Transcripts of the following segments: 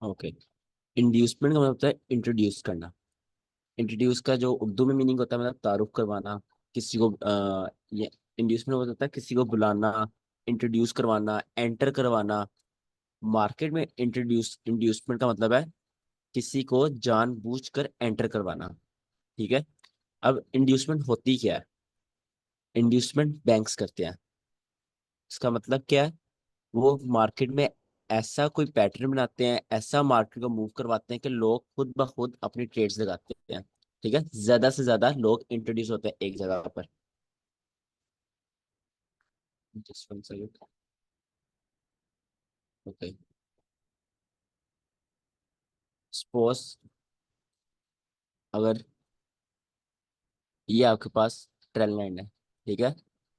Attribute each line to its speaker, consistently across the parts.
Speaker 1: Okay. Inducement का मतलब होता है इंट्रोड्यूस करना। इंट्रोड्यूस का जो उर्दू में मीनिंग होता है मतलब तारुफ करवाना किसी को। ये इंड्यूसमेंट होता है किसी को बुलाना, इंट्रोड्यूस करवाना, एंटर करवाना। मार्केट में इंड्यूसमेंट का मतलब है किसी को जानबूझकर एंटर करवाना। ठीक है। अब इंड्यूसमेंट होती क्या है? इंड्यूसमेंट बैंक्स करते हैं। इसका मतलब क्या है? वो मार्केट में ऐसा कोई पैटर्न बनाते हैं, ऐसा मार्केट को मूव करवाते हैं कि लोग खुद ब खुद अपनी ट्रेड्स लगाते हैं। ठीक है, ज्यादा से ज्यादा लोग इंट्रोड्यूस होते हैं एक जगह पर। Just one second. Okay. Suppose अगर ये आपके पास ट्रेंड लाइन है, ठीक है,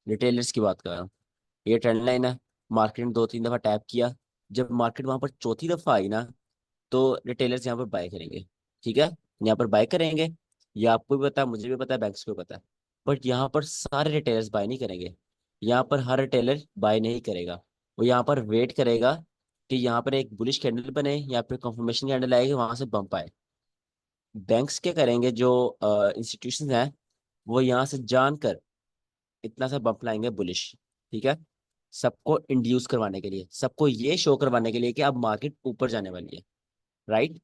Speaker 1: रिटेलर्स की बात कर रहा हूँ। ये ट्रेंड लाइन है, मार्केट में दो तीन दफा टैप किया। जब मार्केट वहां पर चौथी दफा आई ना, तो रिटेलर्स यहाँ पर बाय करेंगे। ठीक है, यहाँ पर बाय करेंगे। ये आपको भी पता है, मुझे भी पता है, बैंक्स को भी पता है। बट यहाँ पर सारे रिटेलर्स बाय नहीं करेंगे। यहाँ पर हर रिटेलर बाय नहीं करेगा। वो यहाँ पर वेट करेगा कि यहाँ पर एक बुलिश कैंडल बने या फिर कंफर्मेशन कैंडल आएगी, वहां से बम्प आए। बैंक्स क्या करेंगे, जो इंस्टीट्यूशन हैं, वो यहाँ से जानकर इतना सा बम्प लाएंगे बुलिश। ठीक है, सबको इंड्यूस करवाने के लिए, सबको ये शो करवाने के लिए कि अब मार्केट ऊपर जाने वाली है। राइट।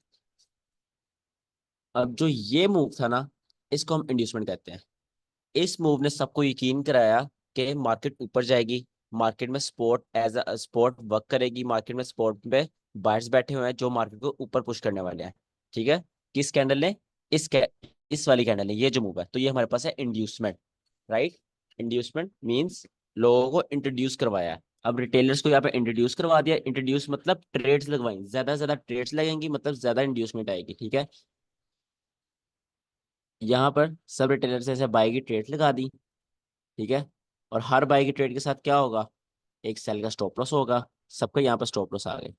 Speaker 1: अब जो ये मूव था ना, इसको हम इंड्यूसमेंट कहते हैं। इस मूव ने सबको यकीन कराया कि मार्केट ऊपर जाएगी। मार्केट में support as a support work करेगी। मार्केट में स्पोर्ट पे बायर्स बैठे हुए हैं जो मार्केट को ऊपर पुश करने वाले हैं। ठीक है। किस कैंडल ने? इस कै, इस वाली कैंडल ने ये जो मूव है, तो ये हमारे पास है इंड्यूसमेंट। राइट। इंड्यूसमेंट मींस लोगों को इंट्रोड्यूस करवाया है। अब रिटेलर्स को यहाँ पे इंट्रोड्यूस करवा दिया। इंट्रोड्यूस मतलब ट्रेड्स लगवाई, ज्यादा से ज्यादा ट्रेड्स लगेंगी, मतलब ज्यादा इंड्यूसमेंट आएगी। ठीक है। यहाँ पर सब रिटेलर्स ऐसे बाई की ट्रेड लगा दी। ठीक है। और हर बाई की ट्रेड के साथ क्या होगा? एक सेल का स्टॉप लॉस होगा। सबका यहाँ पर स्टॉप लॉस आ गए।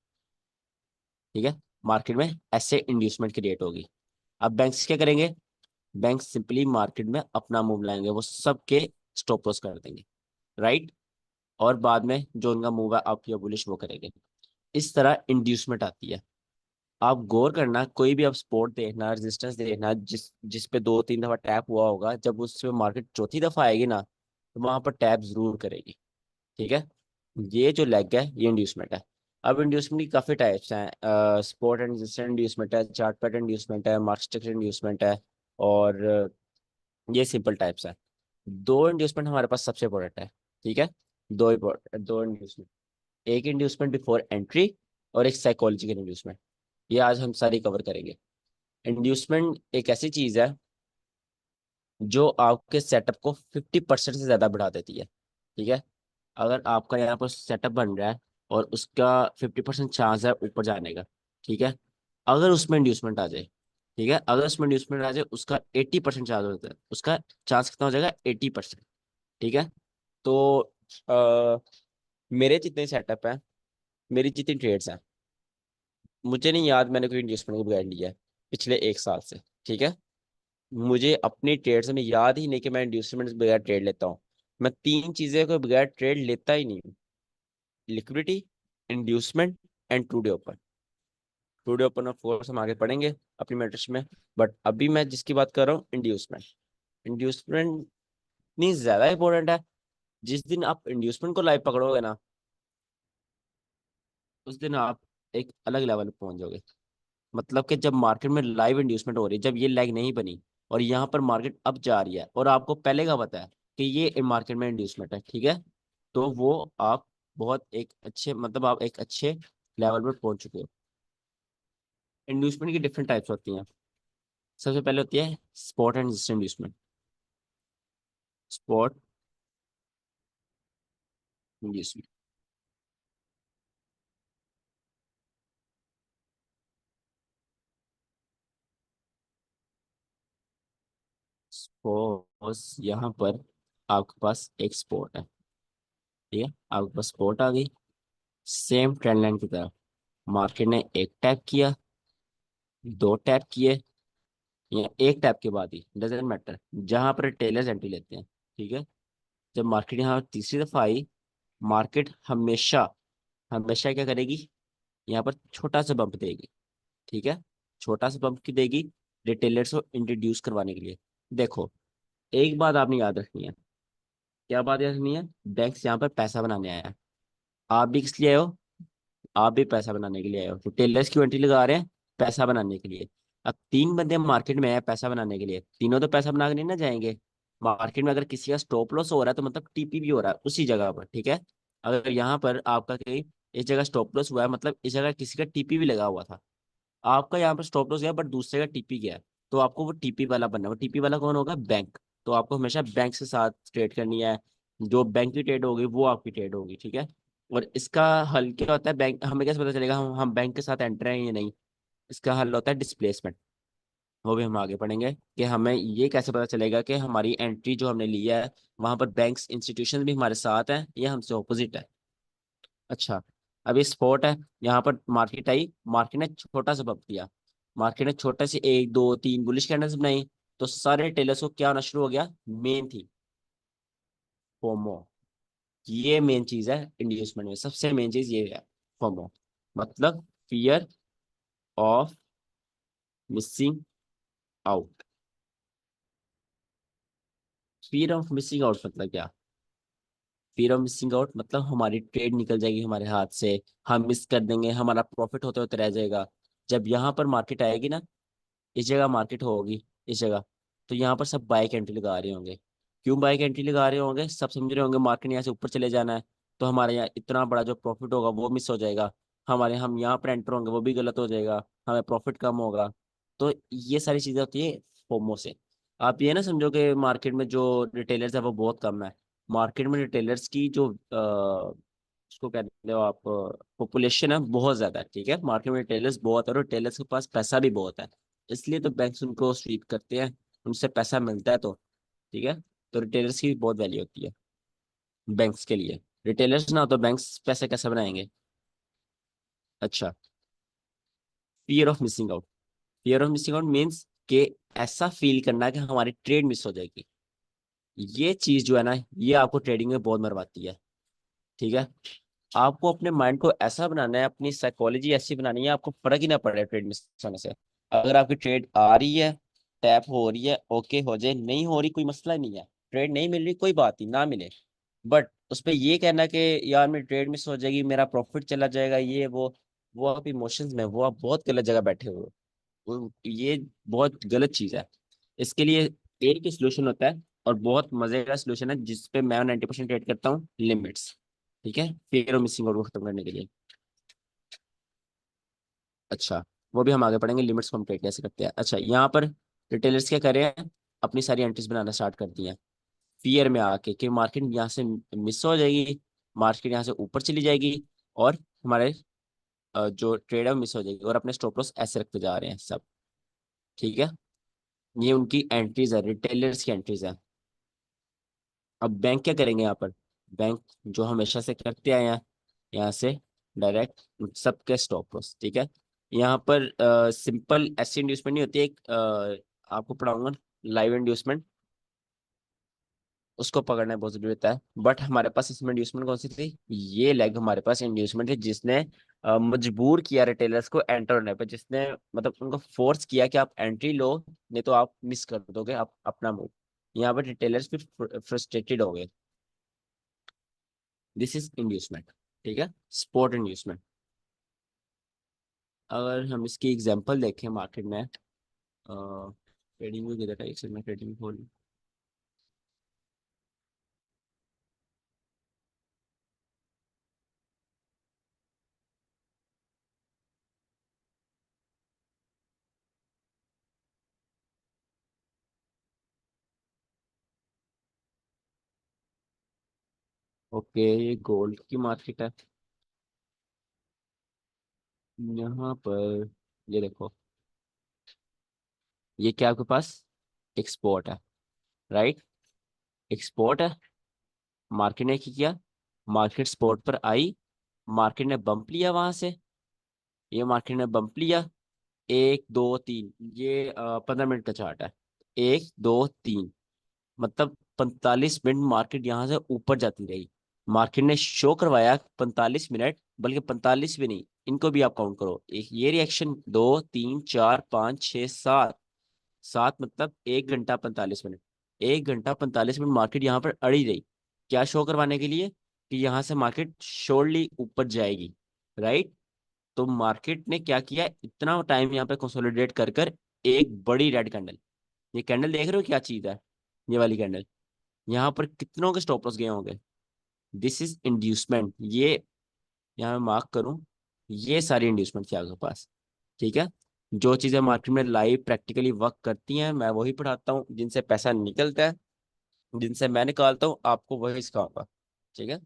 Speaker 1: ठीक है। मार्केट में ऐसे इंड्यूसमेंट क्रिएट होगी। अब बैंक्स क्या करेंगे? बैंक सिंपली मार्केट में अपना मूव लाएंगे, वो सबके स्टॉप लॉस कर देंगे। राइट। और बाद में जो उनका मूव है अप या बुलिश वो करेंगे। इस तरह इंड्यूसमेंट आती है। आप गौर करना, कोई भी आप स्पोर्ट देखना, रेजिस्टेंस देखना, जिस जिस पे दो तीन दफा टैप हुआ होगा, जब उसमें मार्केट चौथी दफा आएगी ना, तो वहां पर टैप जरूर करेगी। ठीक है। ये जो लेग है ये इंड्यूसमेंट है। अब इंड्यूसमेंट की काफी टाइप्स हैं। स्पोर्ट एंड रेजिस्टेंस इंड्यूसमेंट है, चार्ट पैटर्न इंड्यूसमेंट है, मार्केट स्ट्रक्चर इंड्यूसमेंट है। और ये सिंपल टाइप्स है। दो इंड्यूसमेंट हमारे पास सबसे इंपॉर्टेंट है। ठीक है। दो इंड्यूसमेंट। एक इंड्यूसमेंट बिफोर एंट्री और एक साइकोलॉजिकल इंड्यूसमेंट। ये आज हम सारी कवर करेंगे। इंड्यूसमेंट एक ऐसी चीज है जो आपके सेटअप को 50% से ज्यादा बढ़ा देती है। ठीक है। अगर आपका यहाँ पर सेटअप बन रहा है और उसका 50% चांस है ऊपर जाने का। ठीक है। अगर उसमें इंड्यूसमेंट आ जाए, ठीक है, अगर उसमें इंड्यूसमेंट आ जाए, उसका 80% चांस होता है, उसका चांस कितना हो जाएगा? 80%। ठीक है। तो आ, मेरे जितने सेटअप हैं, मेरी जितनी ट्रेड्स हैं, मुझे नहीं याद मैंने कोई इंड्यूसमेंट को बिगाड़ लिया है पिछले एक साल से। ठीक है। मुझे अपनी ट्रेड से में याद ही नहीं कि मैं इंड्यूसमेंट बगैर ट्रेड लेता हूँ। मैं तीन चीजें को बगैर ट्रेड लेता ही नहीं हूँ: liquidity, inducement and today open. Today open और फोर्स हम आगे पढ़ेंगे अपनी मैट्रिक्स में। बट अभी मैं जिसकी बात कर रहा हूँ, इंड्यूसमेंट। इंड्यूसमेंट इतनी ज्यादा इंपॉर्टेंट है, जिस दिन आप इंड्यूसमेंट को लाइव पकड़ोगे ना, उस दिन आप एक अलग लेवल पे पहुंच जाओगे। मतलब कि जब मार्केट में लाइव इंड्यूसमेंट हो रही है, जब ये लैग नहीं बनी और यहाँ पर मार्केट अब जा रही है और आपको पहले का पता है कि ये मार्केट में इंड्यूसमेंट है, ठीक है, तो वो आप बहुत एक अच्छे, मतलब आप एक अच्छे लेवल पर पहुंच चुके हो। इंड्यूसमेंट की डिफरेंट टाइप्स होती हैं। सबसे पहले होती है spot and resistance inducement. Spot inducement. Suppose यहाँ पर आपके पास एक स्पॉट है। ठीक है, आपके पास स्पॉट आ गई सेम ट्रेंड लाइन की तरह। मार्केट ने एक टैप किया, दो टैप किए, या एक टैप के बाद ही डजेंट मैटर, जहां पर टेलर्स एंट्री लेते हैं। ठीक है। जब मार्केट यहाँ तीसरी दफा आई, मार्केट हमेशा हमेशा क्या करेगी? यहाँ पर छोटा सा बम्प देगी। ठीक है, छोटा सा पंप की देगी रिटेलर्स को इंट्रोड्यूस करवाने के लिए। देखो, एक बात आपने याद रखनी है। क्या बात याद रखनी है? बैंक्स यहाँ पर पैसा बनाने आया है। आप भी किस लिए आए हो? आप भी पैसा बनाने के लिए आए हो। तो टेलर्स की एंट्री लगा रहे हैं पैसा बनाने के लिए। अब तीन बंदे मार्केट में आए पैसा बनाने के लिए, तीनों तो पैसा बना के नहीं ना जाएंगे। मार्केट में अगर किसी का स्टॉप लॉस हो रहा है तो मतलब टीपी भी हो रहा है उसी जगह पर, ठीक है। अगर यहाँ पर आपका कहीं इस जगह स्टॉप लॉस हुआ है, मतलब इस जगह किसी का टीपी भी लगा हुआ था। आपका यहाँ पर स्टॉप लॉस गया बट दूसरे का टीपी गया है, तो आपको वो टीपी वाला बनना है। वो टीपी वाला कौन होगा? बैंक। तो आपको हमेशा बैंक के साथ ट्रेड करनी है। जो बैंक की ट्रेड होगी वो आपकी ट्रेड होगी, ठीक है। और इसका हल क्या होता है? बैंक हमें कैसे पता चलेगा हम बैंक के साथ एंटर हैं या नहीं? इसका हल होता है डिस्प्लेसमेंट। वो भी हम आगे पढ़ेंगे कि हमें ये कैसे पता चलेगा कि हमारी एंट्री जो हमने लिया है वहां पर बैंक्स इंस्टीट्यूशन भी हमारे साथ हैं या हमसे ऑपोजिट है। अच्छा, अब ये स्पॉट है। यहाँ पर मार्केट आई, मार्केट ने छोटा सा पंप दिया। मार्केट ने छोटे से एक दो तीन बुलिश कैंडल्स बनाई, तो सारे टेलर्स को क्या होना शुरू हो गया? मेन थी फोमो। ये मेन चीज है इंड्यूसमेंट में, सबसे मेन चीज ये है फोमो, मतलब fear of missing out. Fear of missing out मतलब क्या? फियर ऑफ मिसिंग आउट मतलब हमारी ट्रेड निकल जाएगी हमारे हाथ से, हम मिस कर देंगे, हमारा प्रॉफिट होते होते रह जाएगा। जब यहाँ पर मार्केट आएगी ना, इस जगह मार्केट होगी, इस जगह, तो यहाँ पर सब बाइक एंट्री लगा रहे होंगे। क्यों बाइक एंट्री लगा रहे होंगे? सब समझ रहे होंगे मार्केट यहाँ से ऊपर चले जाना है, तो हमारे यहाँ इतना बड़ा जो प्रॉफिट होगा वो मिस हो जाएगा। हम यहाँ पर एंटर होंगे वो भी गलत हो जाएगा, हमें प्रॉफिट कम होगा। तो ये सारी चीजें होती है फोमो से। आप ये ना समझो कि मार्केट में जो रिटेलर्स है वो बहुत कम है। मार्केट में रिटेलर्स की जो उसको कहते हो आप, पॉपुलेशन है बहुत ज्यादा है, ठीक है। मार्केट में रिटेलर्स बहुत है और रिटेलर्स के पास पैसा भी बहुत है, इसलिए तो बैंक्स उनको स्वीप करते हैं, उनसे पैसा मिलता है तो, ठीक है। तो रिटेलर्स की भी बहुत वैल्यू होती है बैंक्स के लिए। रिटेलर्स ना हो तो बैंक्स पैसे कैसे बनाएंगे? अच्छा, fear of missing out. Fear of missing out means कि ऐसा फील करना कि हमारी ट्रेड मिस हो जाएगी। ये चीज जो है ना, ये आपको ट्रेडिंग में बहुत मरवाती है, ठीक है। आपको अपने माइंड को ऐसा बनाना है, अपनी साइकोलॉजी ऐसी बनानी है, आपको फर्क ही ना पड़े ट्रेड मिस होने से। अगर आपकी ट्रेड आ रही है, टैप हो रही है, ओके हो जाए, नहीं हो रही कोई मसला ही नहीं है। ट्रेड नहीं मिल रही कोई बात नहीं, ना मिले, बट उस पर ये कहना कि यार मेरी ट्रेड मिस हो जाएगी, मेरा प्रॉफिट चला जाएगा, ये वो आप इमोशंस में, वो आप बहुत गलत जगह बैठे हुए हो। ये बहुत गलत चीज है। इसके लिए एक ही सोल्यूशन होता है, और बहुत मजे का सोल्यूशन है जिसपे मैं 90% ट्रेड करता हूँ, लिमिट्स। ठीक है, फियर और मिसिंग आउट को खत्म करने के लिए। अच्छा, वो भी हम आगे पढ़ेंगे लिमिट्स को हम ट्रेड कैसे करते हैं। अच्छा, यहाँ पर रिटेलर्स क्या कर रहे हैं? अपनी सारी एंट्रीज बनाना स्टार्ट कर दी हैं फियर में आके कि मार्केट यहाँ से मिस हो जाएगी, मार्केट यहाँ से ऊपर चली जाएगी, और हमारे जो ट्रेड है वो मिस हो जाएगी, और अपने स्टॉप लॉस ऐसे रखते जा रहे हैं सब, ठीक है। ये उनकी एंट्रीज है, रिटेलर्स की एंट्रीज है। अब बैंक क्या करेंगे यहाँ पर? बैंक जो हमेशा से करते आए हैं, यहाँ से डायरेक्ट सबके स्टॉप लॉस, ठीक है। यहाँ पर सिंपल ऐसी इंड्यूसमेंट नहीं होती, एक आपको पढ़ाऊंगा लाइव इंड्यूसमेंट, उसको पकड़ना बहुत जरूरी होता है। बट हमारे पास इसमें इंड्यूसमेंट कौन सी थी? ये लेग हमारे पास इंड्यूसमेंट है, जिसने मजबूर किया रिटेलर्स को एंटर होने पर, जिसने मतलब उनको फोर्स किया कि आप एंट्री लो, नहीं तो आप मिस कर दोगे आप अपना मूव। यहाँ पर रिटेलर्स भी फ्रस्ट्रेटेड हो गए। दिस इज इंड्यूसमेंट, ठीक है, स्पोर्ट इंड्यूसमेंट। अगर हम इसकी एग्जांपल देखें मार्केट में, ट्रेडिंग में किधर है, एक सेकंड में ट्रेडिंग खोल। ओके, ये गोल्ड की मार्केट है। यहाँ पर ये देखो, ये क्या आपके पास एक्सपोर्ट है, राइट? एक्सपोर्ट है। मार्केट ने क्या किया? मार्केट स्पोर्ट पर आई, मार्केट ने बम्प लिया वहां से, ये मार्केट ने बम्प लिया, एक दो तीन, ये 15 मिनट का चार्ट है। एक दो तीन, मतलब 45 मिनट मार्केट यहाँ से ऊपर जाती रही। मार्केट ने शो करवाया 45 मिनट, बल्कि 45 भी नहीं, इनको भी आप काउंट करो, एक ये रिएक्शन, 2 3 4 5 6 7, 7 मतलब 1 घंटा 45 मिनट। 1 घंटा 45 मिनट मार्केट यहाँ पर अड़ी रही, क्या शो करवाने के लिए, कि यहाँ से मार्केट श्योरली ऊपर जाएगी, राइट। तो मार्केट ने क्या किया, इतना टाइम यहाँ पे कंसोलिडेट कर कर एक बड़ी रेड कैंडल, ये कैंडल देख रहे हो क्या चीज है, ये वाली कैंडल, यहाँ पर कितनों के स्टॉप लॉस गए होंगे। दिस इज इंड्यूसमेंट, ये यहाँ मैं मार्क करूं, ये सारी इंड्यूसमेंट थी आपके पास, ठीक है। जो चीजें मार्केट में लाइव प्रैक्टिकली वर्क करती हैं मैं वही पढ़ाता हूँ, जिनसे पैसा निकलता है, जिनसे मैं निकालता हूँ आपको वही सिखाऊंगा, ठीक है।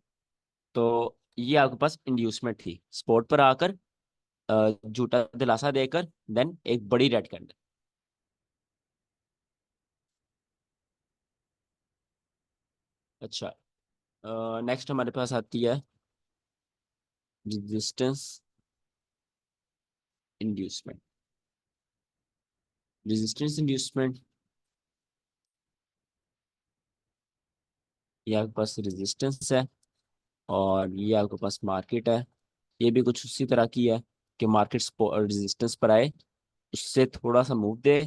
Speaker 1: तो ये आपके पास इंड्यूसमेंट थी, स्पॉट पर आकर झूठा दिलासा देकर देन एक बड़ी रेड कैंडल। अच्छा, नेक्स्ट हमारे पास आती है रेजिस्टेंस इंड्यूसमेंट। रेजिस्टेंस इंड्यूसमेंट, ये आपके पास रेजिस्टेंस है और ये आपके पास मार्केट है। ये भी कुछ उसी तरह की है कि मार्केट रेजिस्टेंस पर आए, उससे थोड़ा सा मूव दे,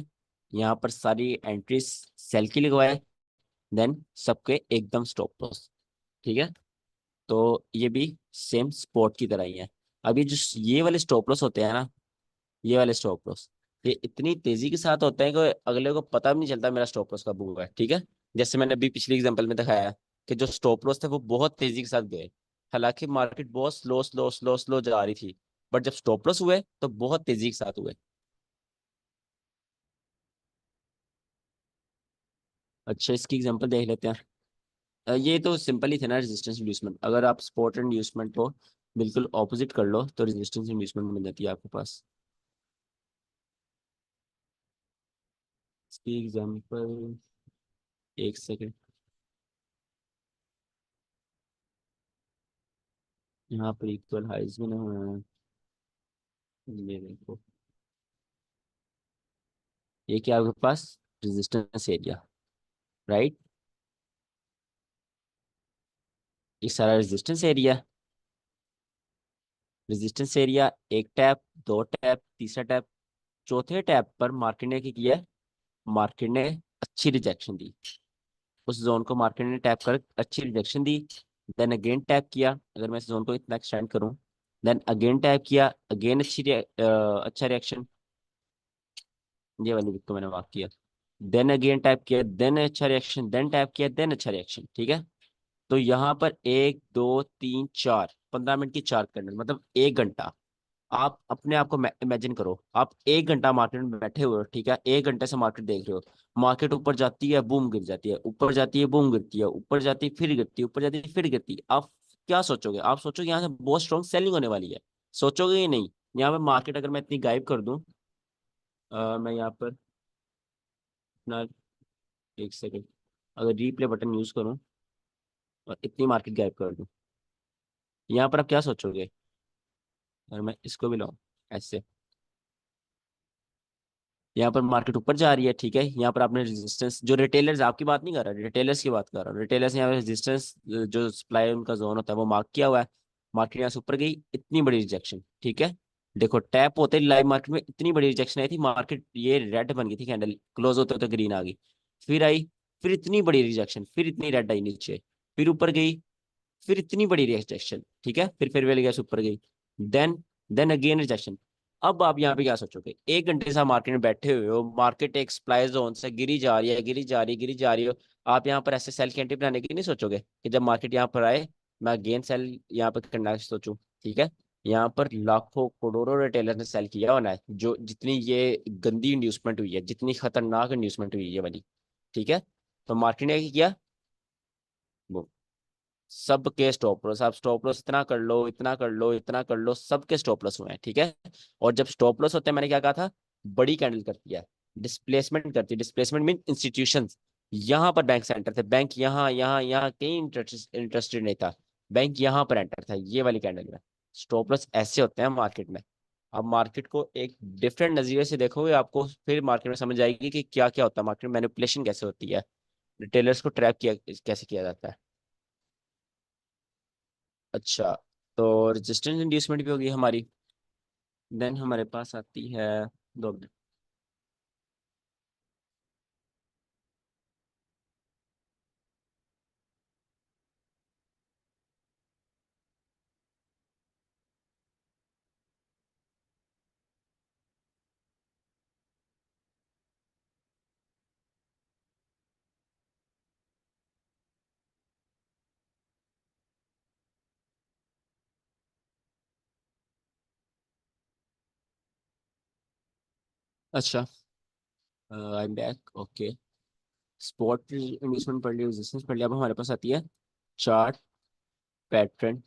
Speaker 1: यहाँ पर सारी एंट्रीज सेल की लगवाए, देन सबके एकदम स्टॉप लॉस, ठीक है। तो ये भी सेम स्पॉट की तरह ही है। अब ये जो ये वाले स्टॉप लॉस होते हैं ना, ये वाले स्टॉप लॉस, ये इतनी तेजी के साथ होते हैं कि अगले को पता भी नहीं चलता मेरा स्टॉप लॉस कब हुआ है, ठीक है। जैसे मैंने अभी पिछली एग्जांपल में दिखाया कि जो स्टॉप लॉस थे वो बहुत तेजी के साथ गए, हालांकि मार्केट बहुत स्लो स्लो स्लो स्लो जा रही थी, बट जब स्टॉप लॉस हुए तो बहुत तेजी के साथ हुए। अच्छा, इसकी एग्जांपल देख लेते हैं। ये तो सिंपल ही थे ना, रेजिस्टेंस इंड्यूसमेंट। अगर आप सपोर्ट इंड्यूसमेंट को बिल्कुल ऑपोजिट कर लो तो रेजिस्टेंस इंड्यूसमेंट मिल जाती है आपके पास। इसकी एग्जांपल, एक सेकेंड, यहाँ पर इक्वल हाइज में ना हुआ है, ये देखो, ये क्या आपके पास रेजिस्टेंस एरिया, राइट। ये सारा रेजिस्टेंस एरिया, रेजिस्टेंस एरिया, एक टैप, दो टैप, तीसरा टैप, चौथे टैप पर मार्केट ने क्या किया, मार्केट ने अच्छी रिजेक्शन दी, उस जोन को मार्केट ने टैप कर अच्छी रिजेक्शन दी। देन अगेन टैप किया, अगर मैं इस जोन को इतना एक्सटेंड करूं, देन अगेन टैप किया, अगेन अच्छा रिएक्शन, ये वाली विक को मैंने मार्क किया। देन अगेन टैप किया, देन अच्छा रिएक्शन, देन टैप किया, देन अच्छा रिएक्शन, ठीक है। तो यहाँ पर 1 2 3 4, 15 मिनट की चार कैंडल, मतलब 1 घंटा। आप अपने आप को इमेजिन करो, आप 1 घंटा मार्केट में बैठे हुए हो, ठीक है, 1 घंटे से मार्केट देख रहे हो। मार्केट ऊपर जाती है, बूम गिर जाती है, ऊपर जाती है, बूम गिरती है, ऊपर जाती है, फिर गिरती है, ऊपर जाती है, फिर गिरती है। आप क्या सोचोगे, आप सोचोगे यहाँ से बहुत स्ट्रॉन्ग सेलिंग होने वाली है, सोचोगे ही नहीं। यहाँ पे मार्केट अगर मैं इतनी गायब कर दूं, मैं यहाँ पर अपना, एक सेकेंड, अगर रिप्ले बटन यूज करूं और इतनी मार्केट गायब कर दूं, यहाँ पर आप क्या सोचोगे, अगर मैं इसको भी लाऊं ऐसे, यहाँ पर मार्केट ऊपर जा रही है, ठीक है, यहाँ पर आपने रेजिस्टेंस, जो रिटेलर्स, आपकी बात नहीं कर रहा, रिटेलर्स की बात कर रहा हूँ, रिटेलर्स यहाँ पे रेजिस्टेंस, जो सप्लाई उनका जोन होता है वो मार्क किया हुआ है। मार्केट यहाँ से ऊपर गई, इतनी बड़ी रिजेक्शन, ठीक है। देखो टैप होते ही लाइव मार्केट में इतनी बड़ी रिजेक्शन आई थी, मार्केट ये रेड बन गई थी कैंडल, क्लोज होते होते ग्रीन आ गई, फिर आई, फिर इतनी बड़ी रिजेक्शन, फिर इतनी रेड आई नीचे, फिर ऊपर गई, फिर इतनी बड़ी रिजेक्शन, ठीक है, फिर वेल गैस ऊपर गई, देन अगेन रिजेक्शन। अब आप यहाँ पे क्या सोचोगे, 1 घंटे से आप मार्केट में बैठे हुए हो, मार्केट एक सप्लाई जोन से गिरी जा रही है, गिरी जा रही है, गिरी जा रही हो, आप यहाँ पर ऐसे सेल की एंट्री बनाने की नहीं सोचोगे कि जब मार्केट यहाँ पर आए मैं अगेन सेल यहाँ पर करना सोचूं, ठीक है। यहाँ पर लाखों करोड़ों रिटेलर ने सेल किया होना है, जो जितनी ये गंदी इंड्यूसमेंट हुई है, जितनी खतरनाक इंड्यूसमेंट हुई है ये वाली, ठीक है। तो मार्केट ने क्या किया, सबके स्टॉप लॉस, आप स्टॉप लॉस इतना कर लो, इतना कर लो, इतना कर लो, सबके स्टॉप लॉस हुए हैं, ठीक है। और जब स्टॉप लॉस होते हैं, मैंने क्या कहा था, बड़ी कैंडल करती है, डिस्प्लेसमेंट करती है, डिस्प्लेसमेंट मीन इंस्टीट्यूशंस, यहाँ पर बैंक से एंटर थे, बैंक यहाँ यहाँ यहाँ कहीं इंटरेस्टेड नहीं था, बैंक यहाँ पर एंटर था, ये वाली कैंडल में। स्टॉप लॉस ऐसे होते हैं मार्केट में। अब मार्केट को एक डिफरेंट नजरिए से देखोगे, आपको फिर मार्केट में समझ आएगी कि क्या क्या होता है, मार्केट में मैनिपुलेशन कैसे होती है, रिटेलर्स को ट्रैप किया कैसे किया जाता है। अच्छा, तो रेजिस्टेंस इंड्यूसमेंट भी होगी हमारी। देन हमारे पास आती है, 2 मिनट। अच्छा, I am back. Okay, spot inducement पढ़ लिया, रेजिस्टेंस पढ़ लिया। अब हमारे पास आती है चार्ट पैटर्न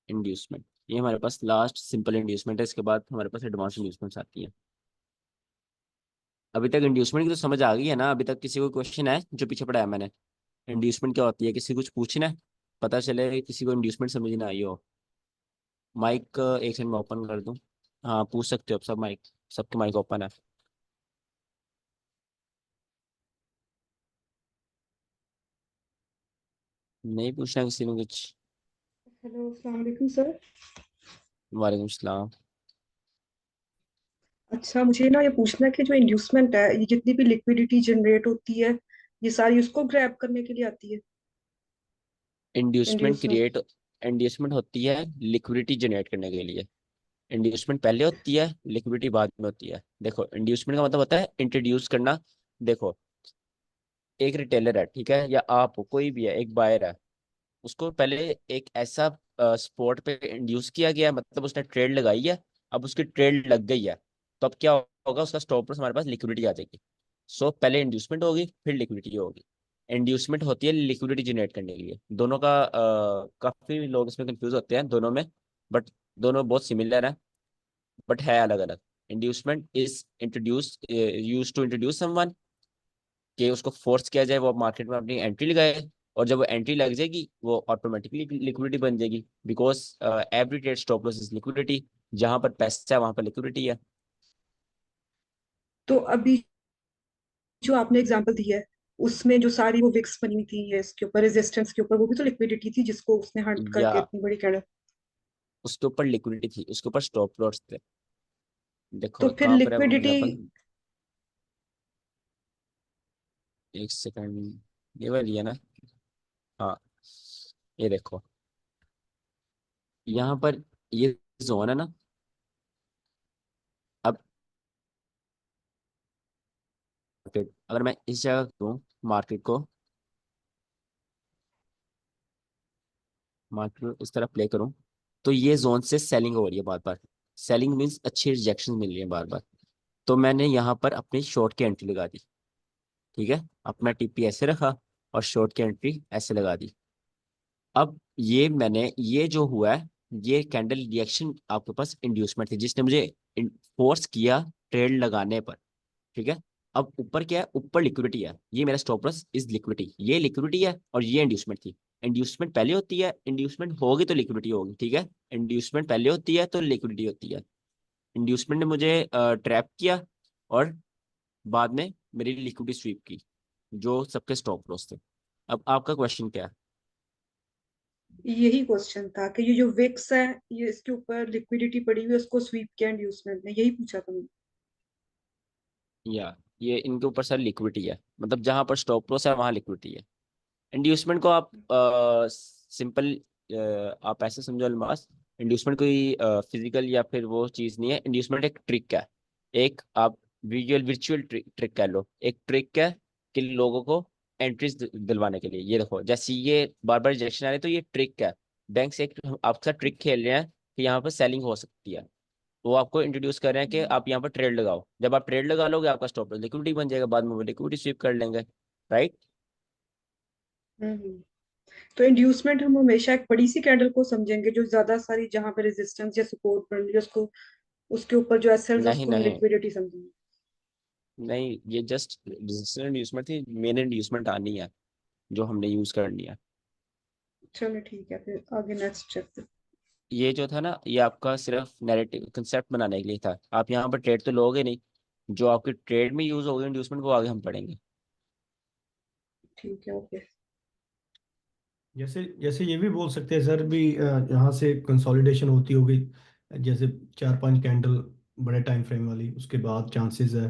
Speaker 1: इंड्यूसमेंट। ये हमारे पास लास्ट सिंपल इंड्यूसमेंट है, इसके बाद हमारे पास एडवांस इंड्यूसमेंट्स आती है। अभी तक इंड्यूसमेंट की तो समझ आ गई है ना? अभी तक किसी को क्वेश्चन है जो पीछे पढ़ाया मैंने? इंड्यूसमेंट क्या होती है, किसी को कुछ पूछना है? पता चले किसी को इंड्यूसमेंट समझ ना आई हो। माइक एक सेकंड में ओपन कर दूं। हाँ, पूछ सकते हो अब सब। माइक, सबके माइक ओपन है। नहीं पूछना किसी ने कुछ?
Speaker 2: हेलो, अस्सलाम वालेकुम सर।
Speaker 1: वालेकुम सलाम।
Speaker 2: अच्छा, मुझे ना ये पूछना है कि जो इंड्यूसमेंट है, ये जितनी भी लिक्विडिटी जनरेट होती है, ये सारी उसको ग्रैब करने के लिए आती है।
Speaker 1: Inducement
Speaker 2: inducement.
Speaker 1: क्रिएट, इंड्यूसमेंट होती है लिक्विडिटी जनरेट करने के लिए। इंड्यूसमेंट पहले होती है, लिक्विडिटी बाद में होती है। देखो, इंड्यूसमेंट का मतलब होता है इंट्रोड्यूस करना। देखो, एक रिटेलर है, ठीक है, या आप हो, कोई भी है, एक बायर है, उसको पहले एक ऐसा स्पॉट पे इंड्यूस किया गया है, मतलब उसने ट्रेड लगाई है। अब उसकी ट्रेड लग गई है, तो अब क्या होगा, उसका स्टॉप लॉस हमारे पास लिक्विडिटी आ जाएगी। सो पहले इंड्यूसमेंट होगी, फिर लिक्विडिटी होगी। इंड्यूसमेंट होती है लिक्विडिटी जनरेट करने के लिए। दोनों का काफी लोग इसमें कंफ्यूज होते हैं दोनों में, बट दोनों बहुत सिमिलर है, बट है अलग अलग। Inducement is introduce, use to introduce someone, कि उसको फोर्स किया जाए वो मार्केट में अपनी एंट्री लगाए। और जब वो एंट्री लग जाएगी, वो ऑटोमेटिकली लिक्विडिटी बन जाएगी, because every trade stop loss is liquidity. जहां पर पैसा है वहां पर लिक्विडिटी है।
Speaker 2: तो अभी जो आपने एग्जांपल दिया है, उसमें जो सारी वो विक्स बनी हुई थी, ये इसके ऊपर रेजिस्टेंस के ऊपर, वो भी तो लिक्विडिटी थी जिसको उसने हंट
Speaker 1: या
Speaker 2: करके इतनी बड़ी कैंडल।
Speaker 1: उसके ऊपर लिक्विडिटी थी, उसके ऊपर स्टॉप लॉस थे।
Speaker 2: तो
Speaker 1: देखो
Speaker 2: फिर
Speaker 1: कहाँ पर है
Speaker 2: लिक्विडिटी।
Speaker 1: एग्जाम्पल। एक सेकंड, ये वाली है ना? हाँ, ये देखो, यहाँ पर ये जोन है ना। अब अगर मैं इस जगह दूँ मार्केट को, मार्केट को इस तरह प्ले करूँ, तो ये जोन से सेलिंग हो रही है बार बार। सेलिंग मीन्स अच्छी रिजेक्शन मिल रही है बार बार। तो मैंने यहाँ पर अपनी शॉर्ट की एंट्री लगा दी। ठीक है, अपना टीपी ऐसे रखा और शॉर्ट की एंट्री ऐसे लगा दी। अब ये मैंने, ये जो हुआ है, ये कैंडल रिएक्शन आपके पास इंड्यूसमेंट थी, जिसने मुझे फोर्स किया ट्रेड लगाने पर। ठीक है, अब ऊपर क्या है, ऊपर लिक्विडिटी है, ये मेरा स्टॉप लॉस इज लिक्विडिटी, ये लिक्विडिटी है और ये इंड्यूसमेंट थी। इंड्यूसमेंट पहले होती है, इंड्यूसमेंट होगी तो लिक्विडिटी होगी। ठीक है, इंड्यूसमेंट पहले होती है तो लिक्विडिटी होती है। इंड्यूसमेंट ने मुझे ट्रैप किया और बाद में मेरी लिक्विडिटी स्वीप की, जो सबके स्टॉप लॉस थे। अब आपका क्वेश्चन क्या है?
Speaker 2: यही क्वेश्चन था कि ये जो विक्स है, ये इसके ऊपर लिक्विडिटी पड़ी हुई है, उसको स्वीप किया इंड्यूसमेंट ने, यही पूछा था मैंने।
Speaker 1: या ये इनके ऊपर सर लिक्विडिटी है, मतलब जहां पर स्टॉप लॉस है वहां लिक्विडिटी है। इंड्यूसमेंट को आप सिंपल, आप ऐसे समझो अलमास, इंड्यूसमेंट कोई फिजिकल या फिर वो चीज़ नहीं है। इंड्यूसमेंट एक ट्रिक है, एक आप विजुअल वर्चुअल ट्रिक कह लो, एक ट्रिक है कि लोगों को एंट्रीज दिलवाने के लिए। ये देखो, जैसे ये बार बार रिजेक्शन आ रही है, तो ये ट्रिक है। बैंक से एक आपके साथ ट्रिक खेल रहे हैं कि यहाँ पर सेलिंग हो सकती है। वो आपको इंट्रोड्यूस कर रहे हैं कि आप यहाँ पर ट्रेड लगाओ। जब आप ट्रेड लगा लोगे, आपका स्टॉप लॉस लिक्विडिटी बन जाएगा, बाद में वो लिक्विडिटी स्वीप कर लेंगे। राइट?
Speaker 2: हम्म। तो इंड्यूसमेंट हम हमेशा एक बड़ी सी कैंडल को समझेंगे, जो ज्यादा सारी जहां पे रेजिस्टेंस या सपोर्ट बन रही है उसको, उसके ऊपर जो एसएल्स है
Speaker 1: नहीं
Speaker 2: उसको हम
Speaker 1: नहीं
Speaker 2: लिक्विडिटी समझेंगे।
Speaker 1: नहीं, ये जस्ट रेजिस्टेंस इंड्यूसमेंट थी, मेन इंड्यूसमेंट आनी है जो हमने यूज करनी है।
Speaker 2: चलो ठीक है, फिर आगे नेक्स्ट चैप्टर।
Speaker 1: ये जो था ना, ये आपका सिर्फ नैरेटिव कंसेप्ट बनाने के लिए था। आप यहाँ पर ट्रेड तो लोगे नहीं, जो आपके ट्रेड में यूज होगा इंड्यूसमेंट, वो आगे हम पढ़ेंगे।
Speaker 2: ठीक है, ओके।
Speaker 3: जैसे जैसे ये भी बोल सकते हैं सर भी, यहाँ से कंसोलिडेशन होती होगी, जैसे 4-5 कैंडल बड़े टाइम फ्रेम वाली, उसके बाद चांसेस है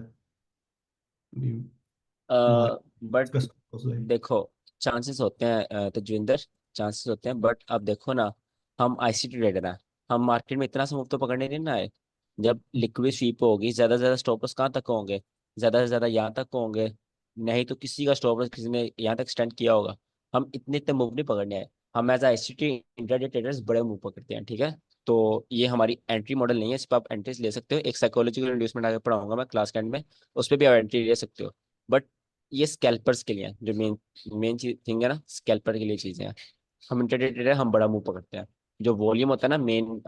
Speaker 3: मार्केट
Speaker 1: बट
Speaker 3: का stop loss है।
Speaker 1: देखो, चांसेस होते हैं तजविंदर, चांसेस होते हैं, बट अब देखो ना, हम आईसीटी ट्रेडर हैं, हम मार्केट में इतना सा मुफ्त तो पकड़ने नहीं ना आए। जब लिक्विड स्वीप होगी, ज्यादा से ज्यादा स्टॉप लॉस कहाँ तक होंगे? ज्यादा से ज्यादा यहाँ तक होंगे। नहीं तो किसी का स्टॉप लॉस किसी ने यहाँ तक एक्सटेंड किया होगा। हम इतने इतने मूव नहीं पकड़ने आए। हम एज आईसीटी इंट्राडे ट्रेडर्स बड़े मूव पकड़ते हैं, ठीक है। तो ये हमारी एंट्री मॉडल नहीं है, इस पर आप एंट्रीज ले सकते हो। एक साइकोलॉजिकल इंड्यूसमेंट आगे पढ़ाऊंगा मैं क्लास के एंड में, उस पर भी आप एंट्री ले सकते हो। बट ये स्कैल्पर्स के लिए है, जो मेन मेन चीज थिंग है ना, स्कैल्पर के लिए चीजें हैं। हम इंट्राडे ट्रेडर हम बड़ा मूव पकड़ते हैं। जो वॉल्यूम होता है ना मेन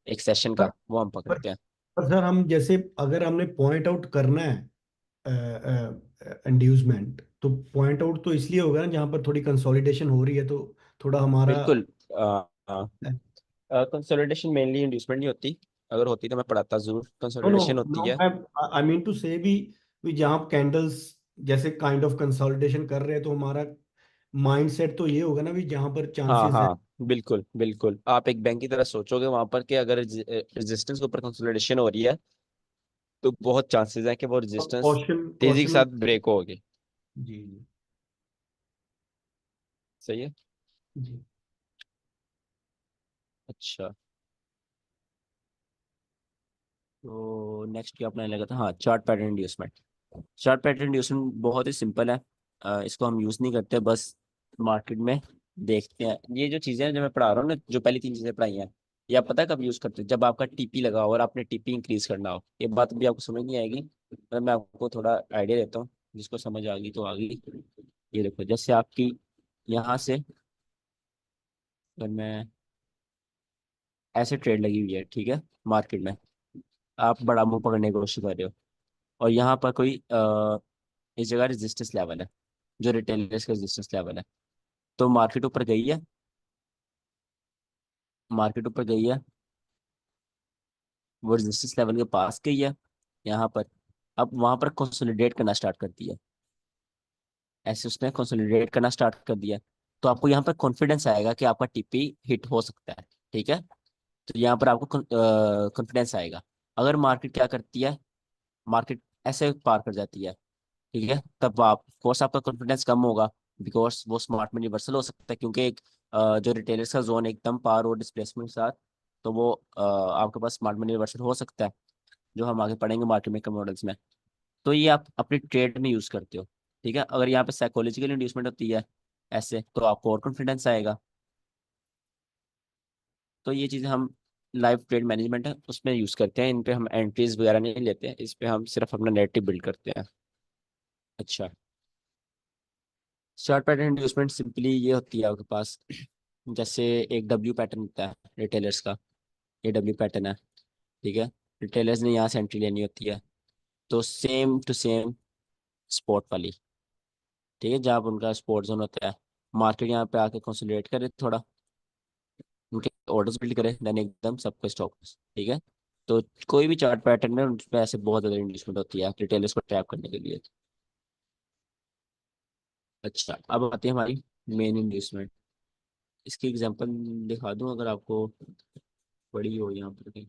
Speaker 1: एक सेशन
Speaker 3: पर
Speaker 1: का, वो हम
Speaker 3: पर,
Speaker 1: पकड़ते हैं।
Speaker 3: पर सर हम जैसे अगर हमने पॉइंट आउट करना है इंड्यूसमेंट, तो पॉइंट आउट तो इसलिए होगा ना जहाँ पर थोड़ी कंसोलिडेशन हो रही है, तो थोड़ा हमारा।
Speaker 1: बिल्कुल। कंसोलिडेशन मेनली इंड्यूसमेंट नहीं होती। अगर होती तो मैं पढ़ाता जरूर,
Speaker 3: नो नो
Speaker 1: कंसोलिडेशन होती
Speaker 3: नो,
Speaker 1: है।
Speaker 3: आई मीन टू से भी जहाँ कैंडल्स जैसे काइंड ऑफ कंसोलिडेशन कर रहे हैं, तो हमारा माइंड सेट तो ये होगा ना भी जहाँ पर
Speaker 1: हाँ
Speaker 3: चांसेस है।
Speaker 1: हाँ, बिल्कुल बिल्कुल, आप एक बैंक की तरह सोचोगे वहां पर कि अगर रेजिस्टेंस के ऊपर कंसोलिडेशन हो रही है, तो बहुत चांसेस है कि वो रेजिस्टेंस
Speaker 3: कॉशन
Speaker 1: तेजी के
Speaker 3: कॉशन।
Speaker 1: साथ ब्रेक होगी।
Speaker 3: जी जी
Speaker 1: सही है।
Speaker 3: जी।
Speaker 1: अच्छा, तो नेक्स्ट क्या अपना लगा था, हाँ, chart pattern inducement. Chart pattern inducement बहुत ही सिंपल है। इसको हम यूज़ नहीं करते, बस मार्केट में देखते हैं। ये जो चीज़ें हैं जो मैं पढ़ा रहा हूँ ना, जो पहली 3 चीज़ें पढ़ाई हैं, ये आप पता है कब यूज़ करते हो? जब आपका टीपी लगा हो और आपने टीपी इंक्रीज करना हो। ये बात भी आपको समझ नहीं आएगी, पर मैं आपको थोड़ा आइडिया देता हूँ। जिसको समझ आ गई तो आ गई। ये देखो, जैसे आपकी यहाँ से, अगर मैं ऐसे ट्रेड लगी हुई है, ठीक है, मार्केट में, आप बड़ा मुंह पकड़ने की कोशिश कर रहे हो, और यहाँ पर कोई इस जगह रेजिस्टेंस लेवल है, जो रिटेलर्स का रेजिस्टेंस लेवल है। तो मार्केट ऊपर गई है, मार्केट ऊपर गई है, वो रेजिस्टेंस लेवल के पास गई है यहाँ पर। अब वहां पर कंसोलिडेट करना स्टार्ट कर दिया, ऐसे उसने कंसोलिडेट करना स्टार्ट कर दिया। तो आपको यहाँ पर कॉन्फिडेंस आएगा कि आपका टीपी हिट हो सकता है, ठीक है। तो यहाँ पर आपको कॉन्फिडेंस आएगा। अगर मार्केट क्या करती है, मार्केट ऐसे पार कर जाती है, ठीक है, तब आप कोर्स आपका कॉन्फिडेंस कम होगा। बिकॉज वो स्मार्ट मनी रिवर्सल हो सकता है, क्योंकि एक जो रिटेलर्स का जोन एकदम पार हो डिस्प्लेसमेंट के साथ, तो वो आपके पास स्मार्ट मनी रिवर्सल हो सकता है, जो हम आगे पढ़ेंगे मार्केट मेकर मॉडल्स में। तो ये आप अपनी ट्रेड में यूज करते हो, ठीक है। अगर यहाँ पे साइकोलॉजिकल इंड्यूसमेंट होती है ऐसे, तो आपको और कॉन्फिडेंस आएगा। तो ये चीज़ें हम लाइव ट्रेड मैनेजमेंट है उसमें यूज करते हैं। इन पे हम एंट्रीज वगैरह नहीं लेते हैं, इस पे हम सिर्फ अपना नैरेटिव बिल्ड करते हैं। अच्छा, चार्ट पैटर्न इंड्यूसमेंट सिंपली ये होती है आपके पास, जैसे एक डब्ल्यू पैटर्न होता है रिटेलर्स का, ये डब्ल्यू पैटर्न है, ठीक है। रिटेलर्स ने यहाँ से एंट्री लेनी होती है, तो सेम टू सेम स्पॉट वाली, ठीक है, जहाँ पर उनका स्पॉट जोन होता है, मार्केट यहाँ पे आके कंसोलिडेट करे थोड़ा, उनके ऑर्डर्स बिल्ड करे, देन एकदम सबको स्टॉप, ठीक है। तो कोई भी चार्ट पैटर्न में उस पे ऐसे बहुत ज़्यादा इंड्यूसमेंट होती है रिटेलर्स को ट्रैप करने के लिए। अच्छा, अब आती है हमारी मेन इंड्यूसमेंट। इसकी एग्जांपल दिखा दूं अगर आपको बड़ी हो यहाँ पर कहीं।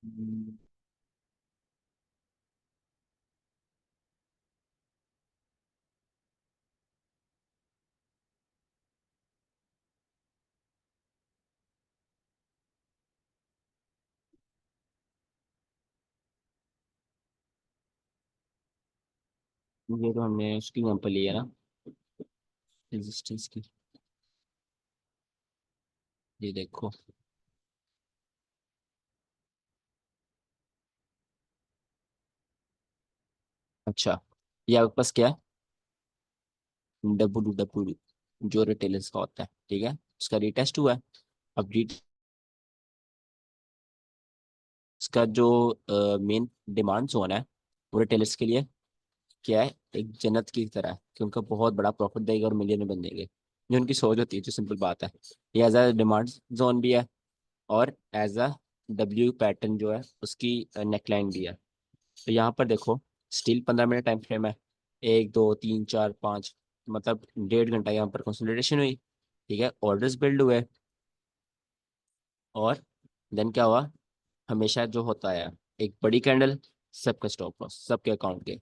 Speaker 1: हम्म, ये तो हमने उसकी एग्जांपल ली है ना, रेजिस्टेंस की। ये देखो, अच्छा, ये आपके पास क्या है, डब्ल्यू डब्ल्यू, जो रिटेलर्स का होता है, ठीक है, उसका रीटेस्ट हुआ है। अब इसका जो मेन डिमांड जोन है, वो रिटेलर्स के लिए क्या है, एक जन्नत की तरह है, कि उनका बहुत बड़ा प्रॉफिट देगा और मिलियन में बन जाएंगे, जो उनकी सोच होती है, जो सिंपल बात है। ये एज अ डिमांड जोन भी है, और एज अ डब्ल्यू पैटर्न जो है उसकी नेकलाइन भी है। तो यहाँ पर देखो, स्टील 15 मिनट टाइम फ्रेम है, एक दो तीन चार पाँच, मतलब 1.5 घंटा यहाँ पर कंसोलिडेशन हुई। ठीक है, ऑर्डर्स बिल्ड हुए, और देन क्या हुआ, हमेशा जो होता है एक बड़ी कैंडल, सबका स्टॉप लॉस सबके अकाउंट के।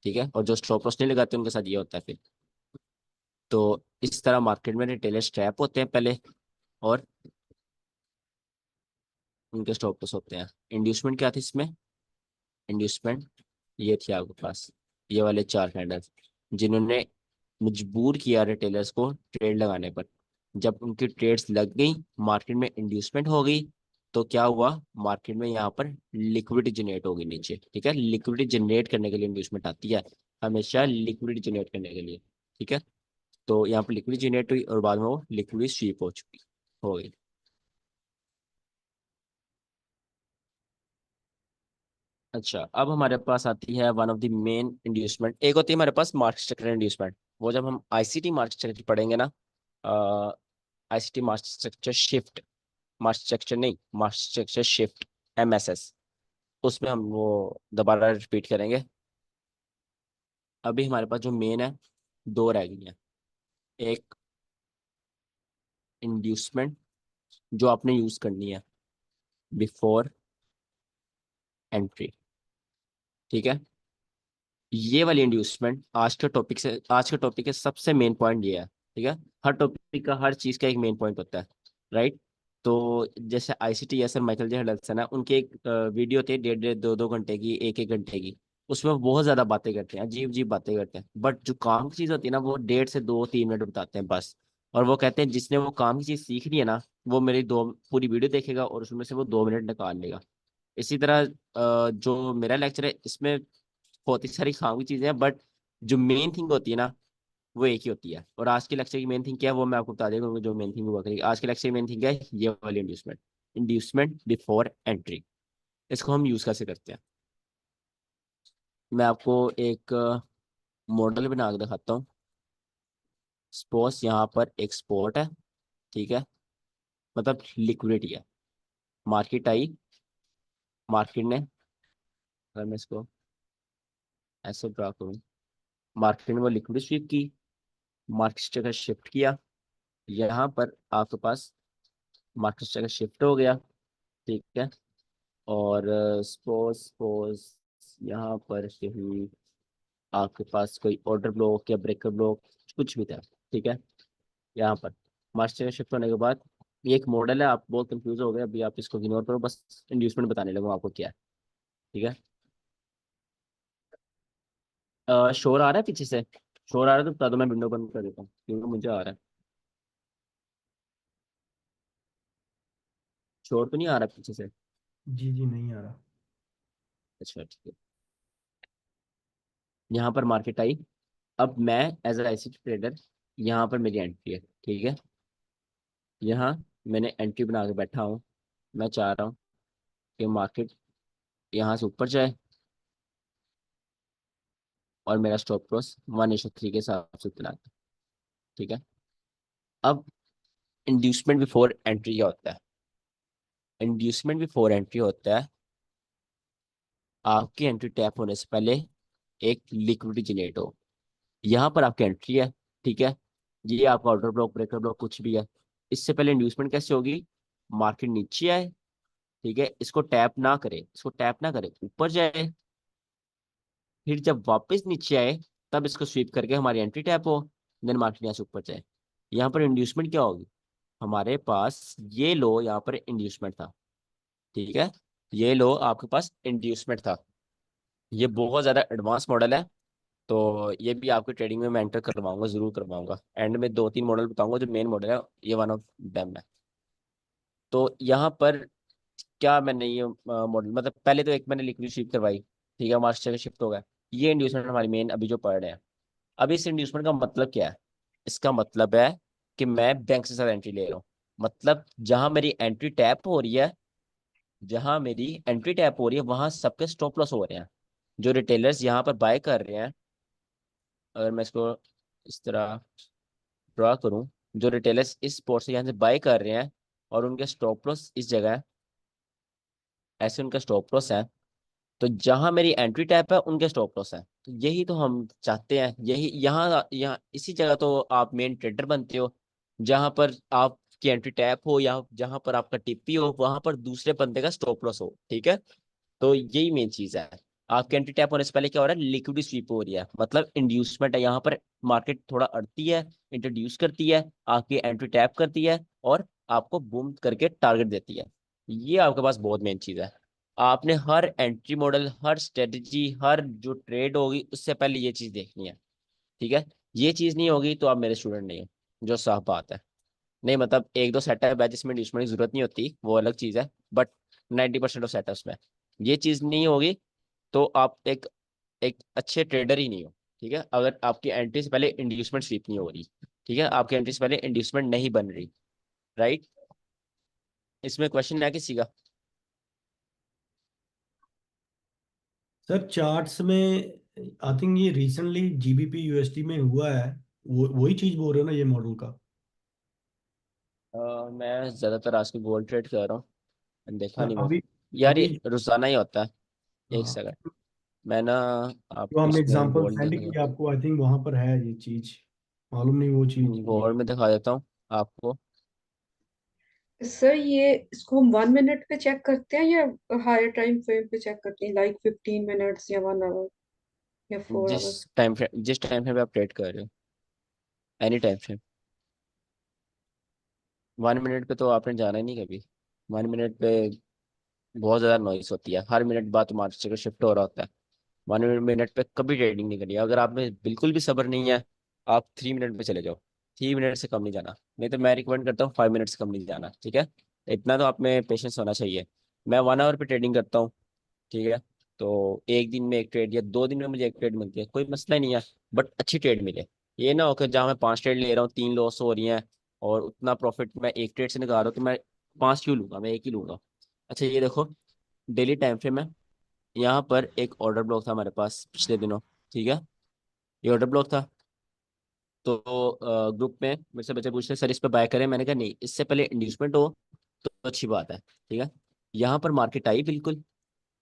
Speaker 1: ठीक है, और जो स्टॉप लॉस नहीं लगाते उनके साथ ये होता है फिर। तो इस तरह मार्केट में रिटेलर्स ट्रैप होते हैं पहले, और उनके स्टॉप लॉस होते हैं। इंड्यूसमेंट क्या थी इसमें? इंड्यूसमेंट ये थी आपके पास, ये वाले 4 कैंडल, जिन्होंने मजबूर किया रिटेलर्स को ट्रेड लगाने पर। जब उनकी ट्रेड्स लग गई, मार्केट में इंड्यूसमेंट हो गई, तो क्या हुआ, मार्केट में यहाँ पर लिक्विडिटी जनरेट होगी नीचे। ठीक है, लिक्विडिटी जनरेट करने के लिए इंड्यूसमेंट आती है, हमेशा लिक्विडिटी जनरेट करने के लिए। ठीक है, तो यहाँ पर लिक्विडिटी जनरेट हुई और बाद में वो लिक्विडिटी स्वीप हो गई। अच्छा, अब हमारे पास आती है one of the main inducement. एक होती है हमारे पास मार्केट स्ट्रक्चर इंड्यूसमेंट, वो जब हम आईसीटी मार्केट स्ट्रक्चर पढ़ेंगे ना, ICT market structure shift, market structure नहीं, मार्केट स्ट्रक्चर शिफ्ट, एमएसएस, उसमें हम वो दोबारा रिपीट करेंगे। अभी हमारे पास जो मेन है, दो रह गई हैं। एक इंड्यूसमेंट जो आपने यूज करनी है बिफोर एंट्री। ठीक है, ये वाली इंड्यूसमेंट आज के टॉपिक के सबसे मेन पॉइंट ये है। ठीक है, हर टॉपिक का, हर चीज का एक मेन पॉइंट होता है, राइट? तो जैसे आईसीटी या सर माइकल जे हडल्सन है, उनकी एक वीडियो थी 1.5 2 2 घंटे की, 1 1 घंटे की। उसमें वो बहुत ज्यादा बातें करते हैं, अजीब अजीब बातें करते हैं, बट जो काम की चीज होती है ना, वो 1.5 से 2 3 मिनट बताते हैं बस। और वो कहते हैं जिसने वो काम की चीज सीखनी है ना, वो मेरी दो पूरी वीडियो देखेगा और उसमें से वो 2 मिनट निकाल लेगा। इसी तरह जो मेरा लेक्चर है, इसमें बहुत ही सारी खाम की चीजें हैं, बट जो मेन थिंग होती है ना, वो एक ही होती है। और आज के लेक्चर की मेन थिंग क्या है वो मैं आपको बता देगा, जो मेन थिंग हुआ करेगी। आज के लेक्चर की मेन थिंग है ये वाली इंड्यूसमेंट, इंड्यूसमेंट बिफोर एंट्री। इसको हम यूज कैसे करते हैं, मैं आपको एक मॉडल बना के दिखाता हूँ। सपोज यहाँ पर एक स्पॉट है, ठीक है, मतलब लिक्विडिटी है, मार्केट आई, मार्केट ने, अगर मैं इसको ऐसे ड्रा करूँ, मार्केट ने वो लिक्विडिटी स्वीप की, मार्केट स्टेटस शिफ्ट किया, यहाँ पर आपके पास मार्केट स्टेटस शिफ्ट हो गया। ठीक है, और सपोज सपोज यहाँ पर कहीं आपके पास कोई ऑर्डर ब्लॉक या ब्रेकर ब्लॉक कुछ भी था। ठीक है, यहाँ पर मार्केट शिफ्ट होने के बाद, ये एक मॉडल है, आप बहुत कंफ्यूज हो गए, अभी आप इसको इग्नोर करो, बस इंड्यूसमेंट बताने लगूँ आपको क्या है। ठीक है, शोर आ रहा है पीछे से? शोर आ रहा है तो बता दो, मैं विंडो बंद कर देता हूँ क्योंकि मुझे आ रहा है। शोर तो नहीं आ रहा पीछे से?
Speaker 3: जी जी, नहीं आ रहा।
Speaker 1: अच्छा ठीक है, यहाँ पर मार्केट आई, अब मैं एज अ आईसी ट्रेडर, यहाँ पर मेरी एंट्री है। ठीक है, यहाँ मैंने एंट्री बना के बैठा हूँ, मैं चाह रहा हूँ कि मार्केट यहाँ से ऊपर जाए और मेरा स्टॉप लॉस 1:3 के हिसाब से चला है। ठीक है, अब इंड्यूसमेंट बिफोर एंट्री क्या होता है? इंड्यूसमेंट बिफोर एंट्री होता है आपकी एंट्री टैप होने से पहले एक लिक्विडिटी जनरेट हो, यहाँ पर आपकी एंट्री है। ठीक है, ये आपका ऑर्डर ब्लॉक, ब्रेकर ब्लॉक कुछ भी है। इससे पहले इंड्यूसमेंट कैसे होगी, मार्केट नीचे आए, ठीक है, इसको टैप ना करे, इसको टैप ना करे, ऊपर जाए, फिर जब वापस नीचे आए तब इसको स्वीप करके हमारी एंट्री टैप हो, देन मार्केट यहाँ से ऊपर जाए। यहाँ पर इंड्यूसमेंट क्या होगी, हमारे पास ये लो, यहाँ पर इंड्यूसमेंट था। ठीक है, ये लो आपके पास इंड्यूसमेंट था। ये बहुत ज्यादा एडवांस मॉडल है, तो ये भी आपके ट्रेडिंग में मैं एंटर करवाऊंगा, जरूर करवाऊंगा। एंड में 2 3 मॉडल बताऊंगा, जो मेन मॉडल है ये वन ऑफ देम है। तो यहाँ पर क्या मैंने ये मॉडल, मतलब पहले तो एक मैंने लिक्विड शिफ्ट करवाई, ठीक है, मार्केट शिफ्ट हो गया। ये इंड्यूसमेंट हमारी मेन अभी जो पढ़ रहे हैं। अब इस इंड्यूसमेंट का मतलब क्या है? इसका मतलब है कि मैं बैंक से साथ एंट्री ले रहा हूँ, मतलब जहां मेरी एंट्री टैप हो रही है वहां सबके स्टॉप लॉस हो रहे हैं। जो रिटेलर्स यहाँ पर बाय कर रहे हैं, अगर मैं इसको इस तरह ड्रा करूं, जो रिटेलर्स इस स्पॉट से यहाँ से बाय कर रहे हैं और उनके स्टॉप लॉस इस जगह है, ऐसे उनका स्टॉप लॉस है, तो जहां मेरी एंट्री टैप है उनके स्टॉप लॉस है। तो यही तो हम चाहते हैं, यही यहाँ यहाँ इसी जगह तो आप मेन ट्रेडर बनते हो, जहां पर आपकी एंट्री टैप हो या जहां पर आपका टिप्पी हो, वहां पर दूसरे बंदे का स्टॉप लॉस हो। ठीक है, तो यही मेन चीज है। आपके एंट्री टैप होने से पहले क्या हो रहा है, लिक्विडिटी स्वीप हो रही है, मतलब इंड्यूसमेंट है यहाँ पर। मार्केट थोड़ा अड़ती है, इंट्रोड्यूस करती है, आपकी एंट्री टैप करती है और आपको बूम करके टारगेट देती है। ये आपके पास बहुत मेन चीज है। आपने हर एंट्री मॉडल, हर स्ट्रेटजी, हर जो ट्रेड होगी उससे पहले ये चीज देखनी है। ठीक है, ये चीज नहीं होगी तो आप मेरे स्टूडेंट नहीं हो, जो साफ बात है। नहीं मतलब एक दो सेटअप है जिसमें इंड्यूसमेंट की जरूरत नहीं होती, वो अलग चीज है, बट 90% ऑफ सेटअप्स में ये चीज नहीं होगी तो आप एक एक अच्छे ट्रेडर ही नहीं हो। ठीक है, अगर आपकी एंट्री से पहले इंड्यूसमेंट स्वीप नहीं हो रही, ठीक है, आपकी एंट्री से पहले इंड्यूसमेंट नहीं बन रही, राइट। इसमें क्वेश्चन है किसी का?
Speaker 3: सर चार्ट्स में आई थिंक ये रिसेंटली जीबीपी यूएसडी में हुआ है, वो वही चीज बोल रहे हो ना ये मॉडल का?
Speaker 1: मैं ज्यादातर आज के गोल्ड ट्रेड कर रहा हूँ, देखा
Speaker 3: सर
Speaker 1: नहीं मैं।
Speaker 3: अभी
Speaker 1: यार
Speaker 3: अभी
Speaker 1: ये रोजाना ही होता है। एक
Speaker 3: हाँ,
Speaker 1: सेकंड, मैं ना
Speaker 3: जो
Speaker 1: आपको
Speaker 3: हमने
Speaker 1: इसमें
Speaker 3: एग्जांपल
Speaker 1: गोल्ड
Speaker 3: सेंड
Speaker 1: दिखा,
Speaker 3: किया आपको, आई थिंक वहां पर है ये चीज, मालूम नहीं वो चीज ये।
Speaker 1: गोल्ड में दिखा देता हूँ आपको।
Speaker 2: सर ये इसको हम 1 मिनट पे चेक करते हैं या हायर टाइम फ्रेम पे चेक करते हैं, लाइक 15 मिनट्स या 1 आवर या 4 आवर?
Speaker 1: जिस टाइम फ्रेम पे आप ट्रेड कर रहे हो, एनी टाइम फ्रेम। 1 मिनट पे तो आपने जाना ही नहीं कभी। 1 मिनट पे बहुत ज्यादा नॉइस होती है, हर मिनट बाद मार्केट का शिफ्ट हो रहा होता है। 1 मिनट पे कभी ट्रेडिंग नहीं करनी है। अगर आप में बिल्कुल भी सब्र नहीं है, आप 3 मिनट पे चले जाओ। 3 मिनट से कम नहीं जाना, नहीं तो मैं रिकमेंड करता हूँ 5 मिनट से कम नहीं जाना। ठीक है, इतना तो आप में पेशेंस होना चाहिए। मैं 1 आवर पे ट्रेडिंग करता हूँ। ठीक है, तो एक दिन में एक ट्रेड या 2 दिन में मुझे एक ट्रेड मिलती है, कोई मसला ही नहीं है, बट अच्छी ट्रेड मिले। ये ना हो कि जहाँ मैं 5 ट्रेड ले रहा हूँ 3 लॉस हो रही हैं और उतना प्रॉफिट मैं एक ट्रेड से निकाल रहा हूँ, तो मैं 5 क्यों लूंगा, मैं एक ही लूंगा। अच्छा ये देखो, डेली टाइम फ्रेम है। यहाँ पर एक ऑर्डर ब्लॉक था हमारे पास पिछले दिनों। ठीक है, ये ऑर्डर ब्लॉक था। तो ग्रुप में मेरे से बच्चे पूछते सर इस पे बाय करें, मैंने कहा नहीं, इससे पहले इंड्यूसमेंट हो तो अच्छी बात है। ठीक है, यहाँ पर मार्केट आई बिल्कुल,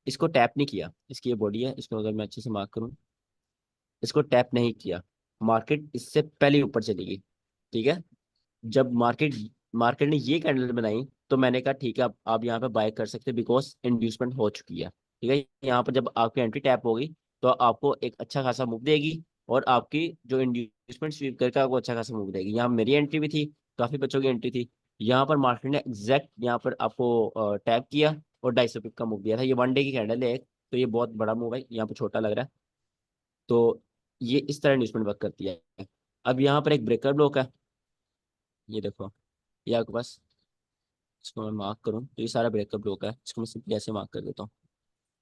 Speaker 1: इसको टैप नहीं किया, इसकी ये बॉडी है, इसको अगर मैं अच्छे से मार्क करूँ, इसको टैप नहीं किया, मार्केट इससे पहले ही ऊपर चली गई। ठीक है, जब मार्केट मार्केट ने ये कैंडल बनाई तो मैंने कहा ठीक है, आप यहाँ पे बाय कर सकते हैं बिकॉज इंड्यूसमेंट हो चुकी है। ठीक है, यहाँ पर जब आपकी एंट्री टैप होगी तो आपको एक अच्छा खासा मूव देगी और आपकी जो इंड्यूसमेंट स्वीप करके आपको अच्छा खासा मूव देगी। यहाँ मेरी एंट्री भी थी, काफी बच्चों की एंट्री थी। यहाँ पर मार्केट ने एग्जैक्ट यहाँ पर आपको टैप किया और 250 पिप का मूव दिया था। ये 1 डे की कैंडल है एक, तो ये बहुत बड़ा मूव है, यहाँ पर छोटा लग रहा है। तो ये इस तरह इन्वेस्टमेंट वर्क करती है। अब यहाँ पर एक ब्रेकर ब्लॉक है, ये देखो, ये आपके पास, इसको मैं मार्क करूँ तो ये सारा ब्रेकर ब्लॉक है, इसको मैं सिंपली ऐसे मार्क कर देता हूँ।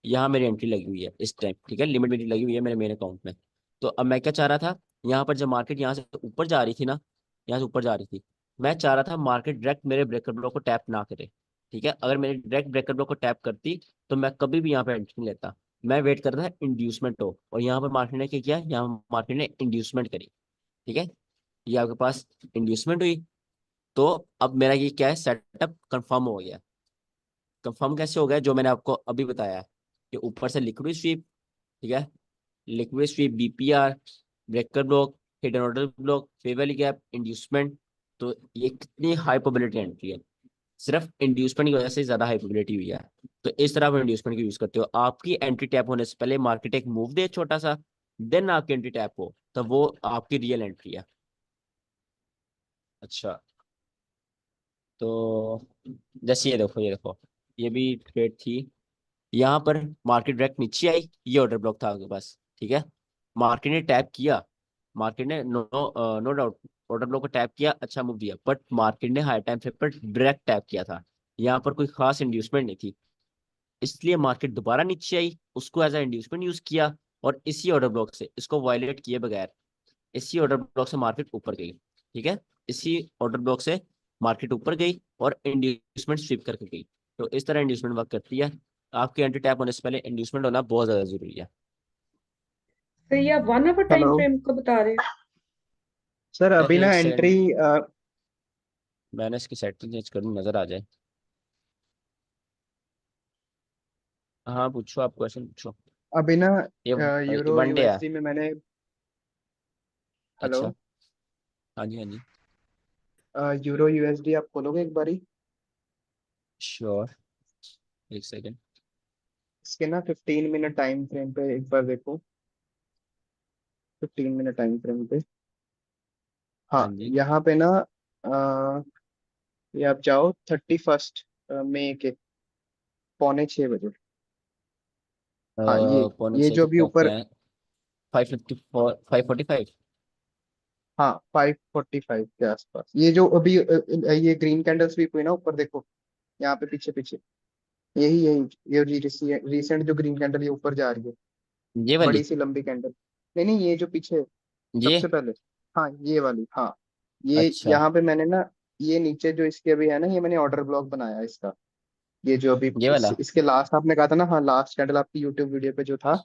Speaker 1: यहाँ मेरी एंट्री लगी हुई है इस टाइम। ठीक है, लिमिट मेरी लगी हुई है मेरे मेन अकाउंट में। तो अब मैं क्या चाह रहा था, यहाँ पर जब मार्केट यहाँ से ऊपर जा रही थी ना, यहाँ से ऊपर जा रही थी, मैं चाह रहा था मार्केट डायरेक्ट मेरे ब्रेकर ब्लॉक को टैप ना करे। ठीक है, अगर मेरे डायरेक्ट ब्रेकर ब्लॉक को टैप करती तो मैं कभी भी यहाँ पे एंट्री नहीं लेता, मैं वेट करता था इंड्यूसमेंट हो, और यहाँ पर मार्केट ने क्या किया, यहाँ मार्केट ने इंड्यूसमेंट करी। ठीक है, ये आपके पास इंड्यूसमेंट हुई, तो अब मेरा ये क्या है, सेटअप कंफर्म हो गया। कंफर्म कैसे हो गया, जो मैंने आपको अभी बताया है कि ऊपर से लिक्विड स्वीप, ठीक है, liquid sweep, BPR, breaker block, hidden order block, fair value gap, inducement. तो ये कितनी हाई प्रोबेबिलिटी एंट्री है, सिर्फ इंड्यूसमेंट की वजह से ज्यादा हाई प्रोबेबिलिटी हुई है। तो इस तरह आप इंड्यूसमेंट की यूज करते हो, आपकी एंट्री टैप होने से पहले मार्केट एक मूव दे छोटा सा, देन आपकी एंट्री टैप हो, तो वो आपकी रियल एंट्री है। अच्छा, तो जैसे ये देखो, ये देखो, ये भी ट्रेड थी। यहाँ पर मार्केट डायरेक्ट नीचे आई, ये ऑर्डर ब्लॉक था आपके पास। ठीक है, मार्केट ने टैप किया, मार्केट ने no no doubt order block को टैप किया, अच्छा मूव दिया, बट मार्केट ने हाई टाइम फ्रेम पर डायरेक्ट टैप किया था, यहाँ पर कोई खास इंड्यूसमेंट नहीं थी, इसलिए मार्केट दोबारा नीचे आई, उसको एज अ इंड्यूसमेंट यूज किया, और इसी ऑर्डर ब्लॉक से इसको वायलेट किए बगैर इसी ऑर्डर ब्लॉक से मार्केट ऊपर गई। ठीक है, इसी ऑर्डर ब्लॉक से मार्केट ऊपर गई और इंड्यूसमेंट स्वीप करके गई। तो इस तरह इंड्यूसमेंट वर्क करती है। आपके एंट्री टैप होने से पहले इंड्यूसमेंट होना बहुत ज्यादा जरूरी है।
Speaker 2: तो ये आप 1 आवर टाइम
Speaker 4: हेलो
Speaker 2: फ्रेम को बता रहे हैं?
Speaker 4: सर, अभी ना
Speaker 1: एक
Speaker 4: एंट्री।
Speaker 1: सेकंड, मैंने इसकी सेटिंग चेंज करूँ, नजर आ जाए। हाँ पूछो, आप क्वेश्चन पूछो।
Speaker 4: अभी ना
Speaker 1: ये
Speaker 4: यूरो
Speaker 1: वनडे है।
Speaker 4: यूएसडी में मैंने। हेलो।
Speaker 1: अच्छा। हाँ जी हाँ जी।
Speaker 4: यूरो यूएसडी आप खोलोगे एक बारी?
Speaker 1: श्योर। एक सेकेंड।
Speaker 4: इसके ना 15 मिनट टाइम फ्रेम पे एक बार देखो। 15 मिनट टाइम फ्रेम पे।
Speaker 1: हाँ
Speaker 4: हाँ,
Speaker 1: जी।
Speaker 4: यहाँ पे ना ये आप जाओ 31 मई के 5:45 बजे। हाँ,
Speaker 1: पौने
Speaker 4: ये
Speaker 1: छः
Speaker 4: जो भी
Speaker 1: कितने होते
Speaker 4: ऊपर।
Speaker 1: हैं? 5:54, 5:45।
Speaker 4: हाँ, 5:45 के आसपास ये जो अभी ये ग्रीन कैंडल स्वीप हुई ना, ऊपर देखो। यहाँ पे पीछे पीछे। यही यही ये रिसेंट जो ग्रीन कैंडल ये ऊपर जा रही है।
Speaker 1: ये
Speaker 4: बड़ी
Speaker 1: वाली।
Speaker 4: सी लंबी कैंडल। नहीं नहीं, ये जो पीछे
Speaker 1: ये।
Speaker 4: सबसे पहले। हाँ, ये वाली, हाँ। ये
Speaker 1: अच्छा।
Speaker 4: यहाँ पे मैंने ना, ये नीचे जो इसके अभी है ना, ये मैंने ऑर्डर ब्लॉक बनाया है इसका। ये जो अभी
Speaker 1: ये वाला।
Speaker 4: इसके लास्ट आपने कहा था ना, हाँ, लास्ट कैंडल आपकी यूट्यूब वीडियो पे जो था।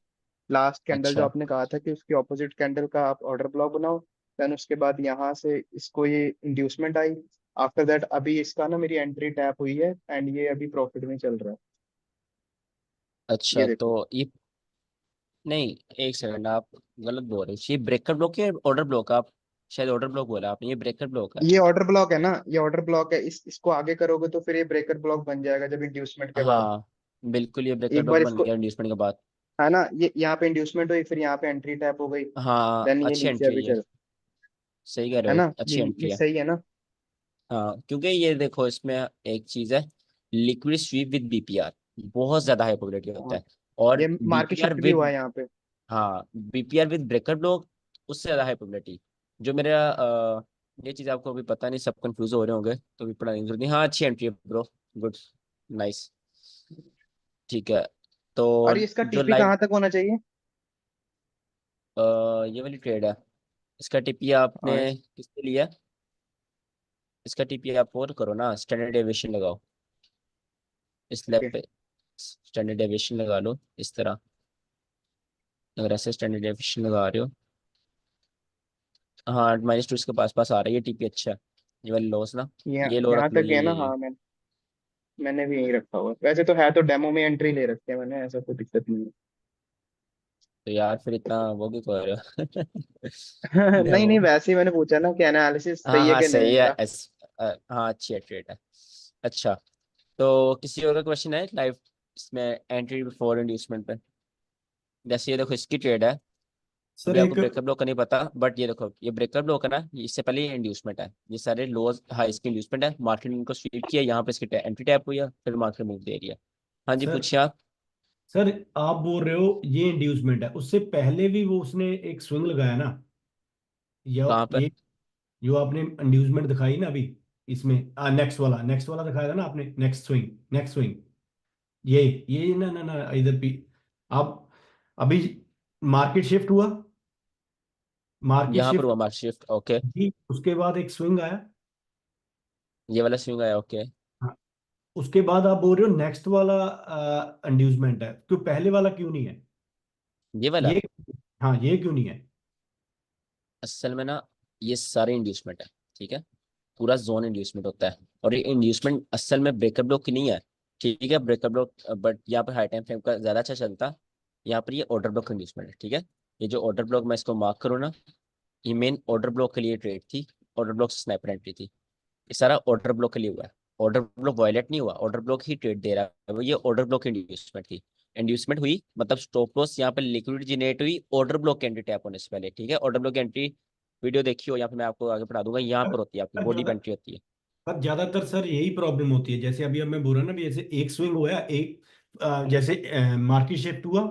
Speaker 4: लास्ट कैंडल जो
Speaker 1: अच्छा
Speaker 4: आपने कहा था कि उसकी ऑपोजिट कैंडल का आप ऑर्डर ब्लॉक बनाओ। देन उसके बाद यहाँ से इसको ये इंड्यूसमेंट आई। आफ्टर दैट अभी इसका ना मेरी एंट्री टैप हुई है एंड ये अभी प्रॉफिट में चल रहा है। ये
Speaker 1: अच्छा।
Speaker 4: देखो।
Speaker 1: तो ये, नहीं, एक सेकंड, आप गलत बोल रहे हो। ये ब्रेकर ब्लॉक है, ऑर्डर ब्लॉक? आप शायद ऑर्डर ब्लॉक बोला आपने, ये ब्रेकर ब्लॉक है।
Speaker 4: ये ऑर्डर ब्लॉक है ना, ये ऑर्डर ब्लॉक है। इसको आगे करोगे तो फिर ये ब्रेकर ब्लॉक बन जाएगा जब इंड्यूसमेंट के बाद।
Speaker 1: हाँ बिल्कुल, ये ब्रेकर
Speaker 4: एक
Speaker 1: ब्लॉक
Speaker 4: बार
Speaker 1: बन
Speaker 4: इसको,
Speaker 1: गया इंड्यूसमेंट के बाद।
Speaker 4: है ना, ये यहाँ पे इंड्यूसमेंट हुई, फिर यहाँ पे एंट्री टैप हो गई।
Speaker 1: हाँ
Speaker 4: देन ये
Speaker 1: अच्छी
Speaker 4: नीचे
Speaker 1: एंट्री है
Speaker 4: अभी
Speaker 1: ये।
Speaker 4: चल।
Speaker 1: सही कह रहे
Speaker 4: है
Speaker 1: हो,
Speaker 4: ना,
Speaker 1: अच्छी
Speaker 4: ये
Speaker 1: एंट्री है।
Speaker 4: सही है ना।
Speaker 1: हाँ क्योंकि ये देखो, इसमें एक चीज है, लिक्विड स्वीप विद बीपीआर, बहुत ज्यादा हाई प्रोबेबिलिटी होता
Speaker 4: हाँ,
Speaker 1: है। और
Speaker 4: ये मार्केट
Speaker 1: बीपीआर
Speaker 4: शिफ्ट भी हुआ है
Speaker 1: विद,
Speaker 4: यहाँ पे।
Speaker 1: हाँ बीपीआर विद ब्रेकर ब्लॉक, उससे ज्यादा हाई प्रोबेबिलिटी। जो मेरा ये चीज आपको अभी पता नहीं, सब कंफ्यूज हो रहे होंगे, तो भी पढ़ाने की जरूरत नहीं। हाँ अच्छी एंट्री है ब्रो। गुड। नाइस। ठीक है। तो
Speaker 4: और ये इसका
Speaker 1: जो
Speaker 4: टीपी
Speaker 1: लाइव,
Speaker 4: कहाँ तक होना चाहिए?
Speaker 1: ये वाली ट्रेड है, इसका टीपी आपने
Speaker 4: हाँ,
Speaker 1: किसके लिया? इसका टीपी आप और करो ना, स्टैंडर्ड डेविएशन लगाओ इस लैब
Speaker 4: ओके।
Speaker 1: पे। स्टैंडर्ड डेविएशन लगा लो इस तरह। अगर ऐसे स्टैंडर्ड डेविएशन लगा रहे हो, हाँ -2 इसके पास पास आ रही है टीपी। अच्छा, ये वाली लॉस ना,
Speaker 4: यहाँ
Speaker 1: ये लो,
Speaker 4: यहाँ
Speaker 1: रख लो,
Speaker 4: तक है ना,
Speaker 1: ये।
Speaker 4: हाँ। मैंने भी यही रखा हुआ है। वैसे तो है तो डेमो में एंट्री ले रखी है मैंने, ऐसा कोई दिक्कत नहीं
Speaker 1: तो यार फिर इतना वो भी कर रहे हो।
Speaker 4: है। नहीं
Speaker 1: डेमो
Speaker 4: नहीं,
Speaker 1: में।
Speaker 4: वैसे ही मैंने पूछा ना कि एनालिसिस
Speaker 1: हाँ
Speaker 4: सही है
Speaker 1: हाँ
Speaker 4: कि नहीं
Speaker 1: सही है,
Speaker 4: इनका।
Speaker 1: हाँ अच्छी है, ट्रेड है। अच्छा, तो किसी और का क्वेश्चन है लाइव, इसमें एंट्री बिफोर इंड्यूसमेंट पे? जैसे ये देखो, इसकी ट्रेड है।
Speaker 3: सर
Speaker 1: अभी आपको
Speaker 3: एक।
Speaker 1: ब्रेकअप ब्लॉक का नहीं पता, बट ये देखो, ये ब्रेकअप ब्लॉक है ना, ये इससे पहले ये इंड्यूसमेंट है। ये सारे लोअर हाई इसकी इंड्यूसमेंट है, मार्केट ने इनको स्वीप किया, यहाँ पे इसकी एंट्री टैप हुई है, फिर मार्केट मूव दे रही है। हाँ जी
Speaker 3: सर
Speaker 1: पूछिए आप।
Speaker 3: सर आप बोल रहे हो ये इंड्यूसमेंट है, उससे पहले भी वो उसने एक स्विंग लगाया ना, या
Speaker 1: कहाँ पर?
Speaker 3: ये जो आपने इंड्यूसमेंट दिखाई ना अभी, इसमें नेक्स्ट वाला दिखाया था ना आपने, नेक्स्ट स्विंग ये ना ना ना इधर भी। आप अभी मार्केट शिफ्ट हुआ, मार्केट
Speaker 1: यहाँ पर
Speaker 3: शिफ्ट
Speaker 1: हुआ मार्केट शिफ्ट, ओके।
Speaker 3: भी, उसके बाद एक स्विंग आया।
Speaker 1: ये वाला स्विंग आया, ओके।
Speaker 3: हाँ, उसके बाद आप बोल रहे हो नेक्स्ट वाला इंड्यूसमेंट है, क्यों पहले वाला क्यों नहीं है
Speaker 1: ये वाला
Speaker 3: ये? हाँ, ये क्यों नहीं है?
Speaker 1: असल में ना, ये सारे इंड्यूसमेंट है, ठीक है। पूरा जोन इंड्यूसमेंट होता है, और ये इंड्यूसमेंट असल में ब्रेकअप ब्लॉक की नहीं है, ठीक है। ब्रेकअप ब्लॉक, बट यहाँ पर हाई टाइम फ्रेम का ज्यादा अच्छा चलता है। यहाँ पर ये ऑर्डर ब्लॉक इंड्यूसमेंट है, ठीक है। ये जो ऑर्डर ब्लॉक मैं इसको मार्क करूँ ना, ये मेन ऑर्डर ब्लॉक के लिए ट्रेड थी। ऑर्डर ब्लॉक से स्नाइपर एंट्री थी। ये सारा ऑर्डर ब्लॉक के लिए हुआ है। ऑर्डर ब्लॉक वायलेट नहीं हुआ, ऑर्डर ब्लॉक ही ट्रेड दे रहा है वो। ये ऑर्डर ब्लॉक इंड्यूसमेंट थी। इंड्यूसमेंट हुई मतलब स्टॉप लॉस यहाँ पे लिक्विड जनरेट हुई ऑर्डर ब्लॉक एंट्री टैप होने से पहले, ठीक है। ऑर्डर ब्लॉक एंट्री वीडियो देखी हो, यहाँ पे मैं आपको आगे पढ़ा दूंगा, यहाँ
Speaker 3: पर
Speaker 1: पर होती है आपकी
Speaker 3: पर
Speaker 1: बॉडी
Speaker 3: ज्यादा
Speaker 1: एंट्री होती है।
Speaker 3: पर ज्यादातर सर यही प्रॉब्लम होती है, जैसे अभी अब मैं बोल रहा हूँ ना, भी जैसे एक स्विंग हुआ, एक जैसे मार्केट शिफ्ट हुआ,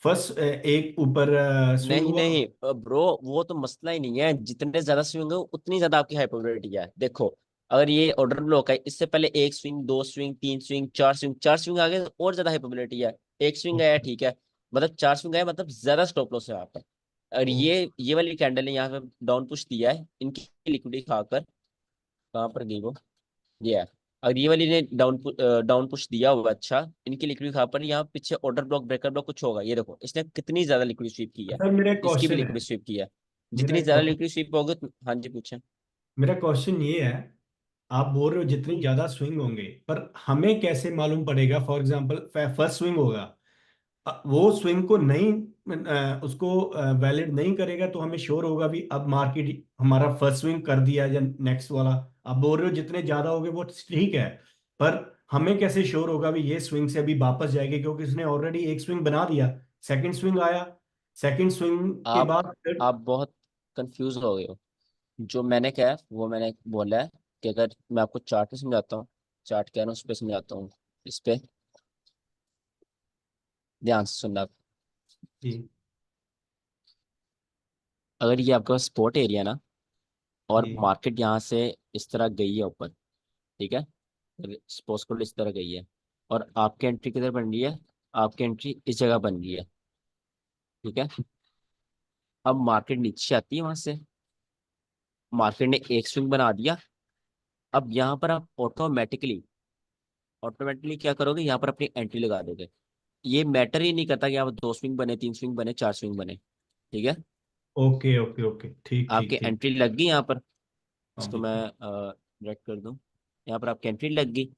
Speaker 3: फर्स्ट एक ऊपर स्विंग
Speaker 1: नहीं
Speaker 3: हुआ।
Speaker 1: नहीं ब्रो, वो तो मसला ही नहीं है। जितने ज्यादा स्विंग हो उतनी ज्यादा आपकी हाई प्रोबेबिलिटी है। देखो, अगर ये ऑर्डर ब्लॉक है, इससे पहले एक स्विंग, दो स्विंग, तीन स्विंग, चार स्विंग आ गए तो और ज्यादा हाई प्रोबेबिलिटी है। एक स्विंग आया, ठीक है, मतलब चार स्विंग आया, मतलब ज्यादा स्टॉप लॉस है यहाँ पर। और
Speaker 3: ओ,
Speaker 1: ये वाली कैंडल ने यहाँ पे डाउन पुश दिया है, इनकी लिक्विडिटी खाकर। कहाँ पर गई वो? ये है। और ये वाली ने डाउन पुश दिया हुआ, अच्छा, इनकी लिक्विड कहाँ पर? यहाँ पीछे ऑर्डर ब्लॉक, ब्रेकर ब्लॉक कुछ होगा, ये देखो इसने कितनी ज्यादा लिक्विड स्वीप की है।
Speaker 3: सर मेरा एक
Speaker 1: इसकी भी
Speaker 3: क्वेश्चन
Speaker 1: लिक्विड
Speaker 3: है।
Speaker 1: स्वीप की है।
Speaker 3: मेरा
Speaker 1: जितनी
Speaker 3: एक
Speaker 1: ज्यादा लिक्विड स्वीप होगी हाँ जी पूछें।
Speaker 3: मेरा क्वेश्चन ये है, आप बोल रहे हो जितनी ज्यादा स्विंग होंगे, पर हमें कैसे मालूम पड़ेगा? फॉर एग्जांपल फर्स्ट स्विंग होगा, वो स्विंग को नहीं उसको वैलिड नहीं करेगा तो हमें श्योर होगा भी अब मार्केट हमारा फर्स्ट स्विंग कर दिया या नेक्स्ट वाला। आप बोल रहे हो जितने ज्यादा हो गए वो ठीक है, पर हमें कैसे श्योर होगा भी ये स्विंग से अभी वापस जाएगी, क्योंकि उसने ऑलरेडी एक स्विंग बना दिया, सेकंड स्विंग आया, सेकंड स्विंग के
Speaker 1: आप
Speaker 3: बाद
Speaker 1: आप बहुत कंफ्यूज हो गए हो। जो मैंने कहा है वो मैंने बोला है कि अगर मैं आपको चार्ट में समझाता हूँ, चार्ट क्या है ना उस पर समझाता हूँ, इस पे ध्यान से सुनना आप।
Speaker 3: जी
Speaker 1: अगर ये आपका स्पॉट एरिया ना और
Speaker 3: जी
Speaker 1: मार्केट यहाँ से इस तरह गई है ऊपर, ठीक है, सपोज करो इस तरह गई है, और आपकी एंट्री किधर बन रही है, आपकी एंट्री इस जगह बन रही है, ठीक है। अब मार्केट नीचे आती है वहां से, मार्केट ने एक स्विंग बना दिया। अब यहाँ पर आप ऑटोमेटिकली ऑटोमेटिकली क्या करोगे, यहाँ पर अपनी एंट्री लगा दोगे। ये मैटर ही नहीं करता कि यहाँ पर दो स्विंग बने, तीन स्विंग बने, चार स्विंग बने, ठीक है।
Speaker 3: ओके ओके ओके, ठीक
Speaker 1: आपकी
Speaker 3: ठीक ठीक।
Speaker 1: एंट्री लग गई यहाँ पर,
Speaker 3: हाँ
Speaker 1: इसको
Speaker 3: जी।
Speaker 1: मैं रेड कर दूं, यहाँ पर आपकी एंट्री लग गई।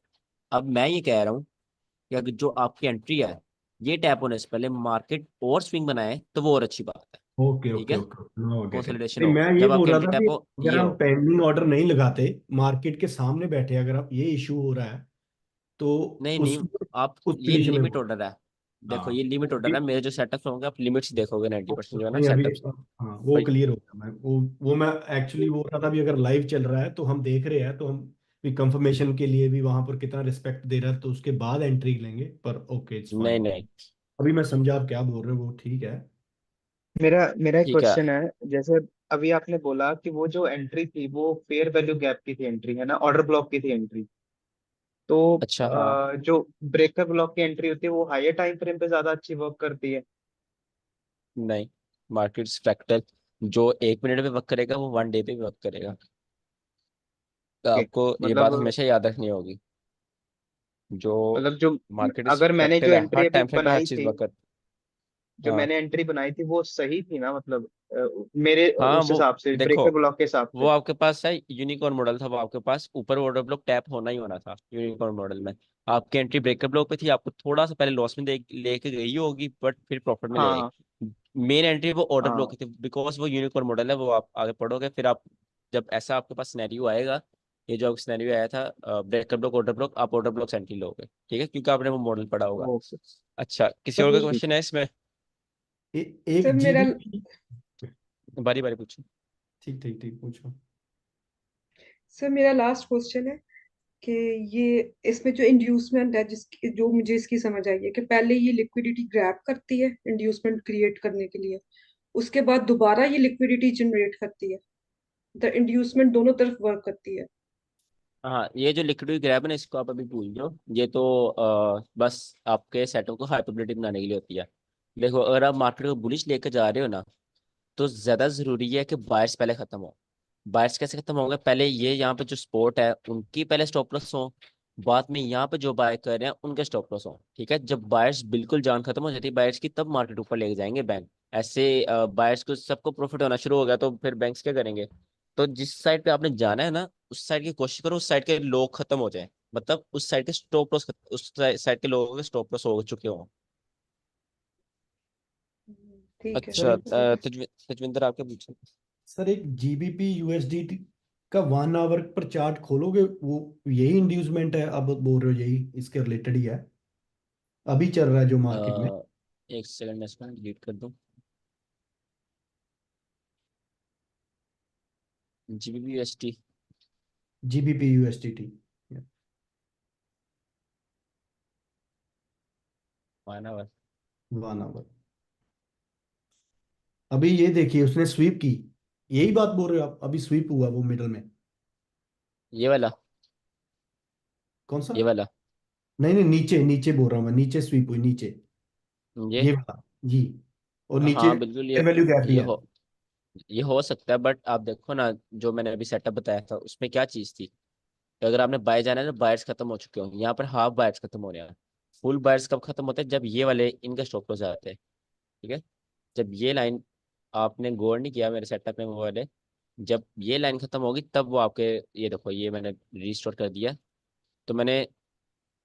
Speaker 1: अब मैं ये कह रहा हूँ कि अगर जो आपकी एंट्री है ये टैप होने से पहले मार्केट और स्विंग बनाए तो वो और अच्छी बात है,
Speaker 3: ओके
Speaker 1: ठीक
Speaker 3: ओके
Speaker 1: है।
Speaker 3: Okay, know get it.
Speaker 1: Consolidation
Speaker 3: नहीं,
Speaker 1: हो
Speaker 3: मैं ये
Speaker 1: जब
Speaker 3: बोल
Speaker 1: आपकी
Speaker 3: रहा
Speaker 1: एंट्री
Speaker 3: था कि
Speaker 1: टैप हो,
Speaker 3: अगर
Speaker 1: ये
Speaker 3: हम
Speaker 1: हो।
Speaker 3: पेंडिंग ऑर्डर नहीं लगाते, मार्केट के सामने बैठे, अगर आप ये इशू हो रहा है तो
Speaker 1: नहीं
Speaker 3: उस
Speaker 1: नहीं, आप
Speaker 3: उस
Speaker 1: ये
Speaker 3: कंडीशन में
Speaker 1: लिमिट
Speaker 3: बोल।
Speaker 1: ऑर्डर है। देखो
Speaker 3: हाँ
Speaker 1: ये लिमिट ऑर्डर
Speaker 3: अभी,
Speaker 1: है, मेरे जो सेटअप्स होंगे आप लिमिट्स देखोगे 90% जो है ना
Speaker 3: नहीं अभी,
Speaker 1: सेटअप्स।
Speaker 3: हाँ वो क्लियर हो गया। मैं वो मैं एक्चुअली बोल रहा था भी अगर लाइव चल रहा है तो हम देख रहे हैं, तो हम भी कंफर्मेशन के लिए भी वहां पर कितना रिस्पेक्ट दे रहा है तो उसके बाद एंट्री लेंगे, पर ओके इट्स
Speaker 1: नहीं
Speaker 3: फाइन।
Speaker 1: नहीं,
Speaker 3: अभी मैं समझा आप क्या बोल रहे हो, वो ठीक है।
Speaker 4: मेरा मेरा एक
Speaker 1: ठीक है।
Speaker 4: क्वेश्चन है। जैसे अभी आपने बोला कि वो जो एंट्री थी वो फेयर वैल्यू गैप की थी एंट्री, है ना, ऑर्डर ब्लॉक की थी एंट्री। तो
Speaker 1: अच्छा हाँ,
Speaker 4: जो ब्रेकर ब्लॉक की एंट्री होती है वो हायर टाइम फ्रेम पे ज्यादा अच्छी वर्क करती है।
Speaker 1: नहीं, मार्केट फ्रैक्टल जो 1 मिनट में वर्क करेगा वो 1 डे पे भी वर्क करेगा। तो
Speaker 4: ओके,
Speaker 1: आपको ये बात
Speaker 4: मतलब
Speaker 1: हमेशा याद रखनी होगी। जो
Speaker 4: मतलब जो
Speaker 1: मार्केट इज
Speaker 4: अगर मैंने जो
Speaker 1: फ्रैक्टल है, हर
Speaker 4: एंट्री अभी
Speaker 1: टाइम फ्रेम पे हर
Speaker 4: बनाई
Speaker 1: चीज
Speaker 4: थी,
Speaker 1: वर्क कर।
Speaker 4: जो
Speaker 1: हाँ
Speaker 4: मैंने एंट्री बनाई थी वो सही थी ना, मतलब मेरे
Speaker 1: हाँ,
Speaker 4: उस
Speaker 1: वो
Speaker 4: हिसाब से,
Speaker 1: देखो,
Speaker 4: ब्रेकर ब्लॉक के हिसाब
Speaker 1: वो
Speaker 4: से।
Speaker 1: आपके पास है यूनिकॉर्न मॉडल था, वो आपके पास ऊपर ऑर्डर ब्लॉक टैप होना ही होना था यूनिकॉर्न मॉडल में। आपकी एंट्री ब्रेकर ब्लॉक पे थी, आपको थोड़ा सा पहले लॉस में लेके गई होगी बट फिर प्रॉफिट में ले
Speaker 4: हाँ
Speaker 1: आई। मेन एंट्री वो ऑर्डर ब्लॉक
Speaker 4: हाँ।
Speaker 1: की थी, बिकॉज वो यूनिकॉर्न मॉडल है, वो आप आगे पढ़ोगे फिर आप, जब ऐसा आपके पास सिनेरियो आएगा, ये जो सिनेरियो आया था ब्रेकर ब्लॉक ऑर्डर ब्लॉक, आप ऑर्डर ब्लॉक एंट्री लोगे, ठीक है, क्योंकि आपने वो मॉडल पढ़ा होगा।
Speaker 4: ओके।
Speaker 1: अच्छा, किसी और का
Speaker 4: तो
Speaker 1: क्वेश्चन है इसमें?
Speaker 3: एक
Speaker 2: सर मेरा
Speaker 3: जीबीपी।
Speaker 1: बारी बारी पूछो।
Speaker 3: ठीक ठीक ठीक, पूछो।
Speaker 2: सर मेरा लास्ट क्वेश्चन है कि ये इसमें जो इंड्यूसमेंट है, जिसकी जो मुझे इसकी समझ आई है कि पहले ये लिक्विडिटी ग्रैब करती है इंड्यूसमेंट क्रिएट करने के लिए, उसके बाद दोबारा ये लिक्विडिटी जनरेट करती है, द इंड्यूसमेंट दोनों तरफ वर्क करती है।
Speaker 1: हाँ, ये जो लिक्विड ग्रैब है ना, इसको आप अभी भूल जाओ, ये तो बस आपके सेटों को हाइपरबिलिटी बनाने के लिए होती है। देखो अगर आप मार्केट को बुलिश लेकर जा रहे हो ना, तो ज्यादा जरूरी है कि बायर्स पहले खत्म हो। बायर्स कैसे खत्म होंगे, पहले ये यहाँ पे जो स्पोर्ट है उनकी पहले स्टॉप लॉस हो, बाद में यहाँ पे जो बाय कर रहे हैं उनके स्टॉप लॉस हो, ठीक है। जब बायर्स बिल्कुल जान खत्म हो जाती है बायर्स की, तब मार्केट ऊपर लेके जाएंगे बैंक। ऐसे बायर्स को सबको प्रॉफिट होना शुरू हो गया तो फिर बैंक्स क्या करेंगे? तो जिस साइड पे आपने जाना है ना, उस साइड की कोशिश करो, उस साइड के लोग खत्म हो जाए, मतलब उस साइड के स्टॉप लॉस, उस साइड के लोगों के स्टॉप लॉस हो चुके हो।
Speaker 2: ठीक है
Speaker 3: सर
Speaker 1: अच्छा,
Speaker 3: एक,
Speaker 2: ठीक है।
Speaker 1: तजविंदर आपके पूछे।
Speaker 3: सर एक जीबीपी यूएसडी का 1 आवर पर चार्ट खोलोगे, वो यही इंड्यूसमेंट है, अब बोल रहे हो यही इसके रिलेटेड ही है, अभी चल रहा है जो मार्केट में।
Speaker 1: एक सेकंड में इसको डिलीट कर दूं। GBP USD
Speaker 3: GBP USDT.
Speaker 1: माना हुआ है।
Speaker 3: 1 आवर, अभी ये देखिए उसने स्वीप की, यही बात बोल रहे हो आप, अभी स्वीप हुआ वो मिडल में।
Speaker 1: ये वाला,
Speaker 3: कौन सा?
Speaker 1: ये वाला,
Speaker 3: नहीं नहीं, नीचे नीचे बोल रहा हूँ मैं, नीचे स्वीप हुई नीचे,
Speaker 1: ये।
Speaker 3: ये वाला जी। और नीचे
Speaker 1: हाँ बिल्कुल,
Speaker 3: वैल्यू गैप भी
Speaker 1: ये
Speaker 3: है।
Speaker 1: हो ये हो सकता है, बट आप देखो ना, जो मैंने अभी सेटअप बताया था उसमें क्या चीज़ थी कि अगर आपने बाय जाना है ना, बायर्स खत्म हो चुके होंगे, यहाँ पर हाफ बायर्स खत्म हो रहे हैं। फुल बायर्स कब खत्म होते हैं, जब ये वाले इनके स्टॉप लॉस आते हैं, ठीक है। जब ये लाइन, आपने गौर नहीं किया मेरे सेटअप में वो वाले, जब ये लाइन खत्म होगी तब वो आपके, ये देखो ये मैंने रीस्टोर कर दिया। तो मैंने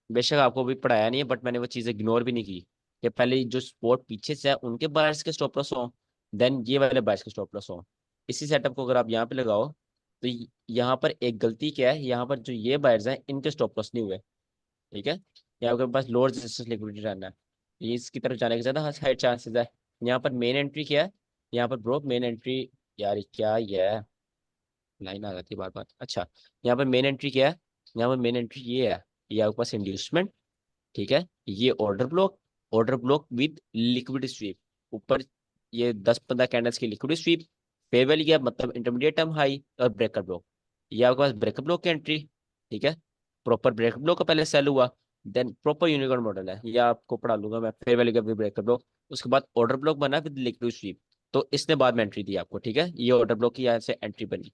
Speaker 1: बेशक आपको भी पढ़ाया नहीं है बट मैंने वो चीज़ें इग्नोर भी नहीं की, कि पहले जो स्पॉट पीछे से है उनके बायर्स के स्टॉप लॉस हो, देन ये वाले बायर्स के स्टॉप लॉस हो। इसी सेटअप को अगर आप यहाँ पे लगाओ तो यहाँ पर एक गलती क्या है, यहाँ पर जो ये बायर्स हैं इनके स्टॉप लॉस नहीं हुए। ठीक है, यहाँ आपके पास लोअर रेजिस्टेंस लिक्विडिटी रहना है, ये इसकी तरफ जाने के ज्यादा हाई चांसेस है। यहाँ पर मेन एंट्री क्या है, यहाँ पर ब्रो मेन एंट्री, यार ये क्या ये है, लाइन आ जाती है बार बार। अच्छा, यहाँ पर मेन एंट्री क्या है, यहाँ पर मेन एंट्री ये है, ये आपके पास इंड्यूसमेंट। ठीक है, ये order block, order block with liquid sweep, ऊपर ये 10-15 कैंडल्स की liquid sweep, fair value gap मतलब इंटरमीडिएट टर्म हाई, और ब्रेकर ब्लॉक, ये आपके पास ब्रेकर ब्लॉक की एंट्री। ठीक है, प्रॉपर ब्रेकर ब्लॉक का पहले सेल हुआ, देन प्रॉपर यूनिकॉर्न मॉडल है, ये आपको पढ़ा लूंगा मैं, fair value gap with breaker block, उसके बाद ऑर्डर ब्लॉक बना विद लिक्विड स्वीप, तो इसने बाद में एंट्री दी आपको। ठीक है, ये ऑर्डर ब्लॉक की यहाँ से एंट्री बनी,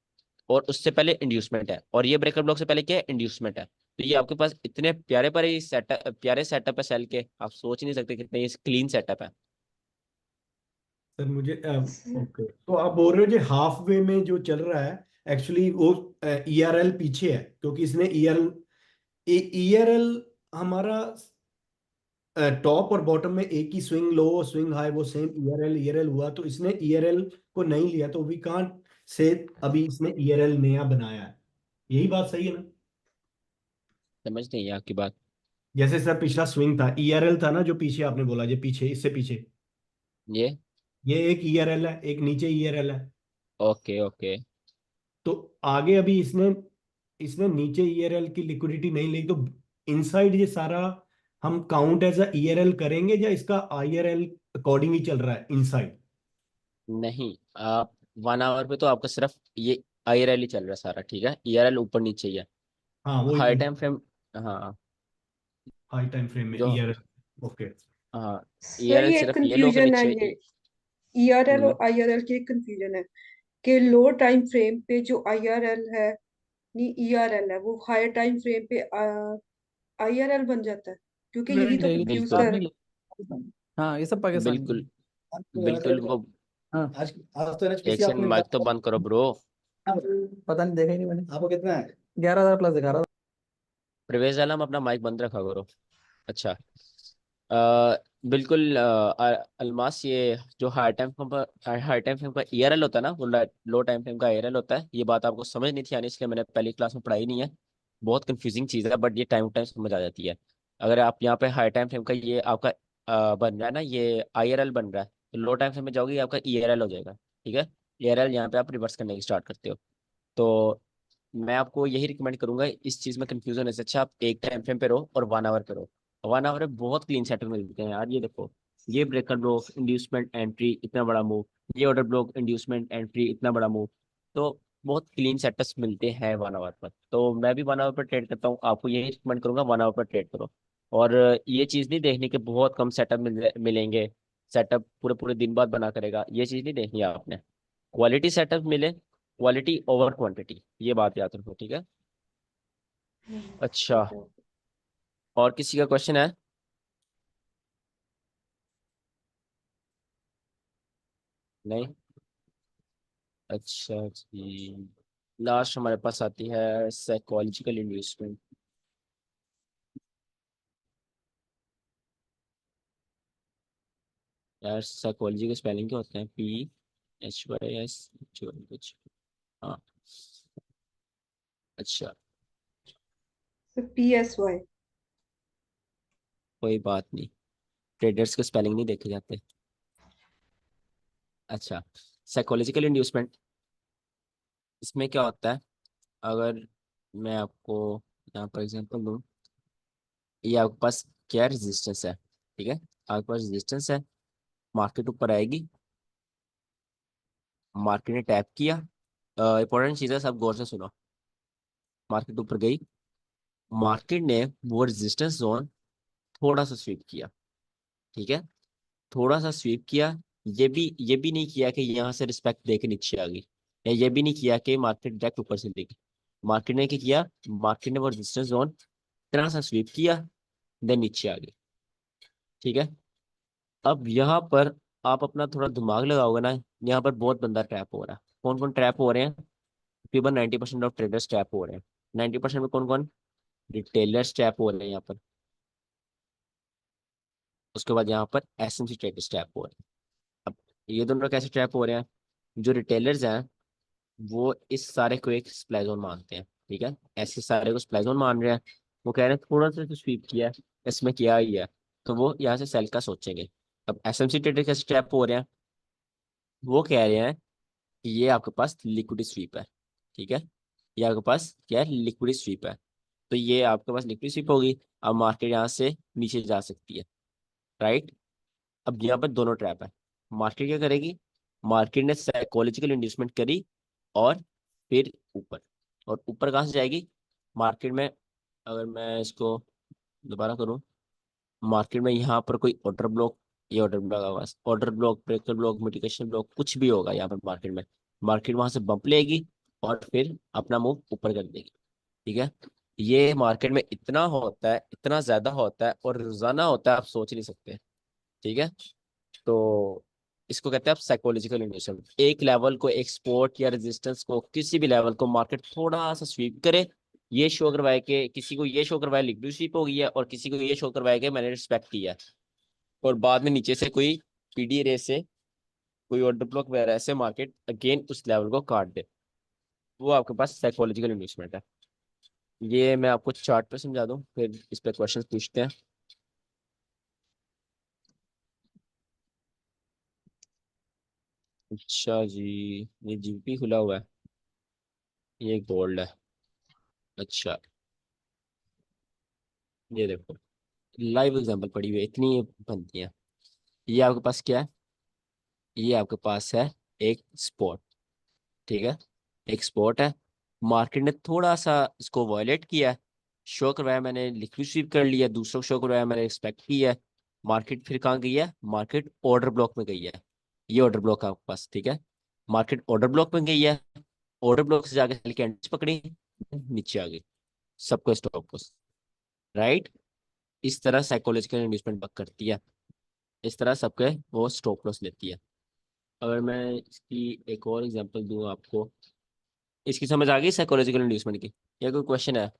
Speaker 1: और उससे पहले इंड्यूसमेंट है, और ये ब्रेकर ब्लॉक से पहले क्या है, इंड्यूसमेंट है। तो ये आपके पास इतने प्यारे प्यारे सेटअप, प्यारे सेटअप है सेल के, आप सोच ही नहीं सकते कितने ये क्लीन सेटअप है।
Speaker 3: सर मुझे ओके, तो आप बोल रहे हो जो हाफ वे में जो चल रहा है, एक्चुअली वो ईआरएल पीछे है, क्योंकि इसने ईआरएल हमारा टॉप और बॉटम में एक ही स्विंग लो स्विंग हाई, वो सेम ईआरएल ईआरएल हुआ, तो इसने ईआरएल को नहीं लिया, तो वी कांट से अभी इसने ईआरएल नया बनाया है। यही बात सही है ना?
Speaker 1: समझ नहीं है आपकी बात।
Speaker 3: जैसे सर पिछला स्विंग था, ईआरएल था ना, जो पीछे आपने बोला, जो पीछे इससे पीछे,
Speaker 1: ये
Speaker 3: ये एक ईआरएल है, एक नीचे ईआरएल है।
Speaker 1: ओके ओके,
Speaker 3: तो आगे अभी इसने इसने नीचे ईआरएल की लिक्विडिटी नहीं ली, तो इनसाइड ये सारा हम काउंट एज अ ईआरएल करेंगे, या इसका आईआरएल अकॉर्डिंग ही चल रहा है इनसाइड?
Speaker 1: नहीं आप 1 आवर पे तो आपका सिर्फ ये IRL ही चल रहा है सारा। ठीक है, ERL ऊपर नीचे ही है,
Speaker 3: हाँ वही
Speaker 1: हाई
Speaker 3: वही,
Speaker 1: टाइम फ्रेम। हाँ,
Speaker 3: हाई टाइम फ्रेम में
Speaker 1: जो
Speaker 3: ईआरएल। ओके।
Speaker 1: हाँ,
Speaker 2: सर
Speaker 1: ERL
Speaker 2: ये एक
Speaker 1: सिर्फ ये लो के
Speaker 2: कंफ्यूजन है,
Speaker 1: नीचे।
Speaker 2: ये ईआरएल
Speaker 1: हम्म,
Speaker 2: और आईआरएल की एक कंफ्यूजन है कि लो टाइम फ्रेम पे जो आईआरएल है, नहीं ईआरएल है, वो हायर टाइम फ्रेम पे आईआरएल बन जाता है, क्योंकि
Speaker 5: नहीं
Speaker 2: यही तो
Speaker 5: नहीं,
Speaker 2: कंफ्यूज
Speaker 1: बिल्कुल
Speaker 5: आप
Speaker 2: कर।
Speaker 5: नहीं ले। हाँ ये सब पाकिस्तानी
Speaker 1: बिल्कुल
Speaker 5: है।
Speaker 1: बिल्कुल वो,
Speaker 5: हाँ आज तो
Speaker 1: एक
Speaker 5: एनएचपीसी
Speaker 1: सेकंड
Speaker 5: आपने
Speaker 1: माइक तो बंद करो ब्रो।
Speaker 5: पता नहीं, देखा ही नहीं मैंने। आपको कितना है? 11,000 प्लस दिखा रहा
Speaker 1: प्रवेश आलम अपना माइक बंद रखा करो। अच्छा, बिल्कुल अलमास, ये जो हाई टाइम फ्रेम का ERL होता है ना, वो लो टाइम फ्रेम का IRL होता है। ये बात आपको समझ नहीं थी आनी, इसलिए मैंने पहली क्लास में पढ़ाई नहीं है, बहुत कंफ्यूजिंग चीज़ है, बट ये टाइम टाइम समझ आ जाती है। अगर आप यहाँ पे हाई टाइम फ्रेम का ये आपका बन रहा है ना, ये IRL बन रहा है, तो लो टाइम फ्रेम में जाओगे ये आपका ERL हो जाएगा। ठीक है, ERL यहाँ पे आप रिवर्स करने की स्टार्ट करते हो। तो मैं आपको यही रिकमेंड करूंगा, इस चीज में कंफ्यूजन होने से अच्छा आप एक टाइम फ्रेम पे रहो और 1 आवर पे रहो। 1 आवर में बहुत क्लीन सेटल मिलते हैं यार, ये देखो, ये ब्रेकर ब्लॉक इंड्यूसमेंट एंट्री इतना बड़ा मूव, ये ऑर्डर ब्लॉक इंड्यूसमेंट एंट्री इतना बड़ा मूव, तो बहुत क्लीन सेटअप्स मिलते हैं 1 आवर पर। तो मैं भी 1 आवर पर ट्रेड करता हूँ, आपको यही रिकमेंड करूंगा 1 आवर पर ट्रेड करो। और ये चीज़ नहीं देखनी कि बहुत कम सेटअप मिलेंगे, सेटअप पूरे पूरे दिन बाद बना करेगा, ये चीज़ नहीं देखनी है आपने, क्वालिटी सेटअप मिले, क्वालिटी ओवर क्वांटिटी, ये बात याद रखो। ठीक है, अच्छा,
Speaker 2: ठीक है।
Speaker 1: और किसी का क्वेश्चन है? नहीं, अच्छा जी, लास्ट हमारे पास आती है साइकोलॉजिकल इन्वेस्टमेंट। यार साइकोलॉजी के स्पेलिंग क्या होते हैं, PHYS जो कुछ, हाँ, अच्छा,
Speaker 2: सर PSY।
Speaker 1: कोई बात नहीं, ट्रेडर्स के स्पेलिंग नहीं देखे जाते। अच्छा, साइकोलॉजिकल इंड्यूसमेंट, इसमें क्या होता है, अगर मैं आपको यहाँ पर एग्जांपल दूँ, ये आपके पास क्या रेजिस्टेंस है। ठीक है, आपके पास रेजिस्टेंस है, मार्केट ऊपर आएगी, मार्केट ने टैप किया, इंपॉर्टेंट चीज़ है, सब गौर से सुनो, मार्केट ऊपर गई, मार्केट ने वो रेजिस्टेंस जोन थोड़ा सा स्वीप किया। ठीक है, थोड़ा सा स्वीप किया, ये भी नहीं किया कि यहाँ से रिस्पेक्ट देके नीचे आ गई, या ये भी नहीं किया कि मार्केट डायरेक्ट ऊपर से देगी। मार्केट ने क्या किया, मार्केट ने वो रेजिस्टेंस जोन इतना सा स्वीप किया, देन नीचे आ गई। ठीक है, अब यहाँ पर आप अपना थोड़ा दिमाग लगाओगे ना, यहाँ पर बहुत बंदा ट्रैप हो रहा है। कौन कौन ट्रैप हो रहे हैं? तकरीबन 90% ऑफ ट्रेडर्स ट्रैप हो रहे हैं। 90% में कौन कौन? रिटेलर्स ट्रैप हो रहे हैं यहाँ पर। उसके बाद यहाँ पर एसएमसी ट्रेडर्स ट्रैप हो रहे हैं। अब ये दोनों कैसे ट्रैप हो रहे हैं, जो रिटेलर्स हैं वो इस सारे को एक सप्लाई जोन मानते हैं, ठीक है, ऐसे सारे को सप्लाई जोन मान रहे हैं। वो कह रहे हैं थोड़ा सा तो स्वीप किया है, इसमें किया ही है, तो वो यहाँ से सेल का सोचेंगे। अब एसएमसी ट्रेडर कैसे ट्रैप हो रहे हैं, वो कह रहे हैं कि ये आपके पास लिक्विड स्वीप है, ठीक है, ये आपके पास क्या है, लिक्विड स्वीप है। तो ये आपके पास लिक्विड स्वीप होगी, अब मार्केट यहाँ से नीचे जा सकती है, राइट। अब यहाँ पर दोनों ट्रैप है। मार्केट क्या करेगी, मार्केट ने साइकोलॉजिकल इंड्यूसमेंट करी और फिर ऊपर, और ऊपर कहाँ से जाएगी मार्केट में, अगर मैं इसको दोबारा करूँ, मार्केट में यहाँ पर कोई ऑर्डर ब्लॉक, ये ऑर्डर ब्लॉक आवाज, order block, breaker block, mitigation block, कुछ भी होगा यहाँ पर मार्केट में, मार्केट वहां से बम्प लेगी और फिर अपना मूव ऊपर कर देगी, ठीक है। ये मार्केट में इतना होता है, इतना ज्यादा होता है और रोजाना होता है, आप सोच नहीं सकते, ठीक है। तो इसको कहते हैं आप साइकोलॉजिकल इंड्यूसमेंट। एक लेवल को, एक सपोर्ट या रेजिस्टेंस को, किसी भी लेवल को मार्केट थोड़ा सा स्वीप करे, ये शो करवाए कि किसी को ये शो करवाए लिक्विड स्वीप हो गई है, और किसी को ये शो करवाए कि मैंने रिस्पेक्ट किया है, और बाद में नीचे से कोई पीडी रे से कोई ऑर्डर ब्लॉक वगैरह से मार्केट अगेन उस लेवल को काट दे, वो आपके पास साइकोलॉजिकल इंड्यूसमेंट है। ये मैं आपको चार्ट पे समझा दूं, फिर इस पे क्वेश्चंस पूछते हैं। अच्छा जी, ये जीपी खुला हुआ है, ये गोल्ड है, अच्छा, ये देखो लाइव एग्जांपल पड़ी हुई है, इतनी ये बनती है। ये आपके पास क्या है, ये आपके पास है एक स्पॉट, ठीक है, एक स्पॉट है, मार्केट ने थोड़ा सा इसको वायलेट किया है, शो करवाया मैंने लिक्विड स्वीप कर लिया, दूसरों को शो करवाया मैंने एक्सपेक्ट किया है, मार्केट फिर कहाँ गई है, मार्केट ऑर्डर ब्लॉक में गई है, ये ऑर्डर ब्लॉक है आपके पास, ठीक है, मार्केट ऑर्डर ब्लॉक में गई है, ऑर्डर ब्लॉक से जाके सेल कैंडल्स पकड़ी, नीचे आ गई, सबको स्टॉप लॉस, राइट। इस तरह साइकोलॉजिकल इन्वेस्टमेंट वर्क करती है, इस तरह सबके वो स्टॉप लॉस लेती है। अगर मैं इसकी एक और एग्जांपल दूं आपको, इसकी समझ आ गई साइकोलॉजिकल इंड्यूसमेंट की, या कोई क्वेश्चन है।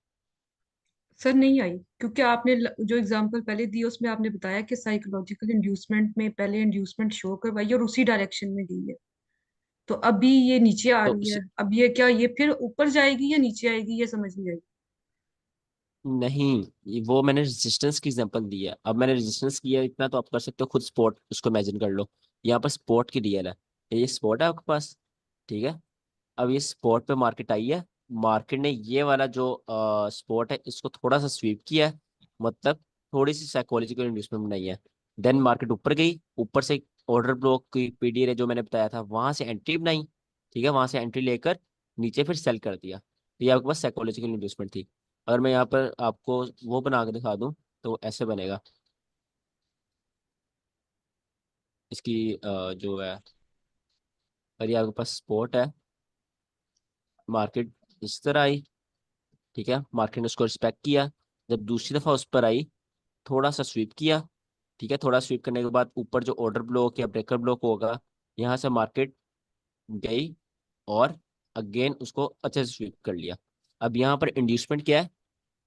Speaker 2: सर नहीं आई, क्योंकि आपने जो एग्जांपल पहले दी उसमें आपने बताया कि साइकोलॉजिकल इंड्यूसमेंट में पहले इंड्यूसमेंट शो करवाई और उसी डायरेक्शन में गई है। तो अभी ये नीचे आ
Speaker 1: तो
Speaker 2: रही है, अब ये क्या, ये फिर ऊपर जाएगी या नीचे आएगी, ये समझ नहीं आई।
Speaker 1: नहीं, वो मैंने रेजिस्टेंस की एग्जांपल दी है, अब मैंने रेजिस्टेंस किया इतना, तो आप कर सकते हो खुद स्पॉट, उसको इमेजिन कर लो, यहाँ पर स्पॉट की डीएल है, ये स्पॉट है आपके पास, ठीक है। अब ये स्पॉट पे मार्केट आई है, मार्केट ने ये वाला जो स्पॉट है इसको थोड़ा सा स्वीप किया है, मतलब थोड़ी सी साइकोलॉजिकल इंड्यूसमेंट बनाई है, देन मार्केट ऊपर गई, ऊपर से ऑर्डर ब्लॉक की पीडी जो मैंने बताया था वहां से एंट्री बनाई, ठीक है, वहां से एंट्री लेकर नीचे फिर सेल कर दिया, तो ये आपके पास साइकोलॉजिकल इंड्यूसमेंट थी। अगर मैं यहाँ पर आपको वो बना के दिखा दूं तो ऐसे बनेगा, इसकी जो है, और ये आपके पास स्पॉट है, मार्केट इस तरह आई, ठीक है, मार्केट ने उसको रिस्पेक्ट किया, जब दूसरी दफा उस पर आई थोड़ा सा स्वीप किया, ठीक है, थोड़ा स्वीप करने के बाद ऊपर जो ऑर्डर ब्लॉक या ब्रेकर ब्लॉक होगा, यहाँ से मार्केट गई और अगेन उसको अच्छे से स्वीप कर लिया। अब यहाँ पर इंड्यूसमेंट क्या है,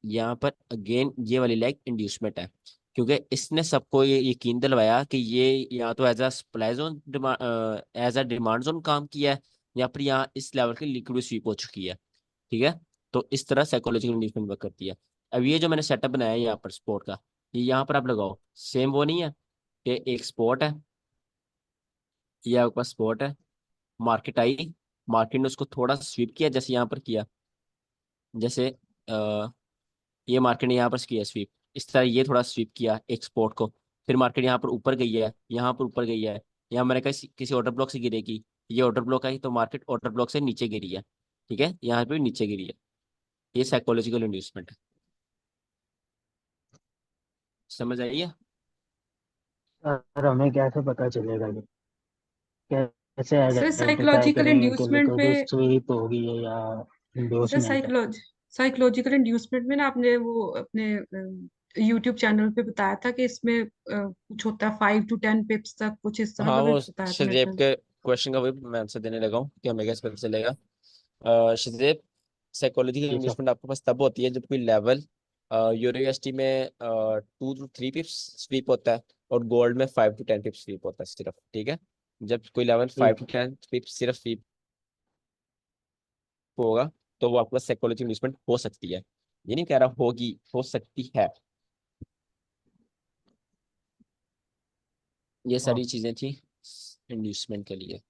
Speaker 1: यहाँ पर अगेन ये वाली लेग इंड्यूसमेंट है, क्योंकि इसने सबको ये यकीन दिलवाया कि ये यहाँ तो as a supply zone, as a demand zone काम किया है, या फिर यहाँ इस लेवल की लिक्विड स्वीप हो चुकी है, ठीक है। तो इस तरह साइकोलॉजिकल इंड्यूसमेंट वर्क करती है। अब ये जो मैंने सेटअप बनाया है यहाँ पर स्पोर्ट का, ये यहाँ पर आप लगाओ, सेम वो नहीं है कि एक स्पोर्ट है, ये आपके पास स्पोर्ट है, मार्केट आई, मार्केट ने उसको थोड़ा स्वीप किया जैसे यहाँ पर किया, जैसे ये मार्केट ने यहाँ पर किया स्वीप, इस तरह ये थोड़ा स्वीप किया एक स्पोर्ट को, फिर मार्केट यहाँ पर ऊपर गई है, यहाँ पर ऊपर गई है, यहाँ मैंने कहा किसी ऑर्डर ब्लॉक से गिरेगी, ये ऑर्डर ब्लॉक आई तो मार्केट ऑर्डर ब्लॉक से नीचे गिरी है, ठीक है, यहाँ पे भी नीचे गिरी है, ये साइकोलॉजिकल इंड्यूसमेंट है, समझ आई है।
Speaker 6: सर हमें कैसे पता चलेगा ये, कैसे
Speaker 2: सर
Speaker 6: आइडेंटिफाई
Speaker 2: साइकोलॉजिकल
Speaker 6: करेंगे कि
Speaker 2: इंड्यूसमेंट
Speaker 6: लिक्विड
Speaker 2: में,
Speaker 6: स्वीप होगी है या
Speaker 2: सर
Speaker 6: इंड्यूसमेंट है।
Speaker 2: साइकोलॉजिकल इंड्यूसमेंट में ना आपने वो अपने यूट्यूब चैनल पे बताया था कि इसमें कुछ होता है 5 to 10 पिप्स तक, कुछ इस तरह
Speaker 1: हाँ,
Speaker 2: का भी
Speaker 1: वो
Speaker 2: बताया था मेरे
Speaker 1: शजेब
Speaker 2: ख्याल में।
Speaker 1: के क्वेश्चन का वही मैं आंसर देने लगा हूँ कि हमें कैसे पता चलेगा। शजेब, साइकोलॉजिकल
Speaker 6: जी सर।
Speaker 1: इन्वेस्टमेंट आपके पास तब होती है जब कोई लेवल यूरो यूएसडी में 2 to 3 पिप्स स्वीप होता है, और गोल्ड में 5 to 10 पिप्स स्वीप होता है सिर्फ, ठीक है। जब कोई लेवल 5 to 10 पिप्स सिर्फ स्वीप होगा, तो वो आपका साइकोलॉजिकल इन्वेस्टमेंट हो सकती है। ये नहीं कह रहा होगी, हो सकती है। ये
Speaker 3: हाँ
Speaker 1: सारी चीजें थी इन्वेस्टमेंट के लिए।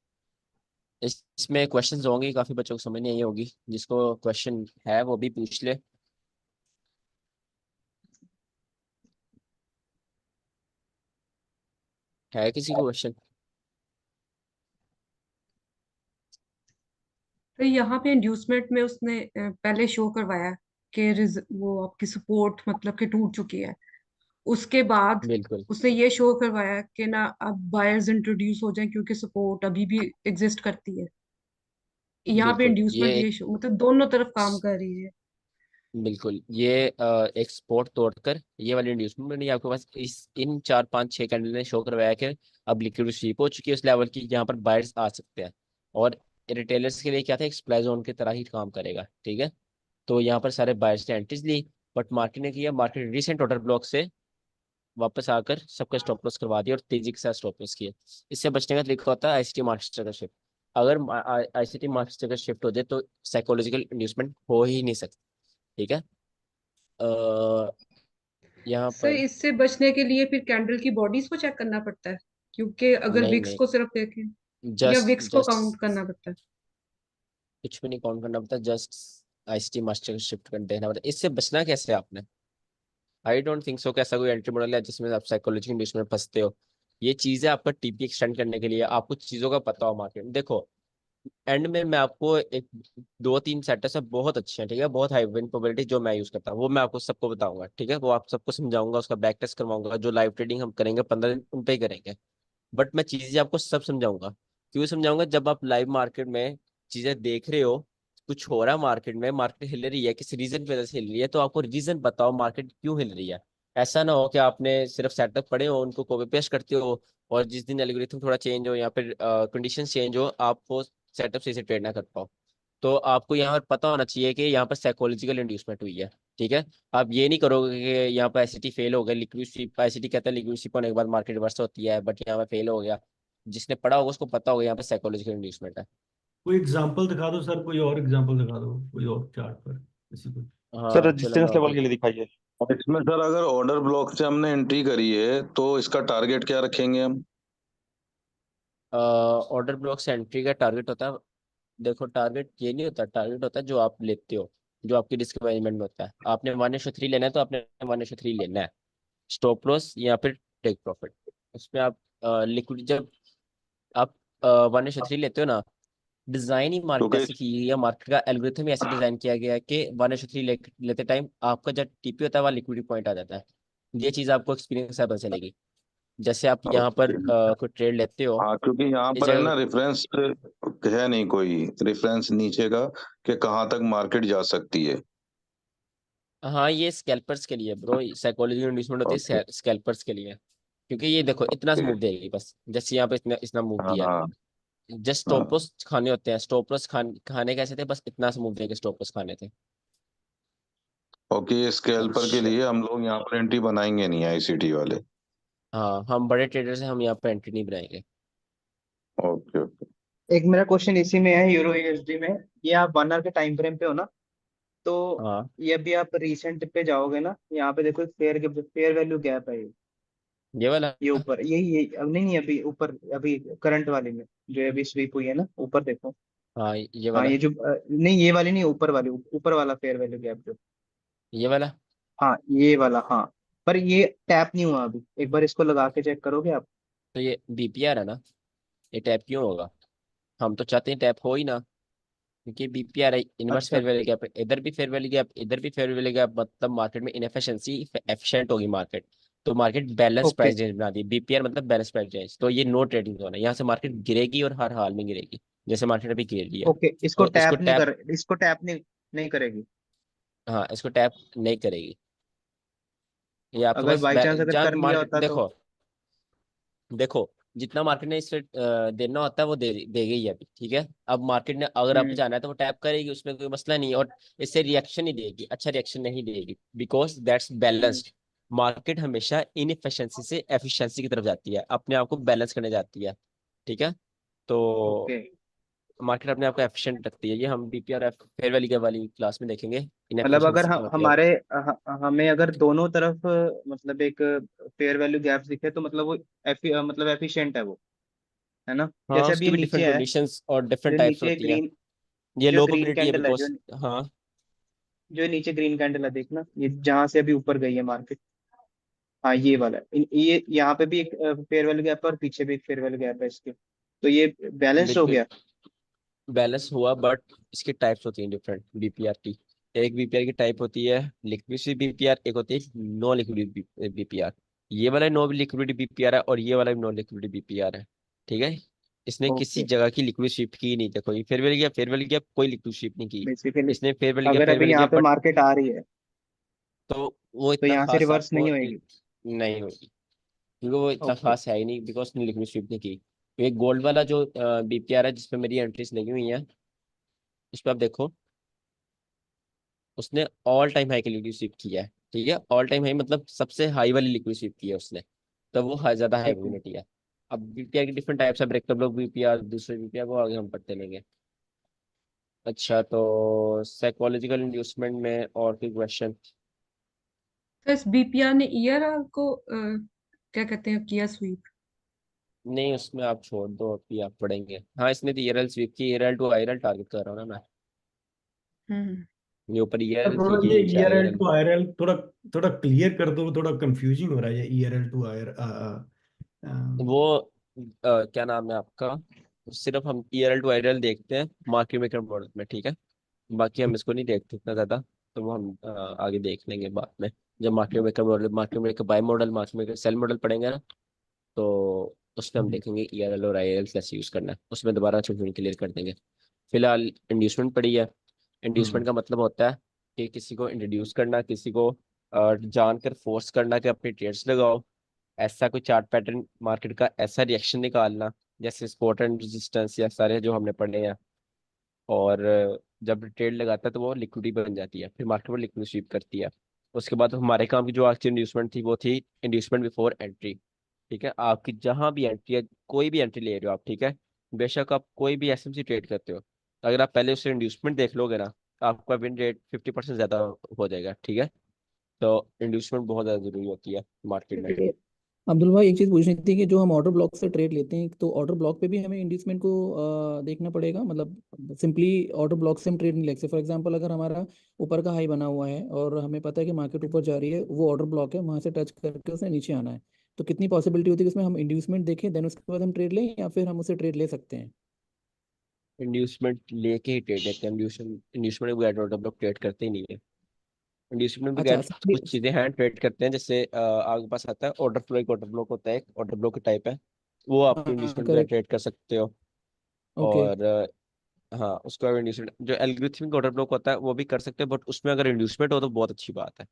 Speaker 1: इसमें क्वेश्चंस होंगे, काफी बच्चों को समझ नहीं आई होगी, जिसको क्वेश्चन है वो भी पूछ ले। है किसी को क्वेश्चन?
Speaker 2: तो यहाँ पे इंड्यूसमेंट में उसने पहले शो करवाया कि वो आपकी सपोर्ट मतलब कि टूट चुकी है। उसके बाद
Speaker 1: बिल्कुल
Speaker 2: उसने ये शो करवाया कि ना अब बायर्स इंट्रोड्यूस हो जाएं क्योंकि सपोर्ट अभी भी एग्जिस्ट करती है। यहाँ पे
Speaker 1: बिल्कुल।
Speaker 2: इंड्यूसमेंट ये शो मतलब दोनों तरफ काम कर रही है।
Speaker 1: बिल्कुल ये एक स्पॉट तोड़कर ये वाली इंड्यूसमेंट मैंने आपके पास इस इन 4 5 6 कैंडल ने शो करवाया कि अब लिक्विड स्वीप हो चुकी है उस लेवल की, जहाँ पर बायर्स आ सकते हैं। और रिटेलर्स के लिए क्या था, एक सप्लाई जोन की तरह ही काम करेगा, ठीक है। तो यहाँ पर सारे बायर्स ने एंट्रीज ली, बट मार्केट ने किया, मार्केट रिसेंट ऑर्डर ब्लॉक से वापस आकर सबका स्टॉप लॉस करवा दिया और तेजी के साथ स्टॉप लॉस किया। इससे बचने का तरीका होता है आईसीटी मार्केट स्ट्रक्चर शिफ्ट। अगर आईसीटी मार्केट स्ट्रक्चर शिफ्ट हो जाए तो साइकोलॉजिकल इंड्यूसमेंट हो ही नहीं सकती, ठीक है। यहाँ
Speaker 2: सर
Speaker 1: पर
Speaker 2: इससे बचने के लिए फिर कैंडल की बॉडीज को चेक करना पड़ता है, क्योंकि अगर
Speaker 1: नहीं
Speaker 2: विक्स
Speaker 1: नहीं,
Speaker 2: को सिर्फ देखें या
Speaker 1: जस्ट
Speaker 2: विक्स को काउंट
Speaker 1: जस्ट
Speaker 2: करना पड़ता है।
Speaker 1: कुछ भी नहीं काउंट करना पड़ता, जस्ट आईसीटी मास्टर शिफ्ट कर देना पड़ता। इससे बचना कैसे है आपने? आई डोंट थिंक सो कि ऐसा कोई एंट्री मॉडल है जिसमें आप साइकोलॉजिकल इंड्यूस में फंसते हो। ये चीजें आपका टीपी एक्सटेंड करने के लिए, आपको चीजों का पता हो मार्केट में। देखो, एंड में मैं आपको एक 2 3 सेटअप है बहुत अच्छे हैं, ठीक है, बहुत हाई विन प्रोबेबिलिटी जो मैं यूज करता हूँ वो मैं आपको सबको बताऊंगा, ठीक है। वो आप सबको समझाऊंगा, उसका बैक टेस्ट करवाऊंगा। जो लाइव ट्रेडिंग हम करेंगे 15 दिन उन पे ही करेंगे, बट मैं चीजें आपको सब समझाऊंगा। क्यों समझाऊंगा? जब आप लाइव मार्केट में चीजें देख रहे हो, कुछ हो रहा है मार्केट में, मार्केट हिल रही है, किसी रीजन की वजह से हिल रही है, तो आपको रीजन बताओ मार्केट क्यों हिल रही है। ऐसा ना हो कि आपने सिर्फ सेटअप पढ़े हो, उनको कॉपी पेस्ट करते हो, और जिस दिन एल्गोरिथम थोड़ा चेंज हो या फिर कंडीशन चेंज हो, आप वो सेटअप सही से ट्रेड ना कर पाओ। तो आपको यहाँ पर पता होना चाहिए कि यहाँ पर साइकोलॉजिकल इंड्यूसमेंट हुई है, ठीक है। आप ये नहीं करोगे कि यहाँ पर आईसीटी फेल हो गया, लिक्विड स्वीप, आईसीटी कहता है लिक्विड स्वीप होने के बाद मार्केट रिवर्स होती है, बट यहाँ पे फेल हो गया। जिसने पढ़ा होगा उसको पता होगा यहाँ पे साइकोलॉजिकल इंड्यूसमेंट है।
Speaker 3: कोई एग्जांपल दिखा दो सर, कोई और एग्जांपल दिखा दो, कोई और चार्ट पर किसी को।
Speaker 7: सर
Speaker 1: हाँ चलो मैं
Speaker 7: रेजिस्टेंस लेवल
Speaker 1: आपको
Speaker 7: के लिए दिखाइए।
Speaker 8: और इसमें सर अगर ऑर्डर ब्लॉक से हमने एंट्री करी है तो इसका टारगेट क्या रखेंगे हम?
Speaker 1: ऑर्डर ब्लॉक से एंट्री का टारगेट होता है। देखो टारगेट ये नहीं होता, टारगेट होता है जो आप लेते हो, जो आपकी रिस्क मैनेजमेंट में होता है। आपने 1:3 लेना है तो आपने 1:3 लेना है, स्टॉप लॉस या फिर टेक प्रॉफिट। उसमें आप लिक्विड, जब आप 1:3 लेते हो ना, डिजाइन ही मार्केट
Speaker 8: क्योंकि
Speaker 1: ऐसी की गई है, मार्केट का एल्गोरिथम ही ऐसे डिजाइन किया गया है कि 1:3 लेते टाइम आपका जब टीपी होता है वहाँ लिक्विडिटी पॉइंट आ जाता है। ये चीज आपको एक्सपीरियंस से पता चलेगी। जैसे आप यहाँ पर कोई ट्रेड लेते हो,
Speaker 8: हाँ, क्योंकि यहाँ
Speaker 1: इस
Speaker 8: पर है
Speaker 1: जगह।
Speaker 8: ना रेफरेंस है नहीं कोई रेफरेंस नीचे का कि कहाँ तक मार्केट जा सकती है।
Speaker 1: हाँ ये स्कैल्पर्स के लिए ब्रो, साइकोलॉजी इंड्यूसमेंट होती
Speaker 8: ओके।
Speaker 1: है स्कैल्पर्स के लिए। क्योंकि ये देखो इतना सा
Speaker 8: ओके।
Speaker 1: मूव देगी बस, जैसे यहाँ पे इतना इतना मूव दिया
Speaker 8: हाँ।
Speaker 1: है। जस्ट स्टॉप
Speaker 8: हाँ।
Speaker 1: लॉस खाने होते हैं, स्टॉप लॉस खाने कैसे थे, बस इतना सा मूव देके स्टॉप लॉस खाने थे।
Speaker 8: ओके, स्कैल्पर के
Speaker 1: अच्छा।
Speaker 8: लिए हम लोग यहाँ पर एंट्री बनाएंगे नहीं आईसीटी वाले।
Speaker 1: हाँ हम बड़े ट्रेडर से हम यहाँ पे एंट्री नहीं बनाएंगे।
Speaker 8: Okay okay.
Speaker 4: एक मेरा क्वेश्चन इसी में है, यूरो यूएसडी में। ये आप 1 आवर के टाइम फ्रेम पे हो ना, तो
Speaker 1: हाँ
Speaker 4: ये अभी आप रिसेंट पे जाओगे ना, यहाँ पे देखो फेयर वैल्यू गैप है
Speaker 1: ये वाला।
Speaker 4: ये ऊपर यही अब नहीं अभी ऊपर, अभी करंट वाले में जो अभी स्वीप हुई है ना, ऊपर देखो।
Speaker 1: हाँ ये
Speaker 4: हाँ
Speaker 1: वाला।
Speaker 4: ये जो नहीं ये वाली नहीं, ऊपर वाली, ऊपर वाला फेयर वैल्यू गैप जो।
Speaker 1: ये वाला।
Speaker 4: हाँ ये वाला, हाँ। पर ये टैप नहीं हुआ अभी, एक बार इसको लगा के चेक करोगे आप?
Speaker 1: तो ये बीपीआर है ना, ये टैप क्यों होगा? हम तो चाहते हैं टैप हो ही ना, क्योंकि बीपीआर है, इनवर्स
Speaker 4: अच्छा।
Speaker 1: फेयर वैल्यू गैप है, इधर भी फेयर वैल्यू गैप, इधर भी फेयर वैल्यू गैप, मतलब मार्केट में इनएफिशिएंसी एफिशिएंट होगी मार्केट। तो market balance
Speaker 4: okay.
Speaker 1: Price range बना दी, बीपीआर मतलब बैलेंस प्राइस रेंज, तो ये नो ट्रेडिंग जोन है, यहाँ से मार्केट गिरेगी और हर हाल में गिरेगी, जैसे मार्केट अभी गिर रही है।
Speaker 4: ओके, इसको
Speaker 1: तो इसको
Speaker 4: टैप नहीं
Speaker 1: टैप,
Speaker 4: कर, इसको टैप नहीं करेगी?
Speaker 1: हाँ इसको टैप नहीं करेगी। ये आपके
Speaker 4: अगर
Speaker 1: पास
Speaker 4: बाई चांस अगर
Speaker 1: जब
Speaker 4: कर लिया
Speaker 1: मार्केट
Speaker 4: होता तो?
Speaker 1: देखो, देखो जितना मार्केट ने इस देना होता है वो देगी ही अभी, ठीक है। अब मार्केट ने अगर अप जाना है तो वो टैप करेगी, उसमें कोई मसला नहीं है, और इससे रिएक्शन ही देगी, अच्छा रिएक्शन नहीं देगी, बिकॉज दैट्स बैलेंस्ड। मार्केट हमेशा इनएफिशिएंसी से एफिशिएंसी की तरफ जाती है, अपने आप को बैलेंस करने जाती है, ठीक है। तो
Speaker 4: ओके।
Speaker 1: मार्केट अपने आप को एफिशिएंट रखती है, ये हम बीपीआर फेयर वैल्यू के वाली क्लास में देखेंगे
Speaker 4: मतलब अगर
Speaker 1: इनएफिशिएंसी का मतलब।
Speaker 4: हमारे हमें अगर दोनों तरफ मतलब एक फेयर वैल्यू गैप दिखे तो मतलब वो मतलब एफिशिएंट है वो, है ना?
Speaker 1: हाँ,
Speaker 4: जैसे अभी
Speaker 1: उसकी
Speaker 4: ये
Speaker 1: भी
Speaker 4: नीचे
Speaker 1: डिफरेंट
Speaker 4: है,
Speaker 1: कंडीशंस और डिफरेंट
Speaker 4: जो
Speaker 1: टाइप्स
Speaker 4: नीचे
Speaker 1: होती हैं।
Speaker 4: ग्रीन
Speaker 1: ये
Speaker 4: जो
Speaker 1: लो
Speaker 4: ग्रीन
Speaker 1: प्रोबेबिलिटी है
Speaker 4: कैंडल है,
Speaker 1: बिकॉज, हाँ
Speaker 4: जो नीचे ग्रीन कैंडल है देखना, ये जहां से अभी ऊपर गई है मार्केट। हाँ ये वाला है। ये यहाँ पे भी एक फेयर वैल्यू गैप है और पीछे भी एक फेयर वैल्यू गैप है इसके, तो ये बैलेंस हो
Speaker 1: बिल्कुल
Speaker 4: गया।
Speaker 1: बैलेंस हुआ, बट इसकी टाइप्स होती हैं डिफरेंट बीपीआर की। एक बीपीआर की टाइप होती है लिक्विड बीपीआर, एक होती है नो लिक्विड बीपीआर। ये वाला नो लिक्विड बीपीआर है और ये वाला भी नो लिक्विड बीपीआर है, ठीक है। इसने किसी
Speaker 4: ओके।
Speaker 1: जगह की लिक्विड शिफ्ट की नहीं, देखो ये फेयरवेल गया, कोई लिक्विड शिफ्ट नहीं की।
Speaker 4: बेसिकली
Speaker 1: इसने
Speaker 4: अगर अभी
Speaker 1: फेयरवेल गया
Speaker 4: यहाँ पे
Speaker 1: बट,
Speaker 4: मार्केट आ रही है
Speaker 1: तो वो
Speaker 4: तो
Speaker 1: इतना
Speaker 4: यहाँ से
Speaker 1: खास
Speaker 4: रिवर्स
Speaker 1: आपको
Speaker 4: नहीं होएगी।
Speaker 1: नहीं होगी, क्योंकि वो इतना
Speaker 4: ओके।
Speaker 1: खास है ही नहीं, बिकॉज उसने लिक्विड शिफ्ट नहीं की। ये गोल्ड वाला जो बीपीआर है जिसपे मेरी एंट्रीज लगी हुई है, उस पर आप देखो, उसने ऑल टाइम हाई की लिक्विड स्वीप किया है, ठीक है। ऑल टाइम हाई मतलब सबसे हाई वाली लिक्विड स्वीप की है उसने, तो वो ज्यादा हाई
Speaker 4: ओके।
Speaker 1: प्रोबेबिलिटी है। अब बीपीआर की डिफरेंट टाइप्स है, ब्रेकअप लोग बीपीआर, दूसरे बीपीआर को आगे हम पढ़ते लेंगे। अच्छा, तो साइकोलॉजिकल इंड्यूसमेंट में और कोई क्वेश्चन?
Speaker 2: तो इस बीपीआर ने ईआरआर को क्या कहते हैं किया स्वीप?
Speaker 1: नहीं, उसमें आप छोड़ दो, अभी आप पढ़ेंगे। हाँ, इसने तो ईआरएल स्वीप की, ईआरएल टू आईआरएल टारगेट कर रहा हूँ ना मैं।
Speaker 2: हम्म।
Speaker 1: ये ऊपर
Speaker 3: सर
Speaker 1: ईआरएल थी,
Speaker 3: थोड़ा
Speaker 1: ये
Speaker 3: ये
Speaker 1: नीचे
Speaker 3: ईआरएल
Speaker 1: आईआरएल।
Speaker 3: टू आईआरएल थोड़ा थोड़ा क्लियर कर दो, थोड़ा कंफ्यूजिंग हो रहा है ये ईआरएल टू
Speaker 1: वो क्या नाम है आपका, सिर्फ हम ईआरएल टू आईआरएल देखते हैं मार्केट मेकर मॉडल में, ठीक है। बाकी हम इसको नहीं देखते इतना ज़्यादा, तो वो हम आगे देख लेंगे बाद में, जब market maker model, market maker buy model, market maker sell model पढ़ेंगे ना, तो उसमें हम देखेंगे ईआरएल और आईआरएल कैसे यूज़ करना है, उसमें दोबारा छोटी छोटी क्लियर कर देंगे। फिलहाल इंड्यूसमेंट पड़ी है। इंड्यूसमेंट का मतलब होता है कि किसी को इंट्रोड्यूस करना, किसी को जानकर फोर्स करना कि अपने ट्रेड्स लगाओ, ऐसा कोई चार्ट पैटर्न मार्केट का, ऐसा रिएक्शन निकालना, जैसे सपोर्ट एंड रेजिस्टेंस या सारे जो हमने पढ़े हैं। और जब ट्रेड लगाता है तो वो लिक्विडिटी बन जाती है, फिर मार्केट में लिक्विड स्वीप करती है। उसके बाद हमारे काम की जो आज की इंड्यूसमेंट थी वो थी इंड्यूसमेंट बिफोर एंट्री, ठीक है। आपकी जहां भी एंट्री है, कोई भी एंट्री ले रहे हो आप, ठीक है, बेशक आप कोई भी एसएमसी ट्रेड करते हो, अगर आप पहले उससे इंड्यूसमेंट देख लोगे ना, तो आपका विन रेट 50% ज्यादा हो जाएगा, ठीक है। तो इंड्यूसमेंट बहुत ज्यादा जरूरी होती है मार्केट में।
Speaker 5: ये अब्दुल भाई एक चीज पूछनी थी कि जो हम ऑर्डर ब्लॉक से ट्रेड लेते हैं तो ऑर्डर ब्लॉक पे भी हमें इंडिसमेंट को देखना पड़ेगा, मतलब सिंपली ऑर्डर ब्लॉक से हम ट्रेड नहीं ले सकते। फॉर एग्जांपल अगर हमारा ऊपर का हाई बना हुआ है और हमें पता है कि मार्केट ऊपर जा रही है, वो ऑर्डर ब्लॉक है, वहां से टच करके उसने नीचे आना है, तो कितनी पॉसिबिलिटी होती है कि उसमें हम इंड्यूसमेंट देखें देन उसके बाद हम ट्रेड लें, या फिर हम उसे ट्रेड ले सकते हैं?
Speaker 1: इंड्यूसमेंट लेके ही ट्रेड लेते हैं, इंड्यूसमेंट बगैर ऑर्डर ब्लॉक ट्रेड करते ही नहीं है। इंड्यूसमेंट
Speaker 5: अच्छा
Speaker 1: बगैर कुछ चीजें हैं ट्रेड करते हैं, जैसे आपके पास आता है ऑर्डर फ्लो, एक ऑर्डर ब्लॉक होता है, एक ऑर्डर ब्लॉक की टाइप है, वो आप
Speaker 5: हाँ
Speaker 1: इंड्यूसमेंट बगैर
Speaker 5: करेक्ट।
Speaker 1: ट्रेड कर सकते हो।
Speaker 5: ओके।
Speaker 1: और हाँ, उसको इंड्यूसमेंट जो एल्गोरिथमिक ऑर्डर ब्लॉक होता है वो भी कर सकते हैं, बट उसमें अगर इंड्यूसमेंट हो तो बहुत अच्छी बात है,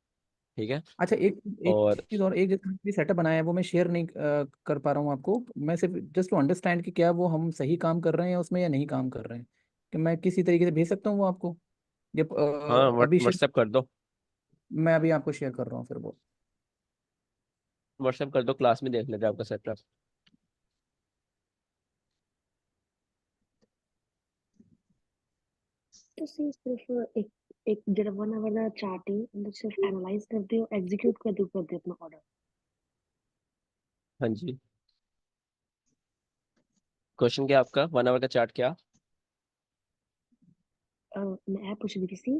Speaker 1: ठीक है।
Speaker 5: अच्छा एक एक
Speaker 1: और
Speaker 5: चीज और, एक जैसे सेटअप बनाया है वो मैं शेयर नहीं कर पा रहा हूँ आपको, मैं सिर्फ जस्ट टू अंडरस्टैंड कि क्या वो हम सही काम कर रहे हैं उसमें या नहीं काम कर रहे हैं, कि मैं किसी तरीके से भेज सकता हूँ वो आपको, ये
Speaker 1: हाँ,
Speaker 5: अभी शेयर,
Speaker 1: व्हाट्सएप कर दो,
Speaker 5: मैं अभी आपको शेयर कर रहा हूँ फिर वो।
Speaker 1: व्हाट्सएप कर दो, क्लास में देख लेते हैं आपका सेटअप।
Speaker 7: ਤੁਸੀਂ ਸਿਰਫ ਇੱਕ ਇੱਕ ਜਿਹੜਾ वन वाला चार्ट है मतलब सिर्फ एनालाइज करते हो एग्जीक्यूट करते हो अपना ऑर्डर?
Speaker 1: हाँ जी, क्वेश्चन क्या आपका, 1 आवर का चार्ट क्या?
Speaker 7: ਮੈਂ ਇਹ ਪੁੱਛਦੀ ਸੀ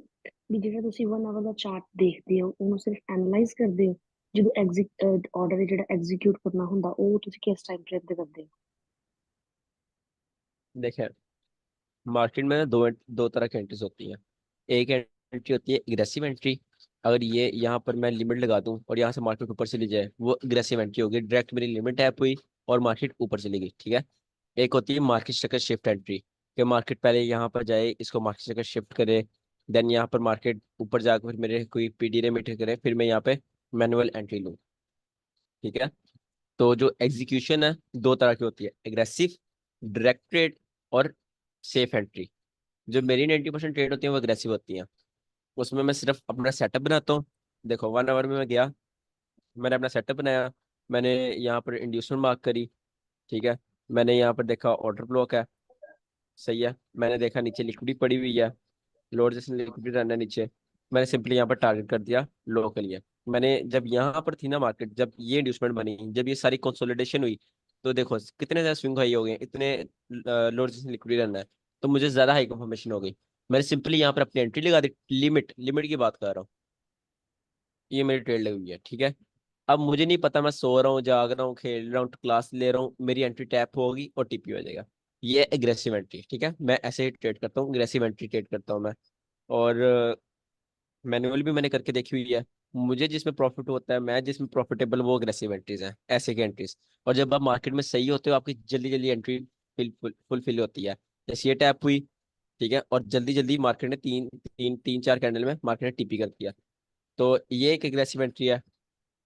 Speaker 7: ਵੀ ਜਿਹੜਾ ਤੁਸੀਂ वन आवर ਦਾ ਚਾਰਟ ਦੇਖਦੇ ਹੋ ਉਹਨੂੰ ਸਿਰਫ ਐਨਾਲਾਈਜ਼ ਕਰਦੇ ਹੋ, ਜਦੋਂ ਆਰਡਰ ਜਿਹੜਾ ਐਗਜ਼ੀਕਿਊਟ ਕਰਨਾ ਹੁੰਦਾ ਉਹ ਤੁਸੀਂ ਕਿਸ ਟਾਈਮ ਫਰੇਮ ਤੇ ਕਰਦੇ ਹੋ?
Speaker 1: देखें, मार्केट में ना दो तरह की एंट्रीज होती हैं। एक एंट्री होती है एग्रेसिव एंट्री, अगर ये यहाँ पर मैं लिमिट लगा दूं और यहाँ से मार्केट ऊपर चली जाए, वो एग्रेसिव एंट्री होगी, डायरेक्ट मेरी लिमिट टैप हुई और मार्केट ऊपर चली गई, ठीक है। एक होती है मार्केट स्ट्रक्चर शिफ्ट एंट्री, कि मार्केट पहले यहाँ पर जाए, इसको मार्केट स्ट्रक्चर शिफ्ट करे, देन यहाँ पर मार्केट ऊपर जाकर फिर मेरे कोई पीडी मीटर करे, फिर मैं यहाँ पे मैनुअल एंट्री लूँ, ठीक है।
Speaker 9: तो जो एग्जीक्यूशन है दो तरह की होती है, एग्रेसिव डायरेक्ट ट्रेड और सेफ एंट्री। जो मेरी 90% ट्रेड होती है वो एग्रेसिव होती है। उसमें मैं सिर्फ अपना सेटअप बनाता हूँ। देखो 1 आवर में मैं गया, मैंने अपना सेटअप बनाया, मैंने यहाँ पर इंड्यूसमेंट मार्क करी, ठीक है, मैंने यहाँ पर देखा ऑर्डर ब्लॉक है, सही है, मैंने देखा नीचे लिक्विडिटी पड़ी हुई है, लोड जैसे लिक्विडिटी रन है नीचे, मैंने सिंपली यहाँ पर टारगेट कर दिया लो के लिए। मैंने जब यहाँ पर थी ना मार्केट, जब ये इंड्यूसमेंट बनी, जब ये सारी कंसोलिडेशन हुई, तो देखो कितने ज्यादा स्विंग हाई हो गए, इतने लोड जैसे लिक्विडिटी रन है, तो मुझे ज्यादा हाई कंफर्मेशन हो गई। मैंने सिंपली यहाँ पर अपनी एंट्री लगा दी, लिमिट लिमिट की बात कर रहा हूँ, ये मेरी ट्रेड लगी हुई है, ठीक है। अब मुझे नहीं पता, मैं सो रहा हूँ, जाग रहा हूँ, खेल रहा हूँ, क्लास ले रहा हूँ, मेरी एंट्री टैप होगी और टीपी हो जाएगा। ये एग्रेसिव एंट्री, ठीक है, मैं ऐसे ही ट्रेड करता हूँ, एग्रेसिव एंट्री ट्रेड करता हूँ मैं। और मैनुअल भी मैंने करके देखी हुई है। मुझे जिसमें प्रॉफिट होता है, मैं जिसमें प्रॉफिटेबल, वो अग्रेसिव एंट्रीज हैं, ऐसे की एंट्रीज। और जब आप मार्केट में सही होते हो, आपकी जल्दी जल्दी एंट्री फुलफिल होती है। जैसे ये टैप हुई, ठीक है, और जल्दी जल्दी मार्केट ने तीन तीन तीन चार कैंडल में मार्केट ने टीपी कर दिया, तो ये एक एग्रेसिव एंट्री है।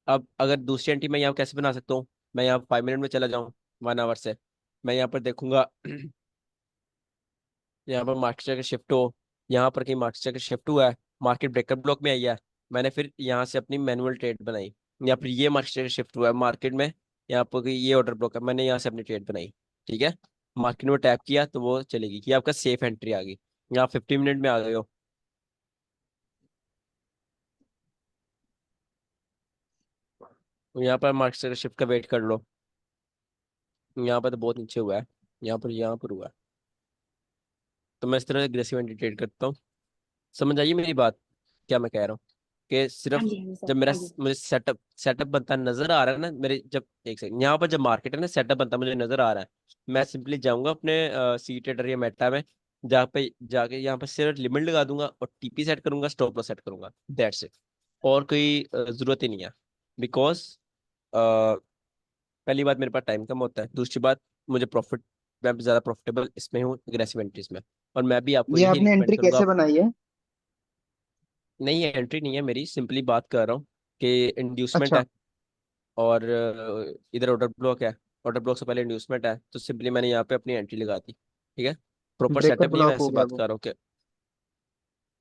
Speaker 9: अब अगर दूसरी एंट्री मैं यहाँ कैसे बना सकता हूँ, मैं यहाँ 5 मिनट में चला जाऊँ, 1 आवर से, मैं यहाँ पर देखूंगा यहाँ पर मार्केट चेकर शिफ्ट हो, यहाँ पर कहीं मार्केट चेकर शिफ्ट हुआ है, मार्केट ब्रेकअप ब्लॉक में आई है, मैंने फिर यहाँ से अपनी मैनुअल ट्रेड बनाई, या फिर ये मार्केट चेकर शिफ्ट हुआ है मार्केट में, यहाँ पर कोई ये ऑर्डर ब्लॉक है, मैंने यहाँ से अपनी ट्रेड बनाई, ठीक है, मार्केट में टैप किया तो वो चलेगी, ये आपका सेफ एंट्री आ गई। यहाँ 50 मिनट में आ गए हो, यहाँ पर मार्केट चेकर शिफ्ट का वेट कर लो, यहाँ पर तो बहुत नीचे हुआ है, यहाँ पर हुआ है, तो मैं इस तरह एग्रेसिव एंट्री ट्रेड करता हूँ। समझ आइए मेरी बात, क्या मैं कह रहा हूँ, कि
Speaker 7: हाँ
Speaker 9: सिर्फ
Speaker 7: जी, हाँ जी सर,
Speaker 9: जब मेरा
Speaker 7: आगे।
Speaker 9: मुझे सेटअप सेटअप बनता नजर आ रहा है ना मेरे, जब एक सेकंड, यहाँ पर जब मार्केट है ना, सेटअप बनता मुझे नजर आ रहा है, मैं सिंपली जाऊंगा अपने सी ट्रेडर या मेटा में, जहाँ पे जाके यहाँ पर सिर्फ लिमिट लगा दूंगा और टीपी सेट करूंगा, स्टॉप लॉस सेट करूंगा, दैट्स इट। और कोई जरूरत ही नहीं है, बिकॉज पहली बात मेरे पास टाइम कम होता है, दूसरी बात मुझे प्रॉफिट, मैं ज्यादा प्रॉफिटेबल इसमें हूँ, एग्रेसिव एंट्रीज में। और मैं भी आपको
Speaker 4: ये
Speaker 9: यही
Speaker 4: आपने
Speaker 9: रिकमेंड
Speaker 4: एंट्री
Speaker 9: करूंगा।
Speaker 4: कैसे बनाई है?
Speaker 9: नहीं, ये एंट्री नहीं है मेरी, सिंपली बात कर रहा हूँ कि इंड्यूसमेंट
Speaker 4: अच्छा,
Speaker 9: है, और इधर ऑर्डर ब्लॉक है, ऑर्डर ब्लॉक से पहले इंड्यूसमेंट है, तो सिंपली मैंने यहाँ पे अपनी एंट्री लगा दी, ठीक है। प्रॉपर
Speaker 4: ब्रेकअप
Speaker 9: सेटअप नहीं है, मैं
Speaker 4: ब्लॉक हो
Speaker 9: ऐसी
Speaker 4: गया
Speaker 9: बात
Speaker 4: वो।
Speaker 9: कर रहा हूँ कि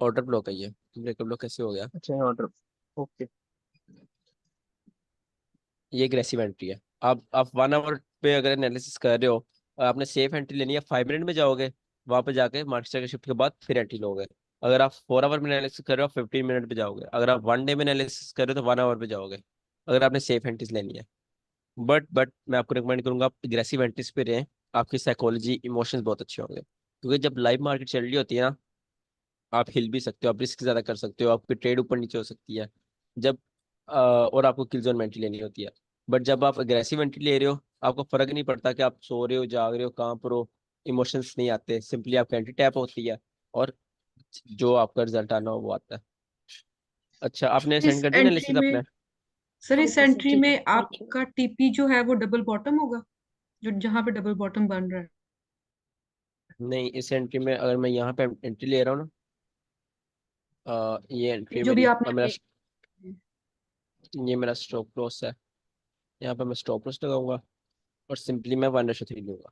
Speaker 9: ऑर्डर ब्लॉक है ये, ब्रेकअप ब्लॉक कैसे हो गया,
Speaker 4: अच्छा, ऑर्डर। ओके।
Speaker 9: ये एग्रेसिव एंट्री है। आप 1 आवर पे अगर एनालिसिस कर रहे हो, और आपने सेफ एंट्री लेनी है, 5 मिनट में जाओगे, वहां पे जाके मार्केट के शिफ्ट के बाद फिर एंट्री लोगे। अगर आप 4 आवर में एनालिसिस कर रहे हो, 15 मिनट पे जाओगे। अगर आप 1 डे में एनालिसिस कर रहे हो तो 1 आवर पे जाओगे, अगर आपने सेफ एंट्रीज लेनी है। बट मैं आपको रिकमेंड करूंगा आप एग्रेसिव एंट्रीज पे रहें, आपकी साइकोलॉजी इमोशंस बहुत अच्छे होंगे, क्योंकि जब लाइव मार्केट चल रही होती है ना, आप हिल भी सकते हो, आप रिस्क ज्यादा कर सकते हो, आपकी ट्रेड ऊपर नीचे हो सकती है, जब और आपको किल जोन में एंट्री लेनी होती है। बट जब आप अग्रेसिव एंट्री ले रहे हो, आपको फर्क नहीं पड़ता कि आप सो रहे हो, जाग रहे हो, कहाँ पर हो, इमोशंस नहीं आते, सिंपली आपकी एंट्री टैप होती है, और जो आपका रिजल्ट आना हो वो आता है। अच्छा, आपने
Speaker 2: इस
Speaker 9: सेंड कर दिया
Speaker 2: एंट्री
Speaker 9: एनालिसिस
Speaker 2: में
Speaker 9: अपने?
Speaker 2: सर,
Speaker 7: हाँ
Speaker 2: इस
Speaker 7: जी सर,
Speaker 2: एंट्री
Speaker 7: ठीक है,
Speaker 2: में
Speaker 7: थैंक यू।
Speaker 2: आपका टीपी जो है वो डबल बॉटम होगा, जो जहां पे डबल बॉटम बन रहा है?
Speaker 9: नहीं, इस एंट्री में अगर मैं यहाँ पे एंट्री ले रहा हूँ ना, ये एंट्री
Speaker 2: जो भी
Speaker 9: मेरी,
Speaker 2: आपने
Speaker 9: और
Speaker 2: अपनी
Speaker 9: ये मेरा स्टॉप लॉस है, यहाँ पे मैं स्टॉप लॉस लगाऊंगा, और सिंपली मैं 1:3 लूंगा,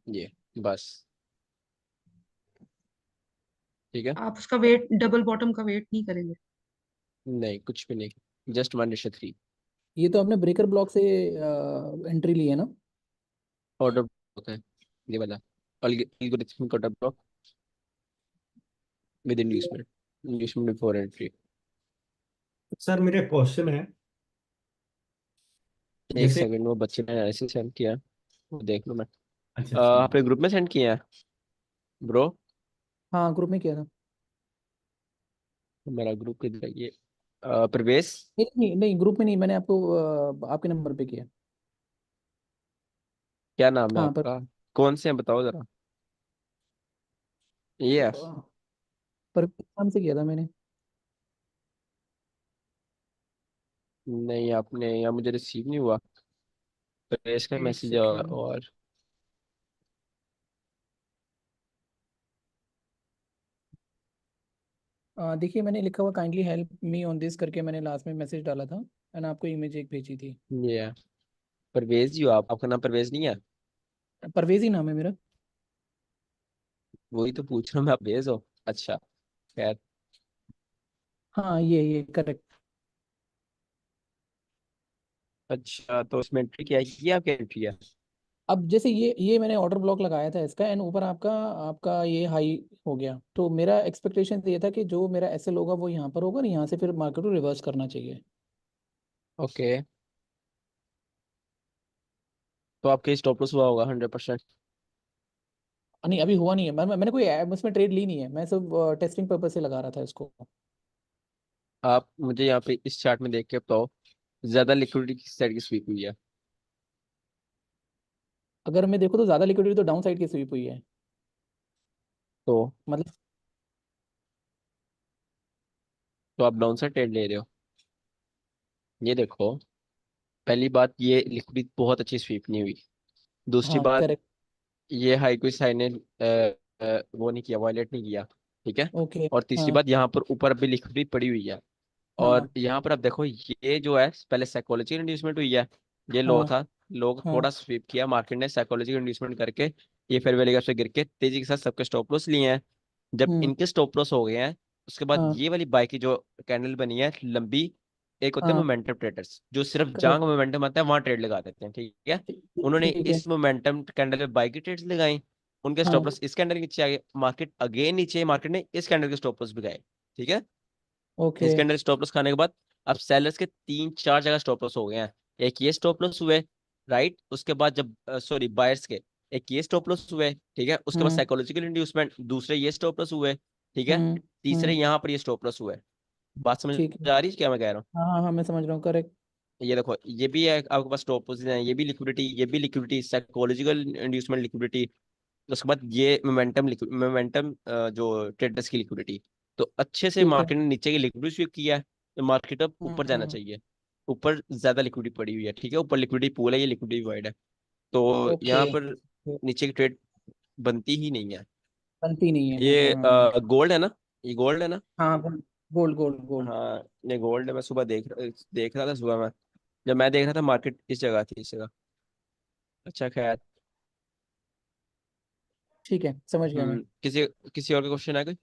Speaker 9: ये बस, ठीक है।
Speaker 2: आप उसका वेट, डबल बॉटम का वेट नहीं करेंगे?
Speaker 9: नहीं, कुछ भी नहीं, जस्ट 1:3।
Speaker 5: ये तो आपने ब्रेकर ब्लॉक से एंट्री ली है ना?
Speaker 9: ऑर्डर ब्लॉक है ये वाला, algorithmic order block with inducement, inducement before entry.
Speaker 3: Sir मेरा क्वेश्चन है,
Speaker 9: एक
Speaker 3: जैसे
Speaker 9: सेकंड, वो बच्चे ने ऐसे सेंड किया है, वो देख लो मैं।
Speaker 3: अच्छा ठीक
Speaker 9: आपने ग्रुप में सेंड किया है ब्रो?
Speaker 5: हाँ, ग्रुप में किया था।
Speaker 9: मेरा ग्रुप किधर है ये? प्रवेश,
Speaker 5: नहीं नहीं नहीं, ग्रुप में नहीं, मैंने आपको आपके नंबर पे किया।
Speaker 9: क्या नाम है
Speaker 5: हाँ,
Speaker 9: आपका? कौन से हैं बताओ जरा, ये है?
Speaker 5: पर नाम से किया था मैंने।
Speaker 9: नहीं, आपने या मुझे रिसीव नहीं हुआ, प्रवेश का
Speaker 2: एक
Speaker 9: मैसेज
Speaker 2: सेकेंड।
Speaker 9: और
Speaker 5: देखिए मैंने लिखा हुआ kindly help me on this करके मैंने लास्ट में मैसेज डाला था एंड आपको इमेज एक भेजी थी।
Speaker 9: ये परवेज जी हो आप, आपका नाम परवेज नहीं है?
Speaker 5: परवेज ही नाम है मेरा।
Speaker 9: वही तो पूछ रहा हूँ मैं, आप परवेज हो? अच्छा, खैर।
Speaker 5: हाँ ये करेक्ट।
Speaker 9: अच्छा, तो उसमें एंट्री क्या है, ये आपकी एंट्री है?
Speaker 5: अब जैसे ये मैंने ऑर्डर ब्लॉक लगाया था इसका एंड ऊपर आपका आपका ये हाई हो गया, तो मेरा एक्सपेक्टेशन ये था कि जो मेरा एसएल होगा वो यहाँ पर होगा और यहाँ से फिर मार्केट को रिवर्स करना चाहिए।
Speaker 9: ओके, तो आपके स्टॉप लॉस हुआ होगा 100%।
Speaker 5: नहीं अभी हुआ नहीं है, मैंने कोई उसमें ट्रेड ली नहीं है, मैं सब टेस्टिंग पर्पज से लगा रहा था इसको।
Speaker 9: आप मुझे यहाँ पे इस चार्ट में देख के बताओ, ज्यादा लिक्विडिटी किस साइड की स्वीप हुई है?
Speaker 5: अगर मैं देखूँ तो ज़्यादा लिक्विडिटी तो डाउन साइड की स्वीप हुई है।
Speaker 9: तो
Speaker 5: मतलब
Speaker 9: तो आप डाउन साइड ट्रेड ले रहे हो? ये देखो, पहली बात, ये लिक्विडिटी बहुत अच्छी स्वीप नहीं हुई। दूसरी
Speaker 5: हाँ
Speaker 9: बात,
Speaker 5: करेक्ट।
Speaker 9: ये हाई कोई साइन ने वो नहीं किया, वायलेट नहीं किया। ठीक है।
Speaker 5: ओके।
Speaker 9: और तीसरी
Speaker 5: हाँ
Speaker 9: बात, यहाँ पर ऊपर अभी लिक्विडिटी पड़ी हुई है। और
Speaker 5: हाँ
Speaker 9: यहाँ पर आप देखो, ये जो है पहले साइकोलॉजी इंड्यूसमेंट हुई है, ये लो
Speaker 5: हाँ
Speaker 9: था। लोग
Speaker 5: हाँ
Speaker 9: थोड़ा स्वीप किया, मार्केट ने साइकोलॉजी इंड्यूसमेंट करके ये फेयर वैल्यू गैप से गिर के तेजी के साथ सबके स्टॉप लॉस लिए हैं। जब
Speaker 5: हम्म
Speaker 9: इनके स्टॉप लॉस हो गए हैं, उसके बाद
Speaker 5: हाँ
Speaker 9: ये वाली बाई की जो कैंडल बनी है लंबी, एक होते हैं
Speaker 5: हाँ
Speaker 9: मोमेंटम ट्रेडर्स जो सिर्फ जहां
Speaker 5: करेक्ट।
Speaker 9: मोमेंटम आता है वहां ट्रेड लगा देते हैं। ठीक है। उन्होंने
Speaker 5: ठीक है।
Speaker 9: इस मोमेंटम कैंडल पे बाई की ट्रेड्स लगाई, उनके स्टॉप
Speaker 5: हाँ
Speaker 9: लॉस इस कैंडल के नीचे आ गए, मार्केट अगेन नीचे, मार्केट ने इस कैंडल के स्टॉप लॉस भी गए। ठीक है।
Speaker 5: ओके।
Speaker 9: इसके अंदर स्टॉप लॉस खाने के बाद अब सेलर्स के 3 4 जगह स्टॉप लॉस हो गए हैं। एक ये स्टॉप लॉस हुए, राइट, उसके बाद जब सॉरी बायर्स के एक ये स्टॉप लॉस हुए। ठीक है। उसके बाद
Speaker 5: हम्म
Speaker 9: साइकोलॉजिकल इंड्यूसमेंट, दूसरे ये स्टॉप लॉस हुए। ठीक है। तीसरे
Speaker 5: हम्म।
Speaker 9: यहाँ पर ये स्टॉप लॉस हुए। बात समझ
Speaker 5: ठीक है।
Speaker 9: आ रही है क्या मैं कह रहा हूँ?
Speaker 5: हाँ हाँ हाँ मैं समझ रहा हूँ करेक्ट।
Speaker 9: ये देखो, ये भी है आपके पास स्टॉप लॉस है, ये भी लिक्विडिटी, ये भी लिक्विडिटी, साइकोलॉजिकल इंड्यूसमेंट लिक्विडिटी। उसके बाद ये मोमेंटम जो ट्रेडर्स की लिक्विडिटी। तो अच्छे से
Speaker 5: ठीक है।
Speaker 9: मार्केट ने नीचे की लिक्विडिटी स्वीप किया है, तो मार्केट अब ऊपर जाना
Speaker 5: हम्म।
Speaker 9: चाहिए। ऊपर ज्यादा लिक्विडिटी पड़ी हुई है। ठीक है। ऊपर लिक्विडिटी पूल है, ये लिक्विडिटी वाइड है। तो
Speaker 5: ओके।
Speaker 9: यहाँ पर नीचे की ट्रेड बनती ही नहीं है।
Speaker 5: बनती नहीं है,
Speaker 9: ये
Speaker 5: हाँ।
Speaker 9: गोल्ड है ना? ये गोल्ड है ना?
Speaker 5: हाँ गोल्ड गोल्ड गोल्ड।
Speaker 9: हाँ, ये गोल्ड है। मैं सुबह देख रहा था सुबह में, जब मैं देख रहा था मार्केट इस जगह थी, इस जगह। अच्छा, खैर।
Speaker 5: ठीक है समझ गया मैं।
Speaker 9: किसी किसी और का क्वेश्चन है कोई?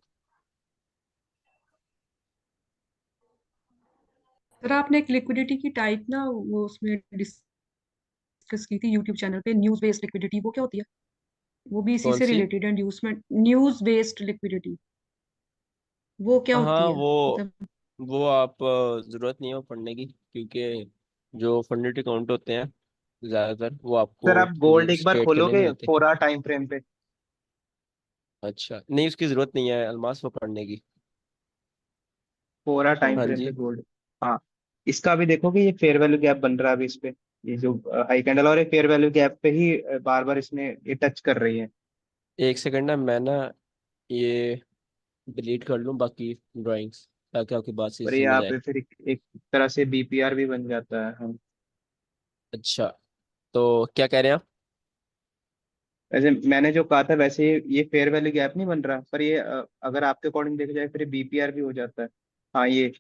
Speaker 2: सर आपने एक लिक्विडिटी की टाइप ना वो उसमें डिस्कस की थी यूट्यूब चैनल पे, न्यूज बेस्ड लिक्विडिटी, वो क्या होती है? वो भी इसी
Speaker 9: कौन
Speaker 2: से
Speaker 9: सी?
Speaker 2: रिलेटेड है, इंड्यूसमेंट न्यूज बेस्ड लिक्विडिटी, वो क्या
Speaker 9: हाँ,
Speaker 2: होती है
Speaker 9: वो
Speaker 2: मतलब?
Speaker 9: वो आप जरूरत नहीं है वो पढ़ने की, क्योंकि जो फंडेड अकाउंट होते हैं ज्यादातर वो
Speaker 4: सर
Speaker 9: आपको
Speaker 4: आप गोल्ड एक बार
Speaker 9: ट्रेड के लिए नहीं
Speaker 4: खोलोगे
Speaker 9: होते।
Speaker 4: 4 आवर टाइम फ्रेम पे?
Speaker 9: अच्छा, नहीं, उसकी जरूरत नहीं है अलमास वो पढ़ने की।
Speaker 4: 4 आवर टाइम
Speaker 9: हाँ
Speaker 4: फ्रेम पे
Speaker 9: जी।
Speaker 4: गोल्ड। हाँ, इसका भी देखोगे ये फेयर वैल्यू गैप बन रहा है अभी इस पे, ये जो हाई कैंडल और ये फेयर वैल्यू गैप पे ही बार बार इसने ये टच कर रही है।
Speaker 9: एक सेकंड ना, मैं ना ये डिलीट कर लूँ बाकी ड्राइंग्स, ताकि आपकी बात सही
Speaker 4: और ये
Speaker 9: समझ
Speaker 4: यहाँ
Speaker 9: आए।
Speaker 4: पे फिर एक तरह से बीपीआर भी बन जाता है। हाँ,
Speaker 9: अच्छा, तो क्या कह रहे हैं आप?
Speaker 4: वैसे मैंने जो कहा था वैसे ये फेयर वैल्यू गैप नहीं बन रहा, पर ये अगर आपके अकॉर्डिंग देखा जाए फिर बीपीआर भी हो जाता है। हाँ ये,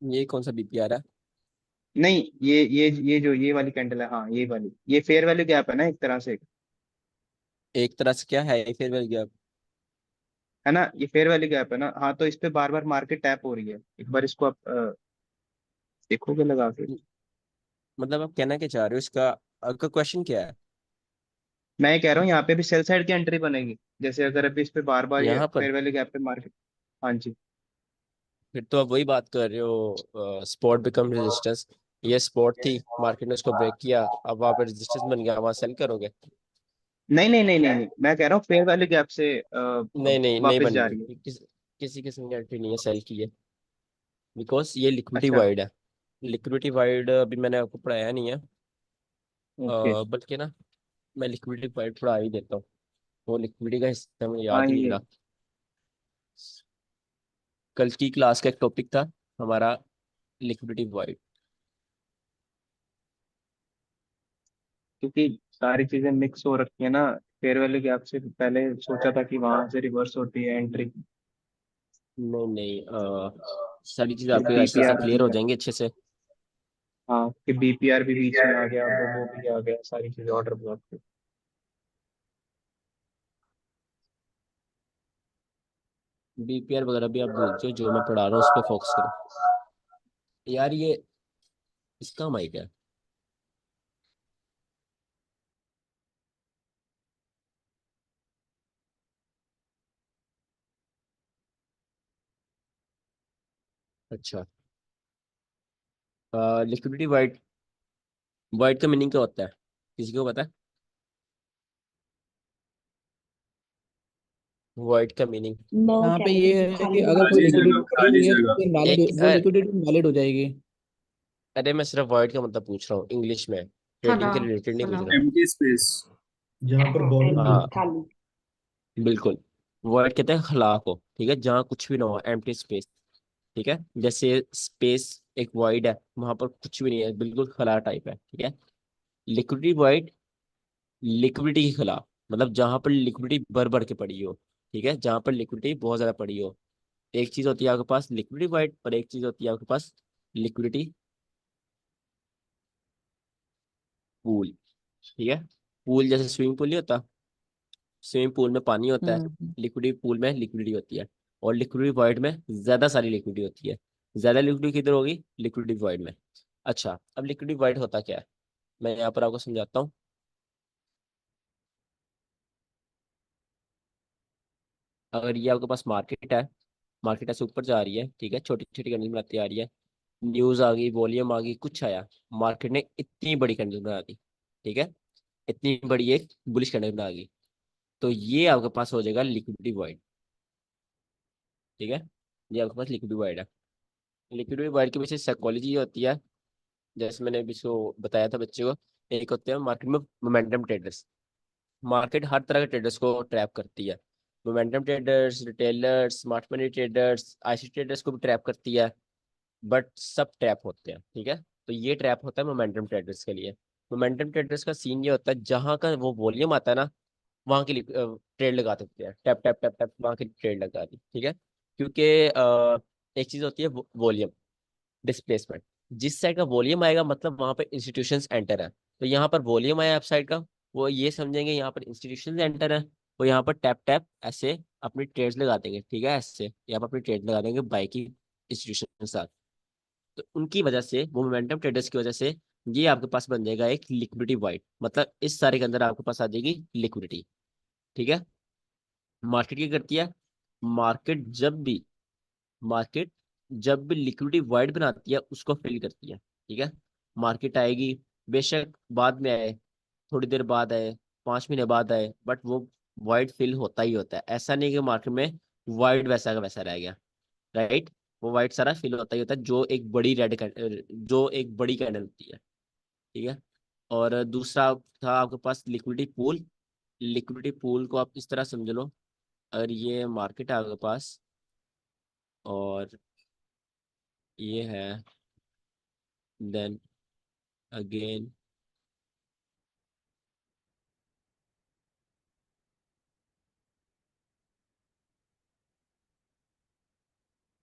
Speaker 9: ये कौन सा बीपीआर है?
Speaker 4: नहीं ये जो ये वाली कैंडल है, हाँ ये वाली, ये फेयर वैल्यू गैप है ना एक तरह से,
Speaker 9: एक तरह से क्या है फिर गया?
Speaker 4: है ना, ये फेयर वैल्यू गैप है ना। हाँ, तो इस पे बार बार मार्केट टैप हो रही है, एक बार इसको आप देखोगे लगा के।
Speaker 9: मतलब आप कहना क्या चाह रहे हो, इसका आपका क्वेश्चन क्या है?
Speaker 4: मैं ये कह रहा हूँ यहाँ पे भी सेल साइड की एंट्री बनेगी, जैसे अगर अभी इस पे बार बार ये
Speaker 9: यहाँ पर
Speaker 4: फेयर वैल्यू गैप पे मार्केट। हाँ जी।
Speaker 9: फिर तो आप वही बात कर रहे हो, स्पॉट बिकम रेजिस्टेंस। ये स्पॉट थी, मार्केट ने उसको ब्रेक किया, अब वहां पर रेजिस्टेंस बन गया, वहां सेल करोगे?
Speaker 4: नहीं नहीं नहीं नहीं नहीं, मैं कह रहा हूँ फेयर वैल्यू गैप से
Speaker 9: नहीं नहीं, नहीं
Speaker 4: वापस
Speaker 9: बनी
Speaker 4: जा
Speaker 9: है,
Speaker 4: रही है।
Speaker 9: किसी किस्म की एंट्री नहीं है सेल की है, बिकॉज ये लिक्विडिटी
Speaker 4: अच्छा।
Speaker 9: वाइड है। लिक्विडिटी वाइड अभी मैंने आपको पढ़ाया नहीं है,
Speaker 4: ओके।
Speaker 9: बल्कि ना मैं लिक्विडिटी वाइड पढ़ा ही देता हूँ। वो लिक्विडिटी का हिस्सा मुझे
Speaker 4: हाँ
Speaker 9: याद ही नहीं
Speaker 4: ये,
Speaker 9: रहा। कल की क्लास का एक टॉपिक था हमारा, लिक्विडिटी वाइड।
Speaker 4: क्योंकि सारी चीजें मिक्स हो रखी है ना, फेयर वैल्यू गैप से पहले सोचा था कि वहां से रिवर्स होती है एंट्री,
Speaker 9: नहीं नहीं, सारी चीज़
Speaker 4: फिर
Speaker 9: आपके ऐसे ऐसे
Speaker 4: बीपीआर
Speaker 9: क्लियर हो जाएंगी अच्छे से।
Speaker 4: हाँ कि बीपीआर भी बीच में आ गया, वो भी आ गया, सारी चीजें ऑर्डर ब्लॉक पे।
Speaker 9: बीपीआर वगैरह भी आप भूल जाओ, जो मैं पढ़ा रहा हूँ उस पर फोकस करो। यार ये इसका माइक है। अच्छा, लिक्विडिटी वाइट, वाइट का मीनिंग क्या होता है, किसी को पता है? वाइट का मीनिंग
Speaker 7: न
Speaker 5: यहाँ पे
Speaker 7: कह रहे थे
Speaker 5: ये
Speaker 7: जो
Speaker 5: है कि
Speaker 7: खाली
Speaker 5: अगर
Speaker 7: होना
Speaker 5: कोई
Speaker 10: खाली
Speaker 7: चाहिए।
Speaker 10: जगह,
Speaker 5: लिक्विडिटी पड़ी
Speaker 10: खाली
Speaker 5: हुई है तो
Speaker 10: जगह।
Speaker 5: वो इनवैलिड,
Speaker 9: एक
Speaker 5: वो लिक्विडिटी इनवैलिड हो जाएगी।
Speaker 9: अरे मैं सिर्फ वाइट का मतलब पूछ रहा हूँ इंग्लिश में,
Speaker 2: खाना,
Speaker 9: ट्रेडिंग के रिलेटेड नहीं पूछ
Speaker 2: खाना।
Speaker 9: रहा।
Speaker 10: Empty space.
Speaker 3: जहाँ पर
Speaker 7: हाँ
Speaker 3: बॉडी
Speaker 7: एम्प्टी,
Speaker 9: हाँ
Speaker 3: नहीं।
Speaker 7: खाली।
Speaker 9: बिल्कुल, वाइट कहते हैं खला को, ठीक है, जहाँ कुछ भी ना हो, एम्प्टी स्पेस। ठीक है, जैसे स्पेस एक वाइड है, वहां पर कुछ भी नहीं है, बिल्कुल खला टाइप है, ठीक है। लिक्विडिटी वाइड, लिक्विडिटी के खिलाफ, मतलब जहां पर लिक्विडिटी भर भर के पड़ी हो, ठीक है, जहां पर लिक्विडिटी बहुत ज्यादा पड़ी हो। एक चीज होती है आपके पास लिक्विडिटी वाइड, और एक चीज होती है आपके पास लिक्विडिटी पूल, ठीक है। पूल जैसे स्विमिंग पूल नहीं होता, स्विमिंग पूल में पानी होता है,
Speaker 5: हम्म।
Speaker 9: लिक्विडिटी पूल में लिक्विडिटी होती है, और लिक्विडिटी वाइड में ज्यादा सारी लिक्विडिटी होती है। ज्यादा लिक्विडिटी किधर होगी, लिक्विडिटी वाइड में। अच्छा, अब लिक्विडिटी वाइड होता क्या है, मैं यहाँ पर आपको समझाता हूँ। अगर ये आपके पास मार्केट है, मार्केट ऐसे ऊपर जा रही है, ठीक है, छोटी छोटी कैंडल बनाती आ रही है, न्यूज आ गई, वॉल्यूम आ गई, कुछ आया, मार्केट ने इतनी बड़ी कैंडल बना दी, ठीक है, इतनी बड़ी एक बुलिश कैंडल बना दी, तो ये आपके पास हो जाएगा लिक्विडिटी वाइड, ठीक है। ये आपके पास लिक्विडिटी वाइड है। लिक्विडिटी वाइड के पीछे साइकोलॉजी होती है, जैसे मैंने अभी इसको बताया था बच्चे को। एक होते हैं मार्केट में मोमेंटम ट्रेडर्स, मार्केट हर तरह के ट्रेडर्स को ट्रैप करती है। Momentum traders, retailers, smart money traders, IC traders को भी ट्रैप करती है, बट सब ट्रैप होते हैं, ठीक है। तो ये ट्रैप होता है मोमेंटम ट्रेडर्स के लिए। मोमेंटम ट्रेडर्स का सीन ये होता है, जहां का वो वॉल्यूम आता है ना, वहां के लिए ट्रेड लगा देते हैं, टैप टैप टैप टैप, वहां की ट्रेड लगा दी, ठीक है। क्योंकि एक चीज होती है वॉल्यूम, डिस्प्लेसमेंट, जिस साइड का वॉल्यूम आएगा मतलब वहां पर इंस्टीट्यूशंस एंटर है। तो यहाँ पर वॉल्यूम आया अप साइड का, वो ये समझेंगे यहाँ पर इंस्टीट्यूशंस एंटर है, वो यहाँ पर टैप टैप ऐसे अपनी ट्रेड्स लगा देंगे, ठीक है, ऐसे यहाँ पर अपनी ट्रेड लगा देंगे बाई की इंस्टीट्यूशन के साथ। तो उनकी वजह से, वो मोमेंटम ट्रेडर्स की वजह से, ये आपके पास बन जाएगा एक लिक्विडिटी वाइड, मतलब इस सारे के अंदर आपके पास आ जाएगी लिक्विडिटी, ठीक है। मार्केट क्या करती है, मार्केट जब भी मार्केट जब भी लिक्विडिटी वाइड बनाती है उसको फिल करती है, ठीक है। मार्केट आएगी, बेशक बाद में आए, थोड़ी देर बाद आए, 5 महीने बाद आए, बट वो वाइड फिल होता ही होता है। ऐसा नहीं कि मार्केट में वाइड वैसा का वैसा रह गया, राइट। वो वाइट सारा फिल होता ही होता है, जो एक बड़ी जो एक बड़ी कैंडल होती है, ठीक है। और दूसरा था आपके पास लिक्विडिटी पूल। लिक्विडिटी पूल को आप इस तरह समझ लो, अगर ये मार्केट है आपके पास, और ये है, देन अगेन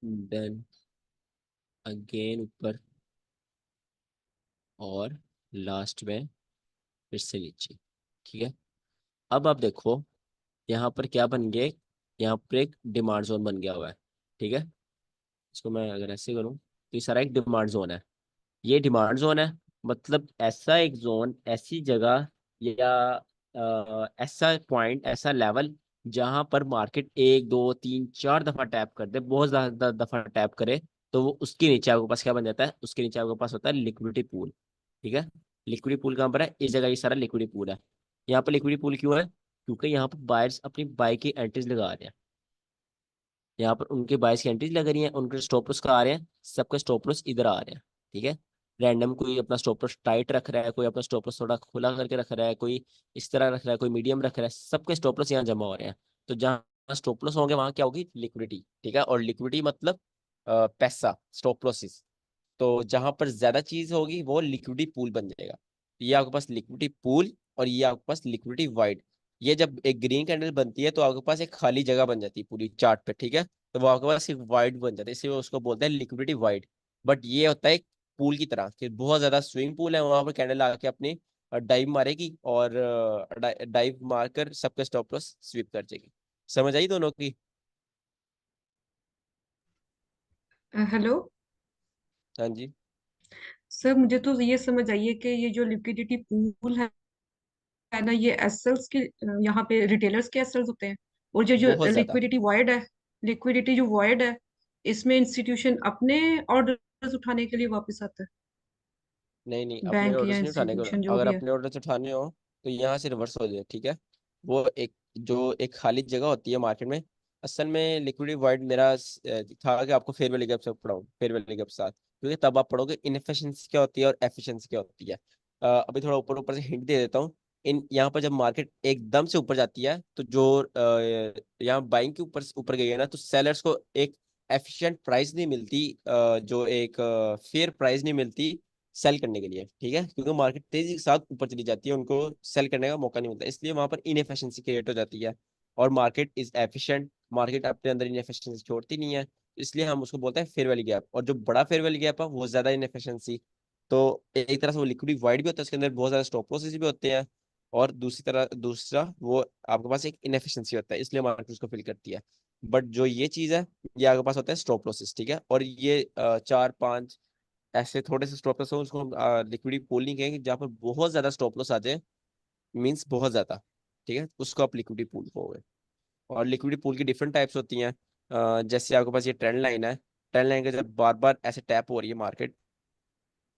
Speaker 9: देन अगेन ऊपर, और लास्ट में फिर से नीचे, ठीक है। अब आप देखो यहाँ पर क्या बन गया, यहाँ पर एक डिमांड जोन बन गया हुआ है, ठीक है। इसको मैं अगर ऐसे करूँ तो ये सारा एक डिमांड जोन है। ये डिमांड जोन है, मतलब ऐसा एक जोन, ऐसी जगह, या ऐसा पॉइंट, ऐसा लेवल, जहां पर मार्केट 1 2 3 4 दफा टैप कर दे, बहुत ज्यादा दफा टैप करे, तो वो उसके नीचे आपके पास क्या बन जाता है, उसके नीचे आपके पास होता है लिक्विडिटी पूल, ठीक है। लिक्विडिटी पूल कहाँ पर है, इस जगह ये सारा लिक्विडिटी पूल है। यहाँ पर लिक्विडिटी पूल क्यों है, क्योंकि यहाँ पर बायर्स अपनी बाय की एंट्रीज लगा रहे हैं, यहाँ पर उनके बायर्स की एंट्रीज लग रही हैं, उनके स्टॉप लॉस कहाँ आ रहे हैं, सबके स्टॉप लॉस इधर आ रहे हैं, ठीक है। रैंडम कोई अपना स्टॉप लॉस टाइट रख रहा है, कोई अपना स्टॉप लॉस थोड़ा खुला करके रख रहा है, कोई इस तरह रख रहा है, कोई मीडियम रख रहा है, सबके स्टॉप लॉस यहाँ जमा हो रहे हैं। तो जहाँ स्टॉप लॉस होंगे वहाँ क्या होगी, लिक्विडिटी, ठीक है। और लिक्विडिटी मतलब पैसा, स्टॉप लॉसेस। तो जहां पर ज्यादा चीज होगी वो लिक्विडिटी पूल बन जाएगा। ये आपके पास लिक्विडिटी पूल, और ये आपके पास लिक्विडिटी वाइड। ये जब एक ग्रीन कैंडल बनती है तो आपके पास एक खाली जगह बन जाती है पूरी चार्ट पे, ठीक है। तो वो आपके पास एक वाइड बन जाता है, इसलिए उसको बोलते हैं लिक्विडिटी वाइड। बट ये होता है एक पूल की तरह कि बहुत ज्यादा स्विमिंग पूल है, वहां पर कैंडल आके अपनी डाइव मारेगी और डाइव मारकर सबके स्टॉप लॉस स्वीप कर जाएगी। समझ आई दोनों की?
Speaker 2: हेलो
Speaker 9: हाँ जी।
Speaker 2: सर, मुझे तो ये समझ आई है कि ये जो लिक्विडिटी पूल है ना, ये एसएल्स के यहाँ पे रिटेलर्स के एसएल्स होते हैं। और जो जो
Speaker 9: बहुत ज्यादा।
Speaker 2: लिक्विडिटी जो वॉइड है, इसमें इंस्टीट्यूशन अपने ऑर्डर्स उठाने के लिए वापस आता है,
Speaker 9: नहीं नहीं, अपने
Speaker 2: बैंक या
Speaker 9: ऑर्डर्स नहीं उठाने को।
Speaker 2: इंस्टीट्यूशन जो
Speaker 9: अगर
Speaker 2: भी है।
Speaker 9: अपने ऑर्डर्स उठाने हो तो यहाँ से रिवर्स हो जाए, ठीक है। वो एक जो एक खाली जगह होती है मार्केट में। असल में लिक्विडिटी वाइड मेरा था कि आपको फेयर वैल्यू गैप से पढ़ाऊँ, फेयर वैल्यू गैप के साथ, क्योंकि तब आप पढ़ोगे इनएफिशिएंसी क्या होती है और एफिशिएंसी क्या होती है। अभी थोड़ा ऊपर ऊपर से हिंट दे देता हूँ। इन यहाँ पर जब मार्केट एकदम से ऊपर जाती है तो जो यहाँ बाइंग के ऊपर ऊपर गई है ना, तो सेलर्स को एक एफिशिएंट प्राइस नहीं मिलती, जो एक फेयर प्राइस नहीं मिलती सेल करने के लिए, ठीक है, क्योंकि मार्केट तेजी के साथ ऊपर चली जाती है, उनको सेल करने का मौका नहीं मिलता, इसलिए वहां पर इनएफिशिएंसी क्रिएट हो जाती है। और मार्केट इज एफिशिएंट, मार्केट अपने अंदर इनएफिशिएंसी छोड़ती नहीं है, इसलिए हम उसको बोलते हैं फेयर वैल्यू गैप। और जो बड़ा फेयर वैल्यू गैप है वो ज्यादा इनएफिशिएंसी। तो एक तरह से वो लिक्विड वाइड भी होता है, उसके अंदर बहुत ज्यादा स्टॉप लॉसेस भी होते हैं। और दूसरा वो आपके पास एक इनएफिशिएंसी होता है, इसलिए मार्केट उसको फिल करती है। बट जो ये चीज है, ये आपके पास होता है स्टॉप लॉसेस, ठीक है। और ये चार पांच ऐसे थोड़े से स्टॉप लॉस हो, उसको हम लिक्विडिटी पूल नहीं कहेंगे, जहाँ पर बहुत ज्यादा स्टॉप लॉस आ जाए, मींस बहुत ज्यादा, ठीक है, उसको आप लिक्विडिटी पूल कहोगे। और लिक्विडिटी पूल की डिफरेंट टाइप्स होती हैं। जैसे आपके पास ये ट्रेंड लाइन है, ट्रेंड लाइन का जब बार बार ऐसे टैप हो रही है मार्केट,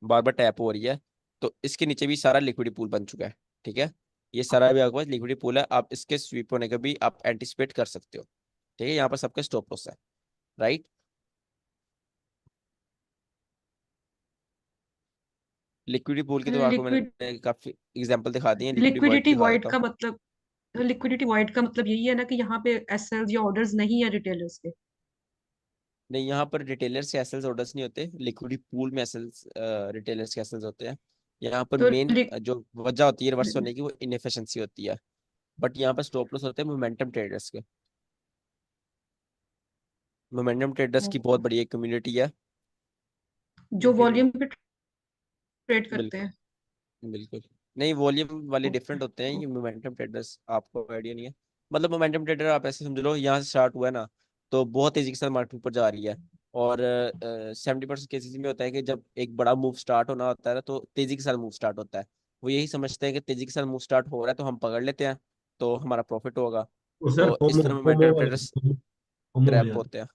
Speaker 9: बार बार टैप हो रही है, तो इसके नीचे भी सारा लिक्विडिटी पूल बन चुका है, ठीक है। ये सारा भी आपके पास लिक्विडिटी पूल है, आप इसके स्वीप होने का भी आप एंटिसिपेट कर सकते हो, ठीक है। यहाँ पर सबके स्टॉप लॉस है, राइट। लिक्विडिटी पूल की तो आपको
Speaker 2: लिक्विड
Speaker 9: मैंने काफी एग्जांपल दिखा दिए हैं, लिक्विडिटी वाइड
Speaker 2: लिक्विडिटी
Speaker 9: दिखा
Speaker 2: वॉइड
Speaker 9: देता हूँ।
Speaker 2: का मतलब लिक्विडिटी वाइड का मतलब यही है ना कि यहाँ पे एसएल्स या ऑर्डर्स नहीं है रिटेलर्स के।
Speaker 9: नहीं, यहाँ पर रिटेलर्स के एसएल्स ऑर्डर्स नहीं होते, लिक्विडिटी पूल में एसएल्स रिटेलर्स के एसएल्स होते हैं। यहाँ पर
Speaker 2: तो
Speaker 9: मेन
Speaker 2: लिक,
Speaker 9: जो वजह होती है रिवर्स होने की वो इनएफिशिएंसी होती है। बट यहाँ पर स्टॉप लॉस होते हैं मोमेंटम ट्रेडर्स के। मोमेंटम ट्रेडर्स की बहुत बड़ी एक कम्युनिटी है।
Speaker 2: जो
Speaker 9: लेकिन
Speaker 2: वॉल्यूम पे ट्रेड करते
Speaker 9: बिल्कुल
Speaker 2: हैं।
Speaker 9: बिल्कुल नहीं, वॉल्यूम वाले डिफरेंट होते हैं, ये मोमेंटम ट्रेडर्स आपको आइडिया नहीं है। मतलब मोमेंटम ट्रेडर आप ऐसे समझ लो, यहाँ से स्टार्ट हुआ है ना, तो बहुत तेजी के साथ मार्केट ऊपर जा रही है। और 70% केसेस में होता है कि जब एक बड़ा मूव स्टार्ट होना होता है ना, तो तेजी के साथ मूव स्टार्ट होता है। वो यही समझते हैं कि तेजी के साथ मूव स्टार्ट हो रहा है तो हम पकड़ लेते हैं, तो हमारा प्रॉफिट होगा।
Speaker 3: वो सर
Speaker 9: तो इस
Speaker 3: फोमो
Speaker 9: तरह
Speaker 3: फोमो
Speaker 9: मोमेंटम
Speaker 3: वाले
Speaker 9: ट्रेडर्स
Speaker 3: फोमो हो
Speaker 9: ट्रैप
Speaker 3: जाता
Speaker 9: होते हैं।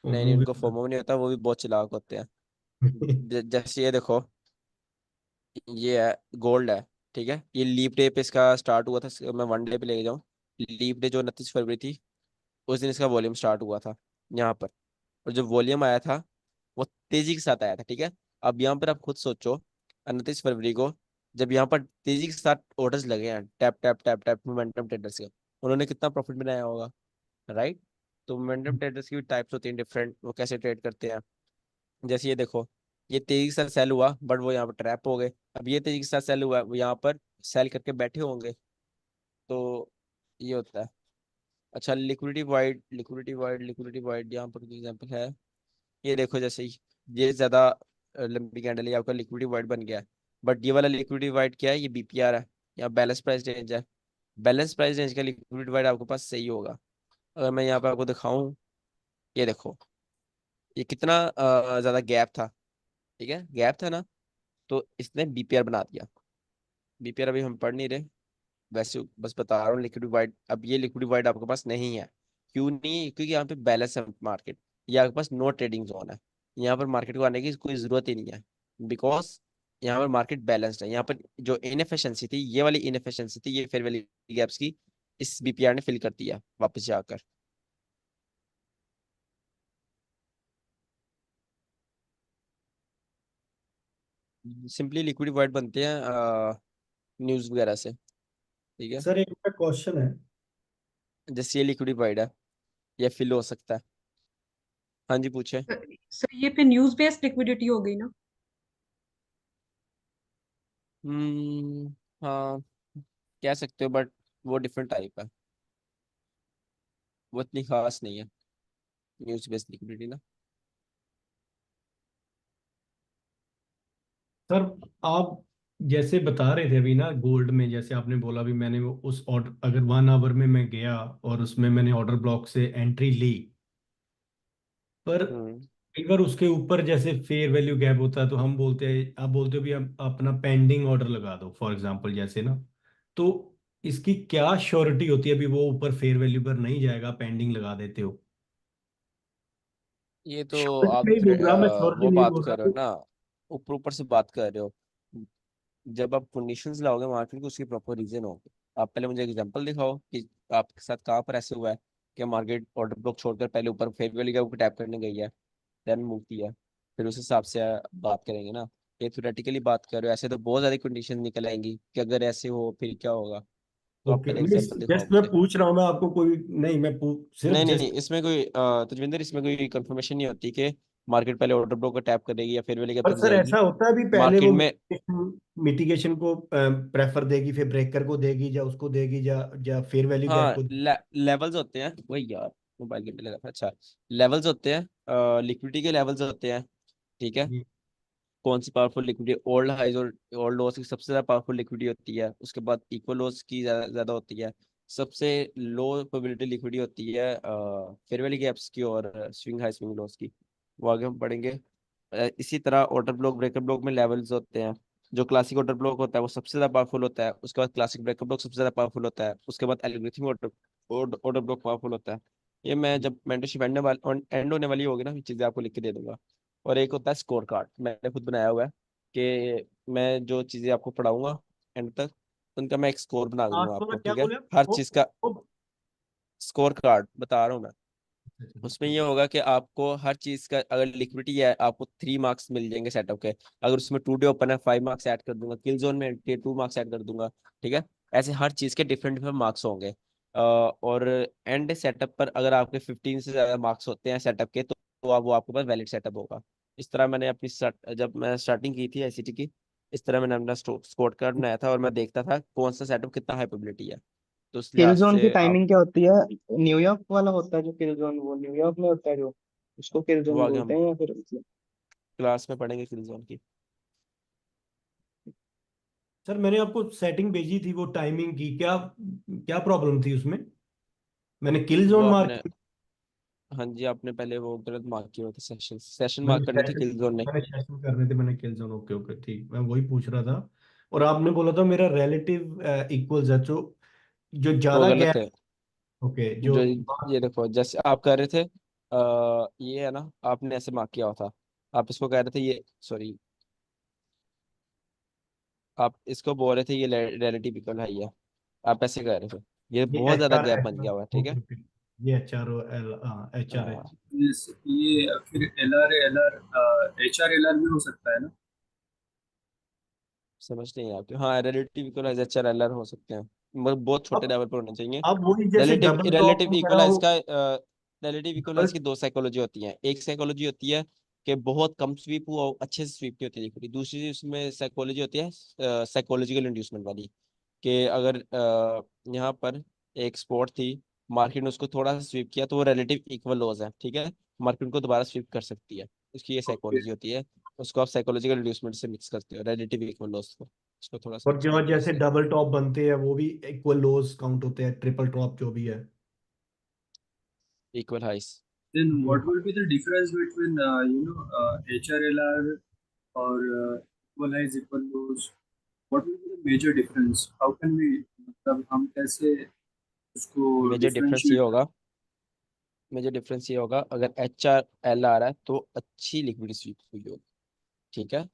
Speaker 3: है,
Speaker 9: नहीं नहीं,
Speaker 3: फोमो भी
Speaker 9: उनको फोमो नहीं होता, वो भी बहुत चालाक होते हैं। जैसे ये देखो, ये है गोल्ड है, ठीक है। ये लीप डे पे इसका स्टार्ट हुआ था, मैं वन डे पे लेके जाऊँ। लीप डे जो 29 फरवरी थी, उस दिन इसका वॉल्यूम स्टार्ट हुआ था यहाँ पर। और जो वॉल्यूम आया था वो तेजी के साथ आया था, ठीक है। अब यहाँ पर आप खुद सोचो, 29 फरवरी को जब यहाँ पर तेजी के साथ ऑर्डर्स लगे हैं, tap tap tap tap momentum traders के, उन्होंने कितना प्रॉफिट बनाया होगा, राइट। तो मोमेंटम ट्रेडर्स की भी टाइप्स होती हैं डिफरेंट, वो कैसे ट्रेड करते हैं। जैसे ये देखो, ये तेजी के साथ सेल हुआ बट वो यहाँ पर ट्रैप हो गए। अब ये तेजी के साथ सेल हुआ, वो यहाँ पर सेल करके बैठे होंगे, तो ये होता है। अच्छा, लिक्विडिटी वाइड यहाँ पर एग्जांपल है। ये देखो, जैसे ही ये ज्यादा लंबी कैंडल है, आपका लिक्विडिटी वाइड बन गया है। बट ये वाला लिक्विडिटी वाइड क्या है, ये बीपीआर है, यहाँ बैलेंस प्राइस रेंज है। बैलेंस प्राइस रेंज का लिक्विडिटी वाइड आपके पास सही होगा। अगर मैं यहाँ पे आपको दिखाऊं, ये देखो, ये कितना ज्यादा गैप था, ठीक है, गैप था ना, तो इसने बीपीआर बना दिया। बीपीआर अभी हम पढ़ नहीं रहे, वैसे बस बता रहा हूँ लिक्विड वाइड। अब ये लिक्विड वाइड आपके पास नहीं है, क्यों नहीं है? क्योंकि यहाँ पे बैलेंस है मार्केट, ये आपके पास नो ट्रेडिंग जोन है। यहाँ पर मार्केट को आने की कोई जरूरत ही नहीं है, बिकॉज यहाँ पर मार्केट बैलेंस्ड है। यहाँ पर जो इनएफिशिएंसी थी, ये वाली इनएफिशिएंसी थी, ये फेयर वैल्यू गैप्स की, इस बीपीआर ने फिल कर दिया वापस जाकर। सिंपली लिक्विड वाइड बनते हैं न्यूज वगैरह से, ठीक है।
Speaker 3: सर एक क्वेश्चन है।
Speaker 9: जैसे ये लिक्विड वाइड है, ये फिल हो सकता है। हाँ जी, पूछे।
Speaker 2: सर ये पे न्यूज बेस्ड लिक्विडिटी हो गई ना।
Speaker 9: हम्म, हाँ, कह सकते हो, बट वो डिफरेंट टाइप है, वो इतनी खास नहीं है। न्यूज बेस्ड लिक्विडिटी ना।
Speaker 3: सर आप जैसे बता रहे थे अभी ना गोल्ड में, जैसे आपने बोला भी मैंने वो उस ऑर्डर अगर 1 आवर में मैं गया और उसमें मैंने ऑर्डर ब्लॉक से एंट्री ली, पर
Speaker 9: हम्म।
Speaker 3: कई बार उसके ऊपर जैसे फेयर वैल्यू गैप होता है तो हम बोलते हैं, आप बोलते हो भी आप अपना पेंडिंग ऑर्डर लगा दो फॉर एग्जांपल जैसे ना, तो इसकी क्या श्योरिटी होती है अभी वो ऊपर फेयर वैल्यू पर नहीं जाएगा, पेंडिंग लगा देते हो?
Speaker 9: ये तो
Speaker 3: श्योरिटी
Speaker 9: आप
Speaker 3: नहीं बोल रहा मैं,
Speaker 9: वो
Speaker 3: श्योरिटी नहीं
Speaker 9: बात
Speaker 3: बोल
Speaker 9: कर
Speaker 3: रहा
Speaker 9: रहे हो
Speaker 3: तो।
Speaker 9: ना, ऊपर ऊपर से बात कर रहे हो। जब आप कंडीशंस लाओगे मार्केट को, उसकी प्रॉपर रीजन होगी। आप पहले मुझे एग्जांपल दिखाओ कि आपके साथ कहाँ पर ऐसे हुआ है कि मार्केट ऑर्डर ब्लॉक छोड़कर पहले ऊपर फेयर वैल्यू का ऊपर टैप करने गई है, देन मूव किया, फिर उस हिसाब से बात करेंगे ना। ये थ्योरेटिकली बात कर रहे हो, ऐसे तो बहुत सारी कंडीशन निकल आएंगी कि अगर ऐसे हो फिर क्या होगा। तो आप
Speaker 3: ओके,
Speaker 9: पहले
Speaker 3: नहीं
Speaker 9: एग्जांपल दिखाओ
Speaker 3: जस्ट मैं
Speaker 9: मुझे।
Speaker 3: पूछ रहा हूँ, मैं आपको कोई नहीं, मैं सिर्फ
Speaker 9: नहीं नहीं नहीं,
Speaker 3: जस्ट।
Speaker 9: इसमें कोई तजविंदर, इसमें कोई कंफर्मेशन नहीं होती कि मार्केट पहले ऑर्डर ब्लॉक को टैप करेगी या फेयर वैल्यू गैप
Speaker 3: पर
Speaker 9: तक
Speaker 3: सर
Speaker 9: जाएगी।
Speaker 3: ऐसा होता है भी पहले
Speaker 9: मार्केट
Speaker 3: वो
Speaker 9: में
Speaker 3: मिटिगेशन को प्रेफर देगी, फिर ब्रेकर को देगी, या उसको देगी, या फेयर वैल्यू गैप
Speaker 9: हाँ
Speaker 3: को।
Speaker 9: लेवल्स होते हैं, वही यार मोबाइल के लगा था। अच्छा, लेवल्स होते हैं, लिक्विडिटी के लेवल्स होते हैं। ठीक है,
Speaker 3: जी।
Speaker 9: कौन सी पावरफुल लिक्विडिटी, ओल्ड हाइज और ओल्ड लोस की सबसे ज्यादा पावरफुल लिक्विडिटी होती है, उसके बाद इक्वल लोस की ज्यादा ज्यादा होती है, सबसे लो प्रोबेबिलिटी लिक्विडिटी होती है फेयर वैल्यू गैप्स की और स्विंग हाई स्विंग लोस की। वो आगे हम पढ़ेंगे। इसी तरह ऑर्डर ब्लॉक ब्रेकर ब्लॉक में लेवल्स होते हैं। जो क्लासिक ऑर्डर ब्लॉक होता है वो सबसे ज्यादा पावरफुल होता है, उसके बाद क्लासिक ब्रेकर ब्लॉक सबसे ज्यादा पावरफुल होता है, उसके बाद algorithmic order order block powerful होता है। ये मैं जब मेंटरशिप एंड होने वाली होगी ना, ये चीजें आपको लिख के दे दूंगा। और एक होता है स्कोर कार्ड, मैंने खुद बनाया हुआ है कि मैं जो चीज़ें आपको पढ़ाऊंगा एंड तक, उनका मैं एक स्कोर बना दूंगा
Speaker 3: आज तो मैं
Speaker 9: आपको।
Speaker 3: क्या
Speaker 9: ठीक है,
Speaker 3: बोले आप?
Speaker 9: हर चीज़ का स्कोर कार्ड बता रहा हूँ मैं। उसमें ये
Speaker 3: ठीक है।
Speaker 9: होगा कि आपको हर चीज़ का, अगर लिक्विडिटी है आपको 3 मार्क्स मिल जाएंगे सेटअप के। अगर उसमें 2 डे ओपन है 5 मार्क्स ऐड कर दूंगा, किल जोन में एंट्री 2 मार्क्स ऐड कर दूंगा। ठीक है, ऐसे हर चीज़ के डिफरेंट डिफरेंट मार्क्स होंगे। और एंड सेटअप पर अगर आपके 15 से ज़्यादा मार्क्स होते हैं सेटअप के, तो आप वो आपके पास वैलिड सेटअप होगा। इस तरह मैंने अपनी जब मैं स्टार्टिंग की थी आईसीटी की, इस तरह मैंने अपना स्कोर कार्ड बनाया था और मैं देखता था कौन सा सेटअप कितना हाई प्रोबेबिलिटी है। तो उस
Speaker 4: किल
Speaker 9: लिहाज
Speaker 4: जोन की
Speaker 9: से आप
Speaker 4: टाइमिंग क्या होती है? न्यूयॉर्क वाला होता है जो किल जोन, वो न्यूयॉर्क में होता है जो, उसको किल
Speaker 9: वो
Speaker 4: जोन
Speaker 9: आगे
Speaker 4: बोलते
Speaker 9: हम
Speaker 4: हैं या फिर?
Speaker 9: क्लास में पढ़ेंगे किल जोन की।
Speaker 3: सर मैंने आपको सेटिंग भेजी थी वो टाइमिंग की, क्या क्या प्रॉब्लम थी उसमें? मैंने किल
Speaker 9: वो
Speaker 3: जोन मार्क
Speaker 9: आपने,
Speaker 3: की।
Speaker 9: हाँ जी, आपने पहले वो गलत मार्क किया हुआ था, सेशन सेशन
Speaker 3: मैंने
Speaker 9: मार्क करनी थी,
Speaker 3: सेशन
Speaker 9: किल जोन नहीं।
Speaker 3: मैंने सेशन करने थे, मैंने किल जोन। ओके ओके ठीक, मैं वही पूछ रहा था। और आपने बोला था मेरा रिलेटिव इक्वल्स है, जो जो
Speaker 9: वो
Speaker 3: ज्यादा
Speaker 9: गलत
Speaker 3: गैप।
Speaker 9: है।
Speaker 3: ओके जो।
Speaker 9: जो ये देखो, जैसे आप कर रहे थे, ये है ना, आपने ऐसे मार्क किया हुआ था। आप इसको कह रहे थे ये, सॉरी, आप इसको बोल रहे थे ये रिलेटिव इक्वल है ये, आप ऐसे कह रहे थे। ये
Speaker 3: ये
Speaker 9: बहुत
Speaker 3: एच
Speaker 9: ज्यादा
Speaker 3: आर
Speaker 9: गैप
Speaker 3: एच
Speaker 9: बन
Speaker 3: आर
Speaker 9: गया हुआ है। ठीक है,
Speaker 3: ओके ओके। ये एच आर ओ एल, हाँ एच आर
Speaker 9: हाँ,
Speaker 3: एच।
Speaker 10: ये फिर एच आर एल आर भी हो सकता है ना?
Speaker 9: समझ नहीं आपके, हाँ रिलेटिव इक्वलाइज अच्छा एलआर हो सकते हैं, मगर बहुत छोटे
Speaker 3: अब
Speaker 9: लेवल पर होने चाहिए।
Speaker 3: अब वही जैसे
Speaker 9: रिलेटिव
Speaker 3: डबल टॉप
Speaker 9: रिलेटिव
Speaker 3: वगैरह
Speaker 9: इक्वलाइज
Speaker 3: हो।
Speaker 9: का रिलेटिव
Speaker 3: डबल।
Speaker 9: इक्वलाइज की दो साइकोलॉजी होती है। एक साइकोलॉजी होती है कि बहुत कम स्वीप हुआ हो, अच्छे से स्वीप की होती है लिक्विडिटी। दूसरी उसमें साइकोलॉजी होती है साइकोलॉजिकल इंड्यूसमेंट वाली, कि अगर यहाँ पर एक स्पॉट थी, मार्केट ने उसको थोड़ा सा स्वीप किया तो वो रिलेटिव इक्वल लॉस है। ठीक है, मार्केट उनको दोबारा स्वीप कर सकती है, उसकी ये
Speaker 10: ओके।
Speaker 9: साइकोलॉजी होती है। उसको आप साइकोलॉजिकल इंड्यूसमेंट से मिक्स करते हो, रिलेटिव इक्वल लॉस को, उसको थोड़ा सा
Speaker 3: और
Speaker 9: मिक्स
Speaker 3: जो
Speaker 9: करते हो
Speaker 3: जैसे
Speaker 9: उससे।
Speaker 3: डबल टॉप बनते हैं वो भी इक्वल लोज काउंट होते हैं, ट्रिपल टॉप जो भी है।
Speaker 9: इक्वल हाइस।
Speaker 10: Then
Speaker 3: वो
Speaker 10: what will be the difference between HRLR or equalize equal loss? What will be the major difference? How can we, मतलब हम कैसे उसको
Speaker 9: मेजर डिफरेंस ये
Speaker 10: differentiate कर?
Speaker 9: होगा, मेजर डिफरेंस ये होगा, अगर एच आर एल आ रहा है तो अच्छी लिक्विडिटी स्वीप हुई होगी। ठीक है,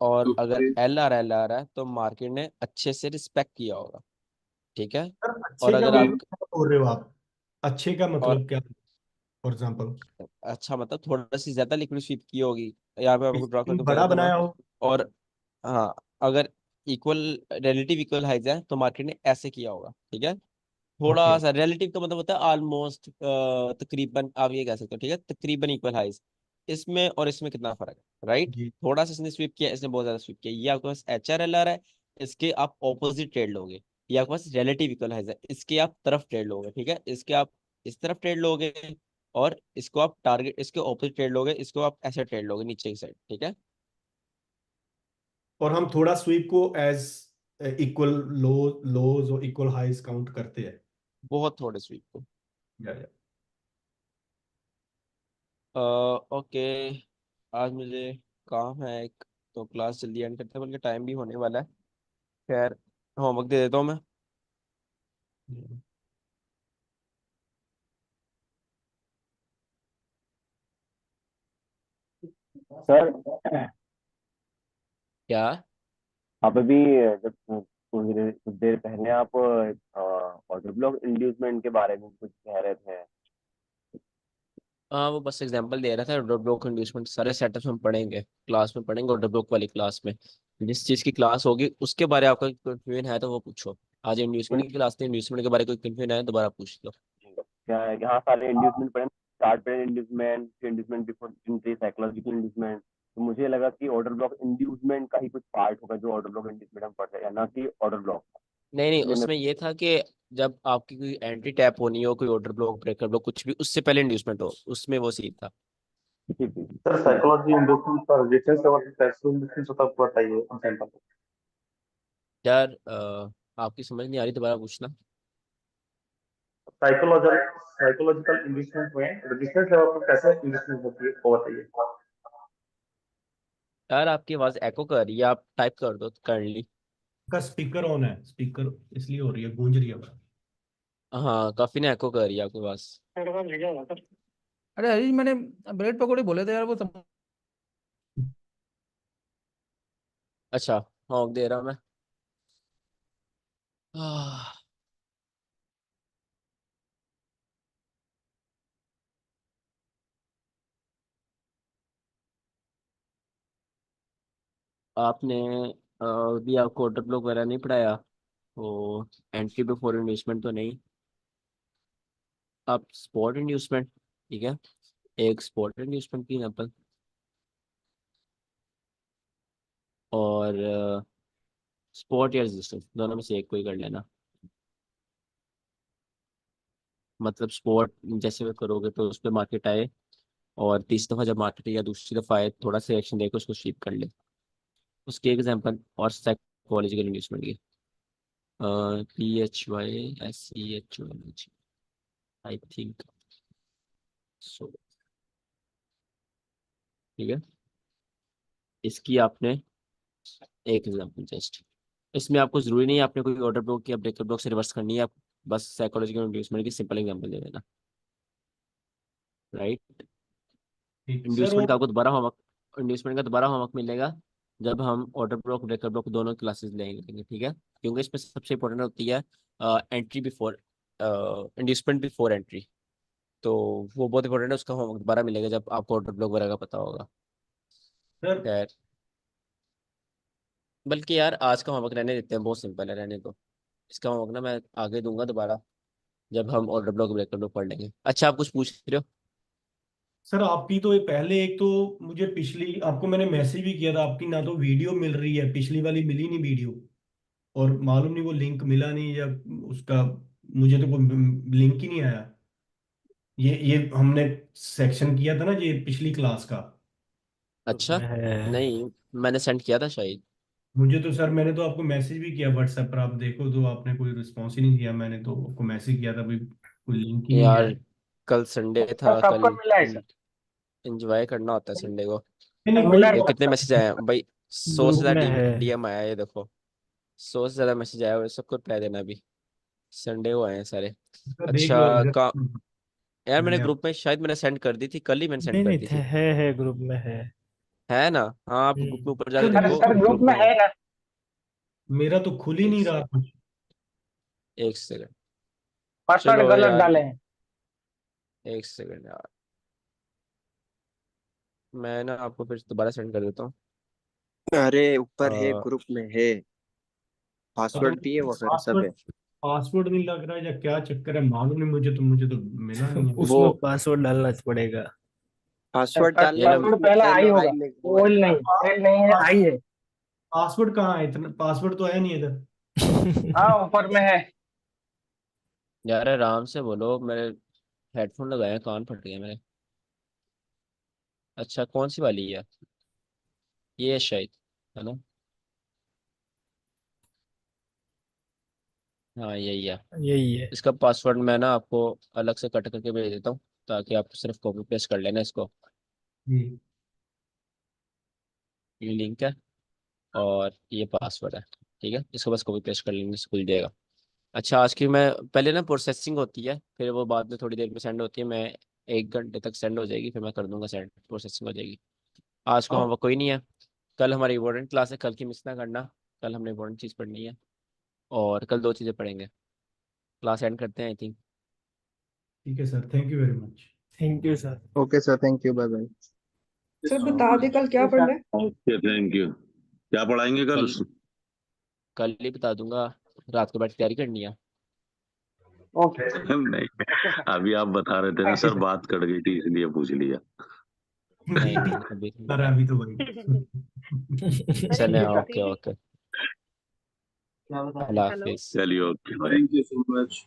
Speaker 9: और अगर
Speaker 10: ओके।
Speaker 9: एल आ रहा है तो मार्केट ने अच्छे से रिस्पेक्ट किया होगा। ठीक है,
Speaker 3: सर
Speaker 9: और
Speaker 3: अच्छे का
Speaker 9: अगर आप,
Speaker 3: मतलब क्या बोल रहे हो आप? अच्छे का
Speaker 9: और
Speaker 3: मतलब क्या? फॉर एग्जाम्पल
Speaker 9: अच्छा मतलब थोड़ा सी ज्यादा लिक्विड स्वीप की होगी, यहाँ पे आपको ड्रॉ करके बता
Speaker 3: बड़ा
Speaker 9: दूंगा।
Speaker 3: बनाया हो।
Speaker 9: और हाँ, अगर इक्वल रिलेटिव इक्वल हाइज है तो मार्केट ने ऐसे किया होगा। ठीक है,
Speaker 3: ओके
Speaker 9: थोड़ा सा रिलेटिव का मतलब होता है ऑलमोस्ट, तकरीबन आप ये कह सकते हो। ठीक है, तकरीबन इक्वल हाइज। इसमें और इसमें कितना फर्क है, राइट?
Speaker 3: जी।
Speaker 9: थोड़ा सा इसने स्वीप किया, इसने बहुत ज्यादा स्वीप किया, ये आपके पास एच आर एल आर है, इसके आप ऑपोजिट ट्रेड लोगे। ये आपके पास रिलेटिव इक्वल हाइज है, इसके आप तरफ ट्रेड लोगे। ठीक है, इसके आप इस तरफ ट्रेड लोगे, और इसको आप टारगेट, इसके ऑपोजिट ट्रेड लोगे, इसको आप ऐसे ट्रेड लोगे नीचे की साइड, ठीक है।
Speaker 3: और हम थोड़ा स्वीप को एज इक्वल लोज और इक्वल हाईज काउंट करते हैं।
Speaker 9: बहुत थोड़े स्वीप को।
Speaker 3: या।
Speaker 9: ओके, आज मुझे काम है एक, तो क्लास जल्दी एंड करते हैं, बल्कि टाइम भी होने वाला है। खैर, होमवर्क दे देता हूँ मैं।
Speaker 11: सर,
Speaker 9: क्या?
Speaker 11: आप अभी जब कुछ देर पहले आप ऑर्डर ब्लॉक इंड्यूसमेंट के बारे में कुछ कह रहे थे।
Speaker 9: हाँ, वो बस एग्जांपल दे रहा था। ऑर्डर ब्लॉक इंड्यूसमेंट सारे सेटअप्स हम पढ़ेंगे, क्लास में पढ़ेंगे, ऑर्डर ब्लॉक वाली क्लास में। जिस चीज़ की क्लास होगी उसके बारे में आपका कंफ्यूजन है तो वो पूछो। आज इंड्यूसमेंट की क्लास थी, इंड्यूसमेंट के बारे में कोई कंफ्यूजन है दोबारा पूछ लो।
Speaker 11: क्या है कि हाँ, सारे इंड्यूसमेंट पढ़े, स्टार्ट पढ़े इंड्यूसमेंट, फिर inducement before entry, psychological inducement. तो मुझे लगा कि ऑर्डर ब्लॉक इंड्यूसमेंट का ही कुछ पार्ट होगा जो ऑर्डर ब्लॉक इंड्यूसमेंट हम पढ़ रहे हैं, ना कि ऑर्डर ब्लॉक।
Speaker 9: नहीं नहीं,
Speaker 11: इसलिए मैं
Speaker 9: उसमें ये था कि जब आपकी कोई एंट्री टैप होनी हो, कोई ऑर्डर ब्लॉक, ब्रेकर ब्लॉक, कुछ भी, उससे पहले इंड्यूसमेंट हो, उसमें वो सीन था।
Speaker 11: ठीक है।
Speaker 12: सर साइकोलॉजी इंडक्शन पर रेजिस्टेंस लेवल कैसे इंडक्शन होता है बताइए एग्जांपल।
Speaker 9: यार आपकी समझ नहीं आ रही, दोबारा पूछना।
Speaker 12: साइकोलॉजिकल इंडक्शन में रेजिस्टेंस लेवल पर कैसे इंडक्शन होती है वो बताइए।
Speaker 9: यार आपकी आवाज़ एको कर रही है, आप टाइप कर दो करली।
Speaker 3: का स्पीकर ऑन है, स्पीकर इसलिए हो रही है, गूंज रही है।
Speaker 9: हाँ, काफी ना एको कर रही है आपकी आवाज़।
Speaker 5: अरे हरीश, मैंने ब्रेड पकौड़े बोले थे यार, वो सब।
Speaker 9: अच्छा, हाँ दे रहा हूँ मैं। आह, आपने भी आपको ऑर्डर ब्लॉक वगैरह नहीं पढ़ाया, तो एंट्री बिफोर इन्वेस्टमेंट तो नहीं। आप स्पॉट इन्वेस्टमेंट, ठीक है, एक स्पॉट इन्वेस्टमेंट की एग्जाम्पल, और स्पॉट या रेजिस्टेंस दोनों में से एक कोई कर लेना। मतलब स्पॉट जैसे भी करोगे तो उस पर मार्केट आए, और तीसरी दफ़ा जब मार्केट या दूसरी दफ़ा आए, थोड़ा सा एक्शन देकर उसको शीप कर ले, उसकी एग्जाम्पल। और साइकोलॉजिकल इन्वेस्टमेंट की PHYSEH आई थिंक सो, ठीक है। इसकी आपने एक एग्जाम्पल जस्ट, इसमें आपको जरूरी नहीं है आपने कोई ऑर्डर ब्लॉक या ब्रेकर ब्लॉक से रिवर्स करनी है, आप बस साइकोलॉजिकल इंड्यूसमेंट की सिंपल एग्जांपल दे देना, राइट।
Speaker 3: ठीक सर।
Speaker 9: इंड्यूसमेंट का आपको दोबारा होमवर्क, इंड्यूसमेंट का दोबारा होमवर्क मिलेगा जब हम ऑर्डर ब्लॉक ब्रेकर ब्लॉक दोनों क्लासेस लेंगे, ठीक है। क्योंकि इसमें सबसे इंपॉर्टेंट होती है entry before, inducement before entry. तो वो बहुत इंपॉर्टेंट है, उसका होमवर्क दोबारा मिलेगा जब आपको ऑर्डर ब्लॉक वगैरह का पता होगा।
Speaker 3: सर
Speaker 9: खैर, बल्कि यार आज का होमवर्क रहने देते हैं, बहुत सिंपल है, रहने दो। इसका होमवर्क ना मैं आगे दूंगा दोबारा जब हम ऑर्डर ब्लॉक ब्रेकर ब्लॉक पढ़ लेंगे। अच्छा, आप कुछ पूछ रहे हो?
Speaker 3: सर आपकी तो ये पहले एक तो मुझे पिछली आपको मैंने मैसेज भी किया था, आपकी ना तो वीडियो मिल रही है, पिछली वाली मिली नहीं वीडियो, और मालूम नहीं वो लिंक मिला नहीं या उसका, मुझे तो कोई लिंक ही नहीं आया। ये हमने सेक्शन किया था ना ये पिछली क्लास का।
Speaker 9: अच्छा,
Speaker 6: में है।
Speaker 9: नहीं, मैंने सेंड किया था शायद।
Speaker 3: मुझे तो सर मैंने तो आपको मैसेज भी किया व्हाट्सएप पर, आप देखो तो आपने कोई रिस्पॉन्स ही नहीं दिया। मैंने तो आपको मैसेज किया था भाई, कोई लिंक ही नहीं
Speaker 9: यार
Speaker 3: है।
Speaker 9: कल संडे
Speaker 12: सर
Speaker 9: था,
Speaker 12: सबको
Speaker 9: कल
Speaker 12: मिला है सर।
Speaker 9: एंजॉय करना होता है संडे को।
Speaker 3: नहीं नहीं,
Speaker 12: मिला
Speaker 3: कोई
Speaker 12: है
Speaker 9: ये
Speaker 12: सर
Speaker 9: कितने मैसेज आए हैं भाई? 100 से
Speaker 6: ग्रुप में
Speaker 9: ज्यादा
Speaker 6: है।
Speaker 9: DM आया है, ये देखो। 100 से ज्यादा मैसेज आया हुआ है, सबको रिप्लाई देना अभी। संडे को आए हैं सारे।
Speaker 3: इसका देख लो
Speaker 9: अच्छा का,
Speaker 3: इधर।
Speaker 9: यार मैंने
Speaker 3: मैंने
Speaker 9: ग्रुप में शायद मैंने सेंड कर दी थी, कल ही मैंने सेंड
Speaker 6: नहीं
Speaker 9: कर
Speaker 6: नहीं
Speaker 9: दी
Speaker 6: थे,
Speaker 9: थी।
Speaker 6: है ग्रुप में है।
Speaker 9: है ना? हाँ, आप ग्रुप में
Speaker 6: हम्म।
Speaker 9: ऊपर जाके
Speaker 3: सर
Speaker 12: सर
Speaker 9: देखो,
Speaker 12: सर ग्रुप
Speaker 9: ग्रुप
Speaker 12: में
Speaker 9: में
Speaker 12: है
Speaker 9: है।
Speaker 12: ना।
Speaker 3: मेरा तो खुल ही
Speaker 9: एक
Speaker 3: नहीं रहा
Speaker 9: सेकंड,
Speaker 3: कुछ।
Speaker 9: एक सेकंड।
Speaker 12: पासवर्ड
Speaker 9: चलो
Speaker 12: गलत
Speaker 9: यार,
Speaker 12: डाले हैं।
Speaker 9: एक सेकंड यार, मैं ना आपको फिर दोबारा सेंड कर देता हूँ।
Speaker 13: अरे ऊपर है,
Speaker 9: अ,
Speaker 13: ग्रुप में है,
Speaker 3: हाँ, तो
Speaker 13: पासवर्ड भी है वगैरह सब
Speaker 3: पासवर्ड
Speaker 13: है।
Speaker 3: पासवर्ड नहीं लग रहा है या क्या चक्कर है, मालूम नहीं मुझे तो मिला नहीं है।
Speaker 13: वो
Speaker 6: उसमें पासवर्ड डालना पड़ेगा।
Speaker 12: सर
Speaker 13: पासवर्ड डालना
Speaker 9: ये
Speaker 13: है
Speaker 9: ना,
Speaker 13: और
Speaker 12: पासवर्ड
Speaker 13: उसमें
Speaker 12: पहला
Speaker 13: एल
Speaker 12: आई
Speaker 13: और आई
Speaker 12: होगा,
Speaker 13: में वो है।
Speaker 12: ओल नहीं, एल नहीं है, आई है।
Speaker 3: पासवर्ड कहाँ है इतना, पासवर्ड तो है नहीं इधर।
Speaker 12: हाँ ऊपर में है।
Speaker 9: यार आराम से बोलो, मेरे हेडफोन लगाए हैं, कान फट गए मेरे। अच्छा कौन सी वाली है? ये है शायद, है ना? हाँ यही है।
Speaker 6: यही है।
Speaker 9: इसका पासवर्ड मैं ना आपको अलग से कट करके भेज देता हूँ, ताकि आप सिर्फ कॉपी पेस्ट कर लेना इसको।
Speaker 3: जी
Speaker 9: ये लिंक है और ये पासवर्ड है, ठीक है? इसको बस कॉपी पेस्ट कर लेंगे, खुल जाएगा। अच्छा आज की मैं पहले ना प्रोसेसिंग होती है, फिर वो बाद में थोड़ी देर में सेंड होती है। मैं 1 घंटे तक सेंड हो जाएगी, फिर मैं कर दूंगा सेंड, प्रोसेसिंग हो जाएगी। आज को
Speaker 3: आप
Speaker 9: होमवर्क कोई नहीं है। कल हमारी इम्पोर्टेंट क्लास है, कल की मिस ना करना। कल हमने इम्पोर्टेंट चीज़ पढ़नी है, और कल 2 चीज़ें पढ़ेंगे। क्लास एंड करते हैं आई थिंक।
Speaker 3: ठीक है sir, thank you very much.
Speaker 6: Thank you sir.
Speaker 4: Okay sir, thank you, bye bye.
Speaker 2: Sir बता दे कल क्या पढ़ना है।
Speaker 8: Okay thank you. क्या पढ़ाएंगे कल?
Speaker 9: कल ही बता दूंगा, रात को बैठ के तैयारी करनी है।
Speaker 12: ओके
Speaker 8: नहीं, अभी आप बता रहे थे ना सर, बात कट गई थी इसलिए पूछ लिया।
Speaker 9: नहीं नहीं अभी
Speaker 3: सर अभी तो भाई
Speaker 9: चले, ओके ओके,
Speaker 12: क्या बता
Speaker 9: अल्लाह
Speaker 7: हेलो
Speaker 9: हाफिज।
Speaker 8: चलिए ओके भाई।
Speaker 10: Thank you so much.